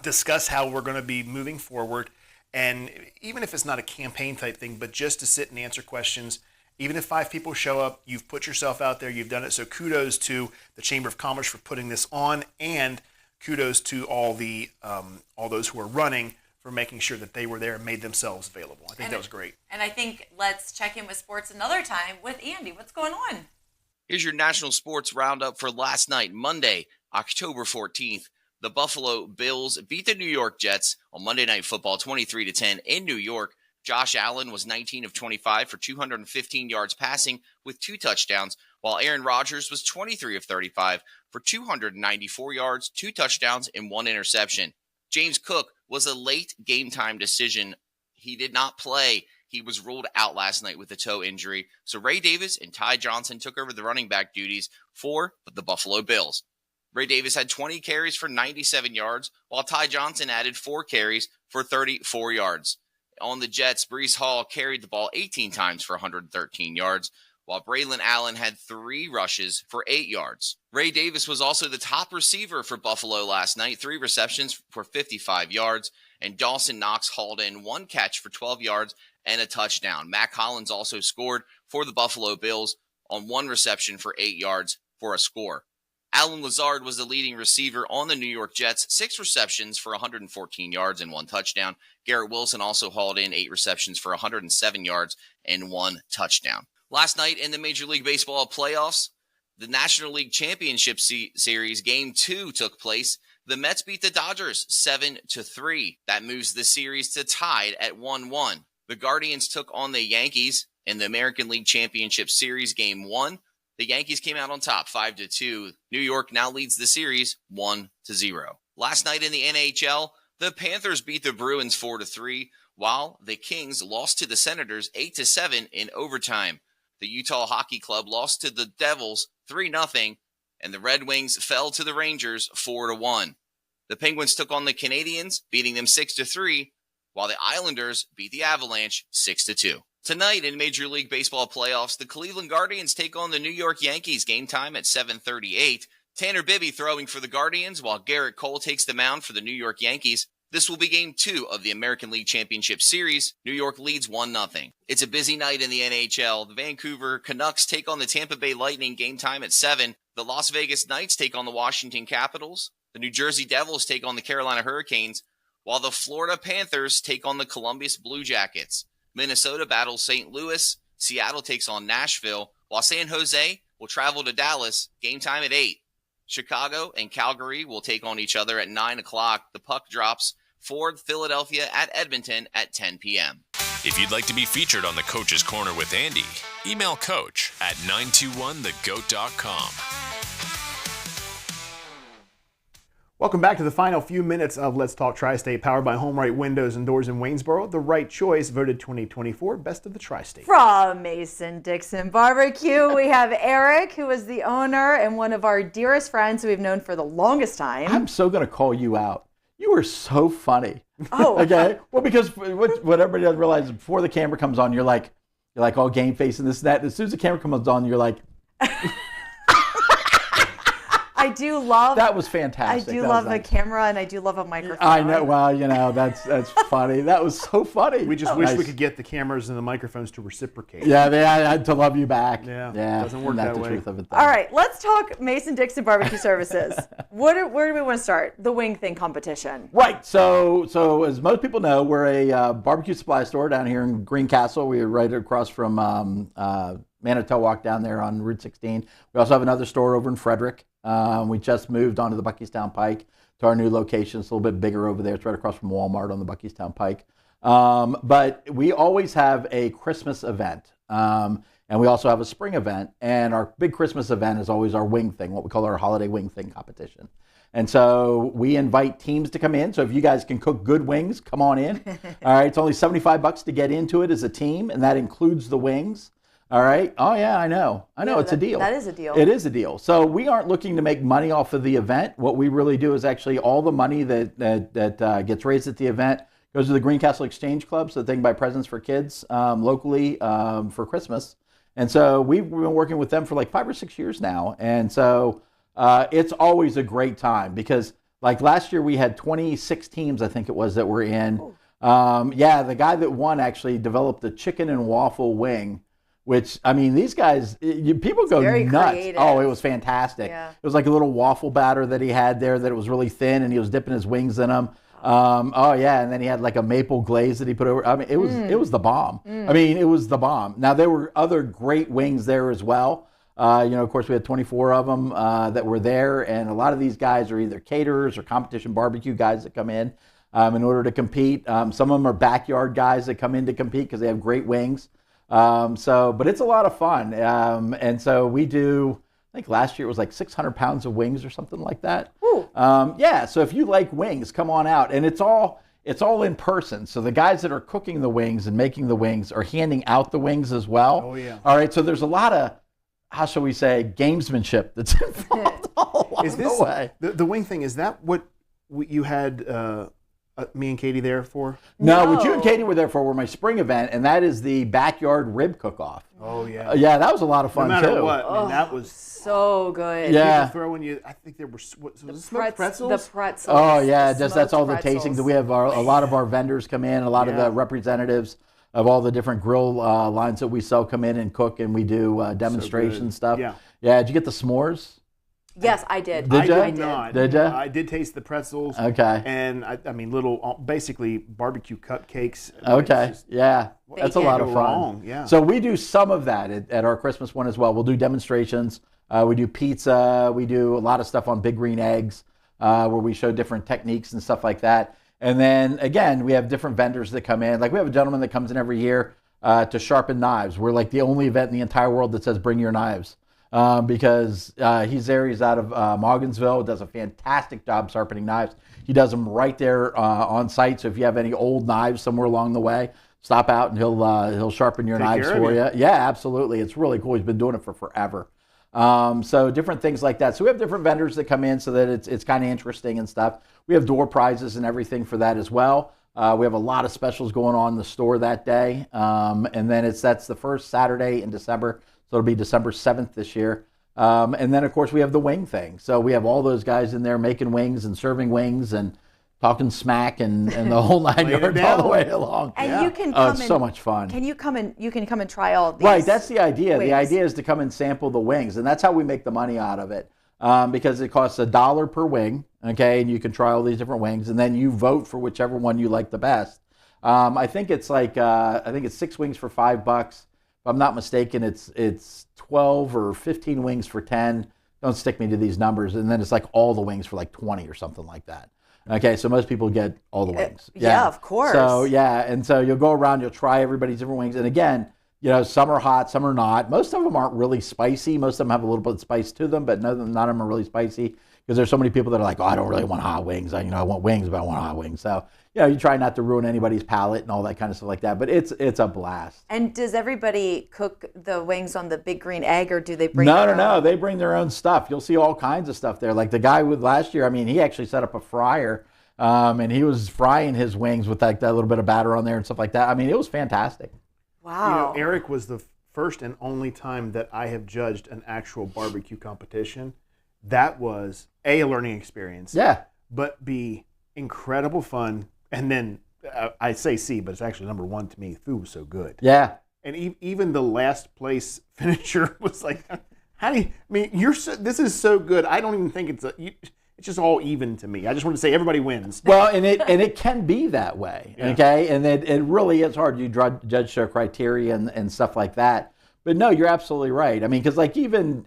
discuss how we're going to be moving forward, And even if it's not a campaign type thing, but just to sit and answer questions, even if 5 people show up, you've put yourself out there, you've done it. So kudos to the Chamber of Commerce for putting this on, and kudos to all those who are running for making sure that they were there and made themselves available. I think that was great. And I think let's check in with sports another time with Andy. What's going on? Here's your national sports roundup for last night, Monday, October 14th. The Buffalo Bills beat the New York Jets on Monday Night Football 23-10 in New York. Josh Allen was 19 of 25 for 215 yards passing with 2 touchdowns, while Aaron Rodgers was 23 of 35 for 294 yards, 2 touchdowns, and 1 interception. James Cook was a late game-time decision. He did not play. He was ruled out last night with a toe injury. So Ray Davis and Ty Johnson took over the running back duties for the Buffalo Bills. Ray Davis had 20 carries for 97 yards, while Ty Johnson added 4 carries for 34 yards. On the Jets, Breece Hall carried the ball 18 times for 113 yards, while Braylon Allen had 3 rushes for 8 yards. Ray Davis was also the top receiver for Buffalo last night, 3 receptions for 55 yards, and Dawson Knox hauled in 1 catch for 12 yards and a touchdown. Mac Hollins also scored for the Buffalo Bills on 1 reception for 8 yards for a score. Alan Lazard was the leading receiver on the New York Jets, 6 receptions for 114 yards and 1 touchdown. Garrett Wilson also hauled in 8 receptions for 107 yards and 1 touchdown. Last night in the Major League Baseball playoffs, the National League Championship Series Game 2 took place. The Mets beat the Dodgers 7-3. That moves the series to tied at 1-1. The Guardians took on the Yankees in the American League Championship Series Game 1. The Yankees came out on top 5-2. New York now leads the series 1-0. Last night in the NHL, the Panthers beat the Bruins 4-3, while the Kings lost to the Senators 8-7 in overtime. The Utah Hockey Club lost to the Devils 3-0, and the Red Wings fell to the Rangers 4-1. The Penguins took on the Canadiens, beating them 6-3, while the Islanders beat the Avalanche 6-2. Tonight in Major League Baseball playoffs, the Cleveland Guardians take on the New York Yankees. Game time at 7:38. Tanner Bibby throwing for the Guardians, while Garrett Cole takes the mound for the New York Yankees. This will be Game 2 of the American League Championship Series. New York leads 1-0. It's a busy night in the NHL. The Vancouver Canucks take on the Tampa Bay Lightning. Game time at 7. The Las Vegas Knights take on the Washington Capitals. The New Jersey Devils take on the Carolina Hurricanes, while the Florida Panthers take on the Columbus Blue Jackets. Minnesota battles St. Louis. Seattle takes on Nashville, while San Jose will travel to Dallas. Game time at 8. Chicago and Calgary will take on each other at 9 o'clock. The puck drops for Philadelphia at Edmonton at 10 p.m. If you'd like to be featured on the Coach's Corner with Andy, email coach at 921thegoat.com. Welcome back to the final few minutes of Let's Talk Tri-State, powered by Home Right Windows and Doors in Waynesboro. The right choice, voted 2024 Best of the Tri-State. From Mason-Dixon Barbecue, we have Eric, who is the owner and one of our dearest friends who we've known for the longest time. I'm so going to call you out. You are so funny. Oh. Okay? Well, because what everybody doesn't realize is before the camera comes on, you're like all game face and this and that. And as soon as the camera comes on, you're like... I do love... That was fantastic. I do love a camera and I do love a microphone. I know. Well, that's funny. That was so funny. We just wish we could get the cameras and the microphones to reciprocate. Yeah, they had to love you back. Yeah. It doesn't work that way. Truth of it, all right, let's talk Mason-Dixon Barbecue Services. Where do we want to start? The wing thing competition. Right. So as most people know, we're a barbecue supply store down here in Greencastle. We're right across from Manitowoc down there on Route 16. We also have another store over in Frederick. We just moved onto the Buckystown Pike to our new location. It's a little bit bigger over there. It's right across from Walmart on the Buckystown Pike. But we always have a Christmas event. And we also have a spring event. And our big Christmas event is always our wing thing, what we call our holiday wing thing competition. And so we invite teams to come in. So if you guys can cook good wings, come on in. All right. It's only $75 to get into it as a team. And that includes the wings. All right. Oh, yeah, I know. It's a deal. That is a deal. It is a deal. So we aren't looking to make money off of the event. What we really do is actually all the money that gets raised at the event goes to the Greencastle Exchange Club so that they can buy presents for kids locally for Christmas. And so we've been working with them for like 5 or 6 years now. And so it's always a great time because like last year we had 26 teams, I think it was, that were in. Yeah, the guy that won actually developed the chicken and waffle wing, which, I mean, these guys, people go nuts. Creative. Oh, it was fantastic. Yeah. It was like a little waffle batter that he had there that it was really thin, and he was dipping his wings in them. Oh yeah, and then he had like a maple glaze that he put over. I mean, it was the bomb. I mean, it was the bomb. Now there were other great wings there as well. Of course, we had 24 of them that were there, and a lot of these guys are either caterers or competition barbecue guys that come in order to compete. Some of them are backyard guys that come in to compete because they have great wings. But it's a lot of fun, and so we do. I think last year it was like 600 pounds of wings or something like that. Yeah, so if you like wings, come on out. And it's all in person. So the guys that are cooking the wings and making the wings are handing out the wings as well. Oh, yeah. All right, so there's a lot of, how shall we say, gamesmanship that's involved all along Is this the way. the wing thing? Is that what you had me and Katie there for? No, what you and Katie were there for were my spring event, and that is the backyard rib cook-off. Oh, yeah. Yeah, that was a lot of fun, no matter too. what, I mean, that was so good. Yeah. People throwing you, I think there were smoked pretzels. The pretzels. Oh, yeah, the that's all the pretzels. tastings. We have a lot of our vendors come in, a lot of Yeah. the representatives of all the different grill lines that we sell come in and cook, and we do demonstration stuff. Yeah. Yeah, did you get the s'mores? Yes, I did. Did you? I did not. Did you? I did taste the pretzels. Okay. And I mean, little, basically barbecue cupcakes. Okay, It's just- yeah, that's a lot of Go fun. wrong, yeah. So we do some of that at our Christmas one as well. We'll do demonstrations. We do pizza. We do a lot of stuff on Big Green Eggs, where we show different techniques and stuff like that. And then again, we have different vendors that come in. Like we have a gentleman that comes in every year to sharpen knives. We're like the only event in the entire world that says bring your knives. Because he's there. He's out of Morgansville. Does a fantastic job sharpening knives. He does them right there on site. So if you have any old knives somewhere along the way, stop out and he'll sharpen your Take knives care of for you. you. Yeah, absolutely. It's really cool. He's been doing it for forever. So different things like that. So we have different vendors that come in so that it's kind of interesting and stuff. We have door prizes and everything for that as well. We have a lot of specials going on in the store that day. And then that's the first Saturday in December. So it'll be December 7th this year. And then, of course, we have the wing thing. So we have all those guys in there making wings and serving wings and talking smack and the whole nine yards all the way along. And you can come it's so much fun. You can come and try all these. Right, that's the idea. wings. The idea is to come and sample the wings, and that's how we make the money out of it. Because it costs $1 per wing, okay, and you can try all these different wings, and then you vote for whichever one you like the best. I think it's 6 wings for $5. If I'm not mistaken, it's 12 or 15 wings for 10. Don't stick me to these numbers. And then it's like all the wings for like 20 or something like that. Okay, so most people get all the wings. Yeah, of course. So yeah, and so you'll go around, you'll try everybody's different wings. And again, some are hot, some are not. Most of them aren't really spicy. Most of them have a little bit of spice to them, but none of them are really spicy because there's so many people that are like, oh, I don't really want hot wings. I want wings, but I want hot wings. So you try not to ruin anybody's palate and all that kind of stuff like that. But it's a blast. And does everybody cook the wings on the Big Green Egg, or do they bring their own? No. They bring their own stuff. You'll see all kinds of stuff there. Like the guy with last year, I mean, he actually set up a fryer, and he was frying his wings with like that little bit of batter on there and stuff like that. I mean, it was fantastic. Wow. Eric was the first and only time that I have judged an actual barbecue competition. That was A, learning experience. Yeah. But B, incredible fun. And then I say C, but it's actually number one to me. Food was so good. Yeah. And even the last place finisher was like, how do you? I mean, this is so good. I don't even think it's just all even to me. I just want to say everybody wins. Well, and it can be that way, okay? And it really is hard. You judge show criteria and stuff like that. But no, you're absolutely right. I mean, because like even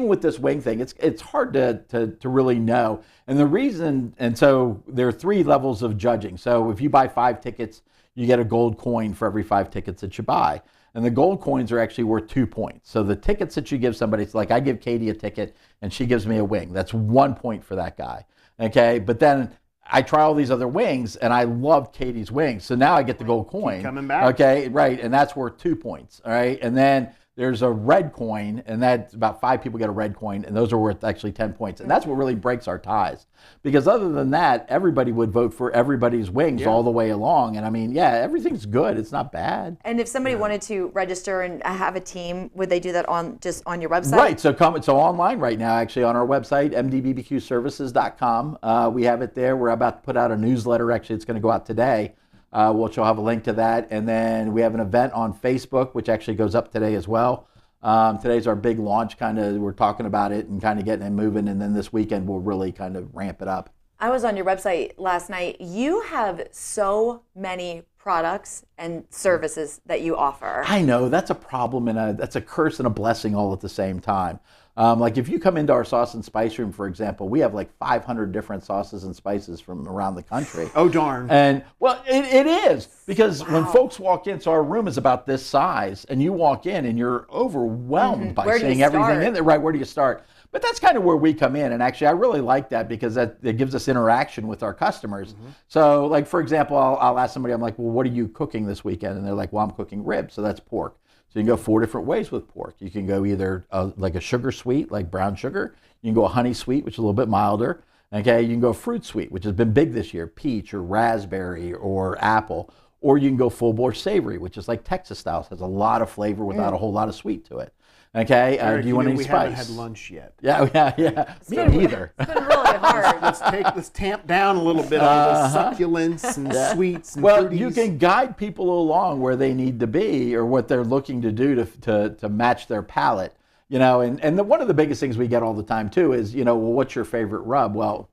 with this wing thing, it's hard to really know. And the reason, and so there are 3 levels of judging. So if you buy 5 tickets, you get a gold coin for every 5 tickets that you buy. And the gold coins are actually worth 2 points. So the tickets that you give somebody, it's like I give Katie a ticket and she gives me a wing. That's 1 point for that guy. Okay, but then I try all these other wings and I love Katie's wings. So now I get the gold coin. Keep coming back. Okay, right, and that's worth 2 points. All right, and then there's a red coin, and that's about 5 people get a red coin, and those are worth actually 10 points. And that's what really breaks our ties. Because other than that, everybody would vote for everybody's wings all the way along. And I mean, yeah, everything's good. It's not bad. And if somebody wanted to register and have a team, would they do that on your website? Right. So online right now, actually, on our website, mdbbqservices.com. We have it there. We're about to put out a newsletter. Actually, it's going to go out today. which will have a link to that. And then we have an event on Facebook, which actually goes up today as well. Today's our big launch, we're talking about it and kind of getting it moving. And then this weekend we'll really kind of ramp it up. I was on your website last night. You have so many products and services that you offer. I know, that's a problem and that's a curse and a blessing all at the same time. Like if you come into our sauce and spice room, for example, we have like 500 different sauces and spices from around the country. Oh, darn. And well, it is, because when folks walk in, so our room is about this size, and you walk in and you're overwhelmed by seeing everything in there. Right, where do you start? But that's kind of where we come in, and actually I really like that because that gives us interaction with our customers. So like, for example, I'll ask somebody, I'm like, well, what are you cooking this weekend? And they're like, well, I'm cooking ribs, so that's pork. So you can go 4 different ways with pork. You can go either like a sugar sweet, like brown sugar. You can go a honey sweet, which is a little bit milder. Okay, you can go fruit sweet, which has been big this year, peach or raspberry or apple. Or you can go full bore savory, which is like Texas style. It has a lot of flavor without a whole lot of sweet to it. Okay, Eric, do you want any we spice? haven't had lunch yet. Yeah. Me neither. It's been really hard. Let's tamp down a little bit on the succulents and sweets and well, fruities. you can guide people along where they need to be or what they're looking to do to match their palate. And one of the biggest things we get all the time too is, well, what's your favorite rub? Well,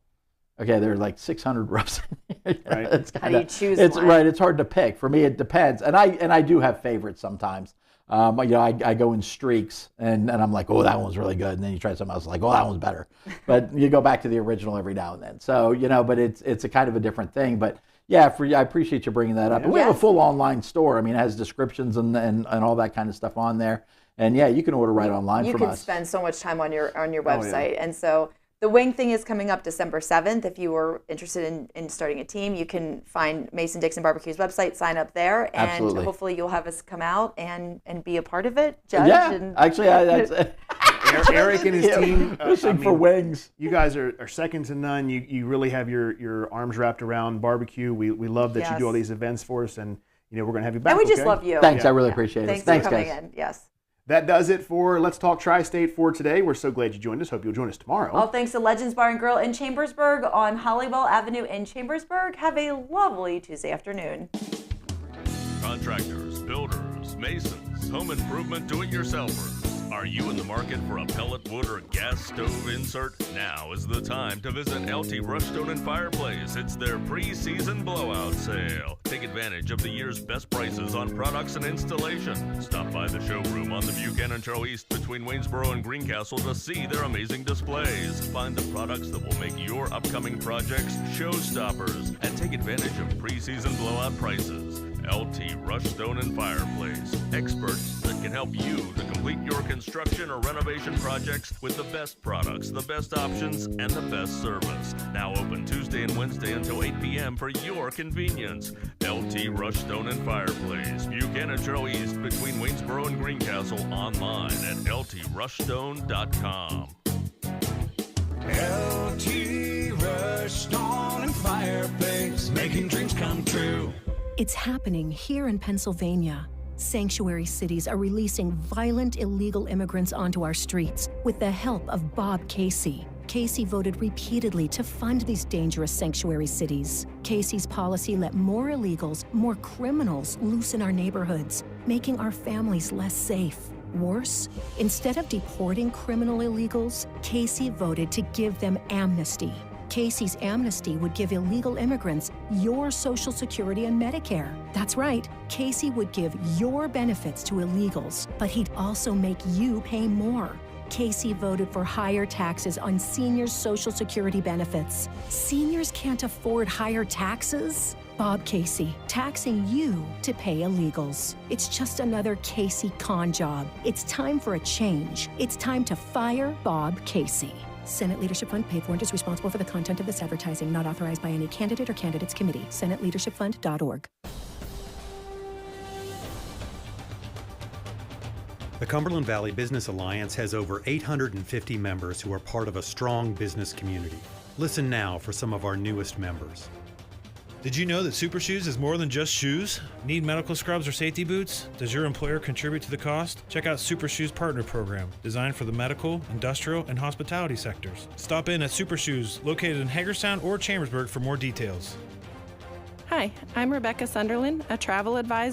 okay, there are like 600 rubs. Right. It's How do you choose it's one? right. It's hard to pick. For me, it depends, and I do have favorites sometimes. I go in streaks, and I'm like, oh, that one's really good, and then you try something else, like, oh, that one's better. But you go back to the original every now and then. So but it's a kind of a different thing. But yeah, I appreciate you bringing that up. And we have a full online store. I mean, it has descriptions and all that kind of stuff on there. And yeah, you can order right online from us. You can spend so much time on your website, and so. The wing thing is coming up December 7th. If you were interested in starting a team, you can find Mason-Dixon Barbecue's website, sign up there, and Absolutely. Hopefully you'll have us come out and be a part of it, judge. Yeah, and actually, Eric and his team. Fishing for wings. You guys are second to none. You really have your arms wrapped around barbecue. We love that you do all these events for us, and we're going to have you back. And we just love you. Thanks, I really appreciate it. Thanks for coming guys. in. Yes. That does it for Let's Talk Tri-State for today. We're so glad you joined us. Hope you'll join us tomorrow. All thanks to Legends Bar and Grill in Chambersburg on Hollywell Avenue in Chambersburg. Have a lovely Tuesday afternoon. Contractors, builders, masons, home improvement do-it-yourselfers. Are you in the market for a pellet wood or gas stove insert? Now is the time to visit LT Rushstone and Fireplace. It's their pre-season blowout sale. Take advantage of the year's best prices on products and installation. Stop by the showroom on the Buchanan Trail East between Waynesboro and Greencastle to see their amazing displays. Find the products that will make your upcoming projects showstoppers and take advantage of pre-season blowout prices. LT Rushstone and Fireplace. Experts that can help you to complete your construction or renovation projects with the best products, the best options, and the best service. Now open Tuesday and Wednesday until 8 p.m. for your convenience. LT Rushstone and Fireplace. Buchanan Trail East between Waynesboro and Greencastle. Online at ltrushstone.com. LT Rushstone and Fireplace, making dreams come true. It's happening here in Pennsylvania. Sanctuary cities are releasing violent illegal immigrants onto our streets with the help of Bob Casey. Casey voted repeatedly to fund these dangerous sanctuary cities. Casey's policy let more illegals, more criminals loose in our neighborhoods, making our families less safe. Worse, instead of deporting criminal illegals, Casey voted to give them amnesty. Casey's amnesty would give illegal immigrants your Social Security and Medicare. That's right, Casey would give your benefits to illegals, but he'd also make you pay more. Casey voted for higher taxes on seniors' Social Security benefits. Seniors can't afford higher taxes? Bob Casey, taxing you to pay illegals. It's just another Casey con job. It's time for a change. It's time to fire Bob Casey. Senate Leadership Fund paid for and is responsible for the content of this advertising, not authorized by any candidate or candidates committee. SenateLeadershipFund.org. The Cumberland Valley Business Alliance has over 850 members who are part of a strong business community. Listen now for some of our newest members. Did you know that Super Shoes is more than just shoes? Need medical scrubs or safety boots? Does your employer contribute to the cost? Check out Super Shoes Partner Program, designed for the medical, industrial, and hospitality sectors. Stop in at Super Shoes, located in Hagerstown or Chambersburg for more details. Hi, I'm Rebecca Sunderland, a travel advisor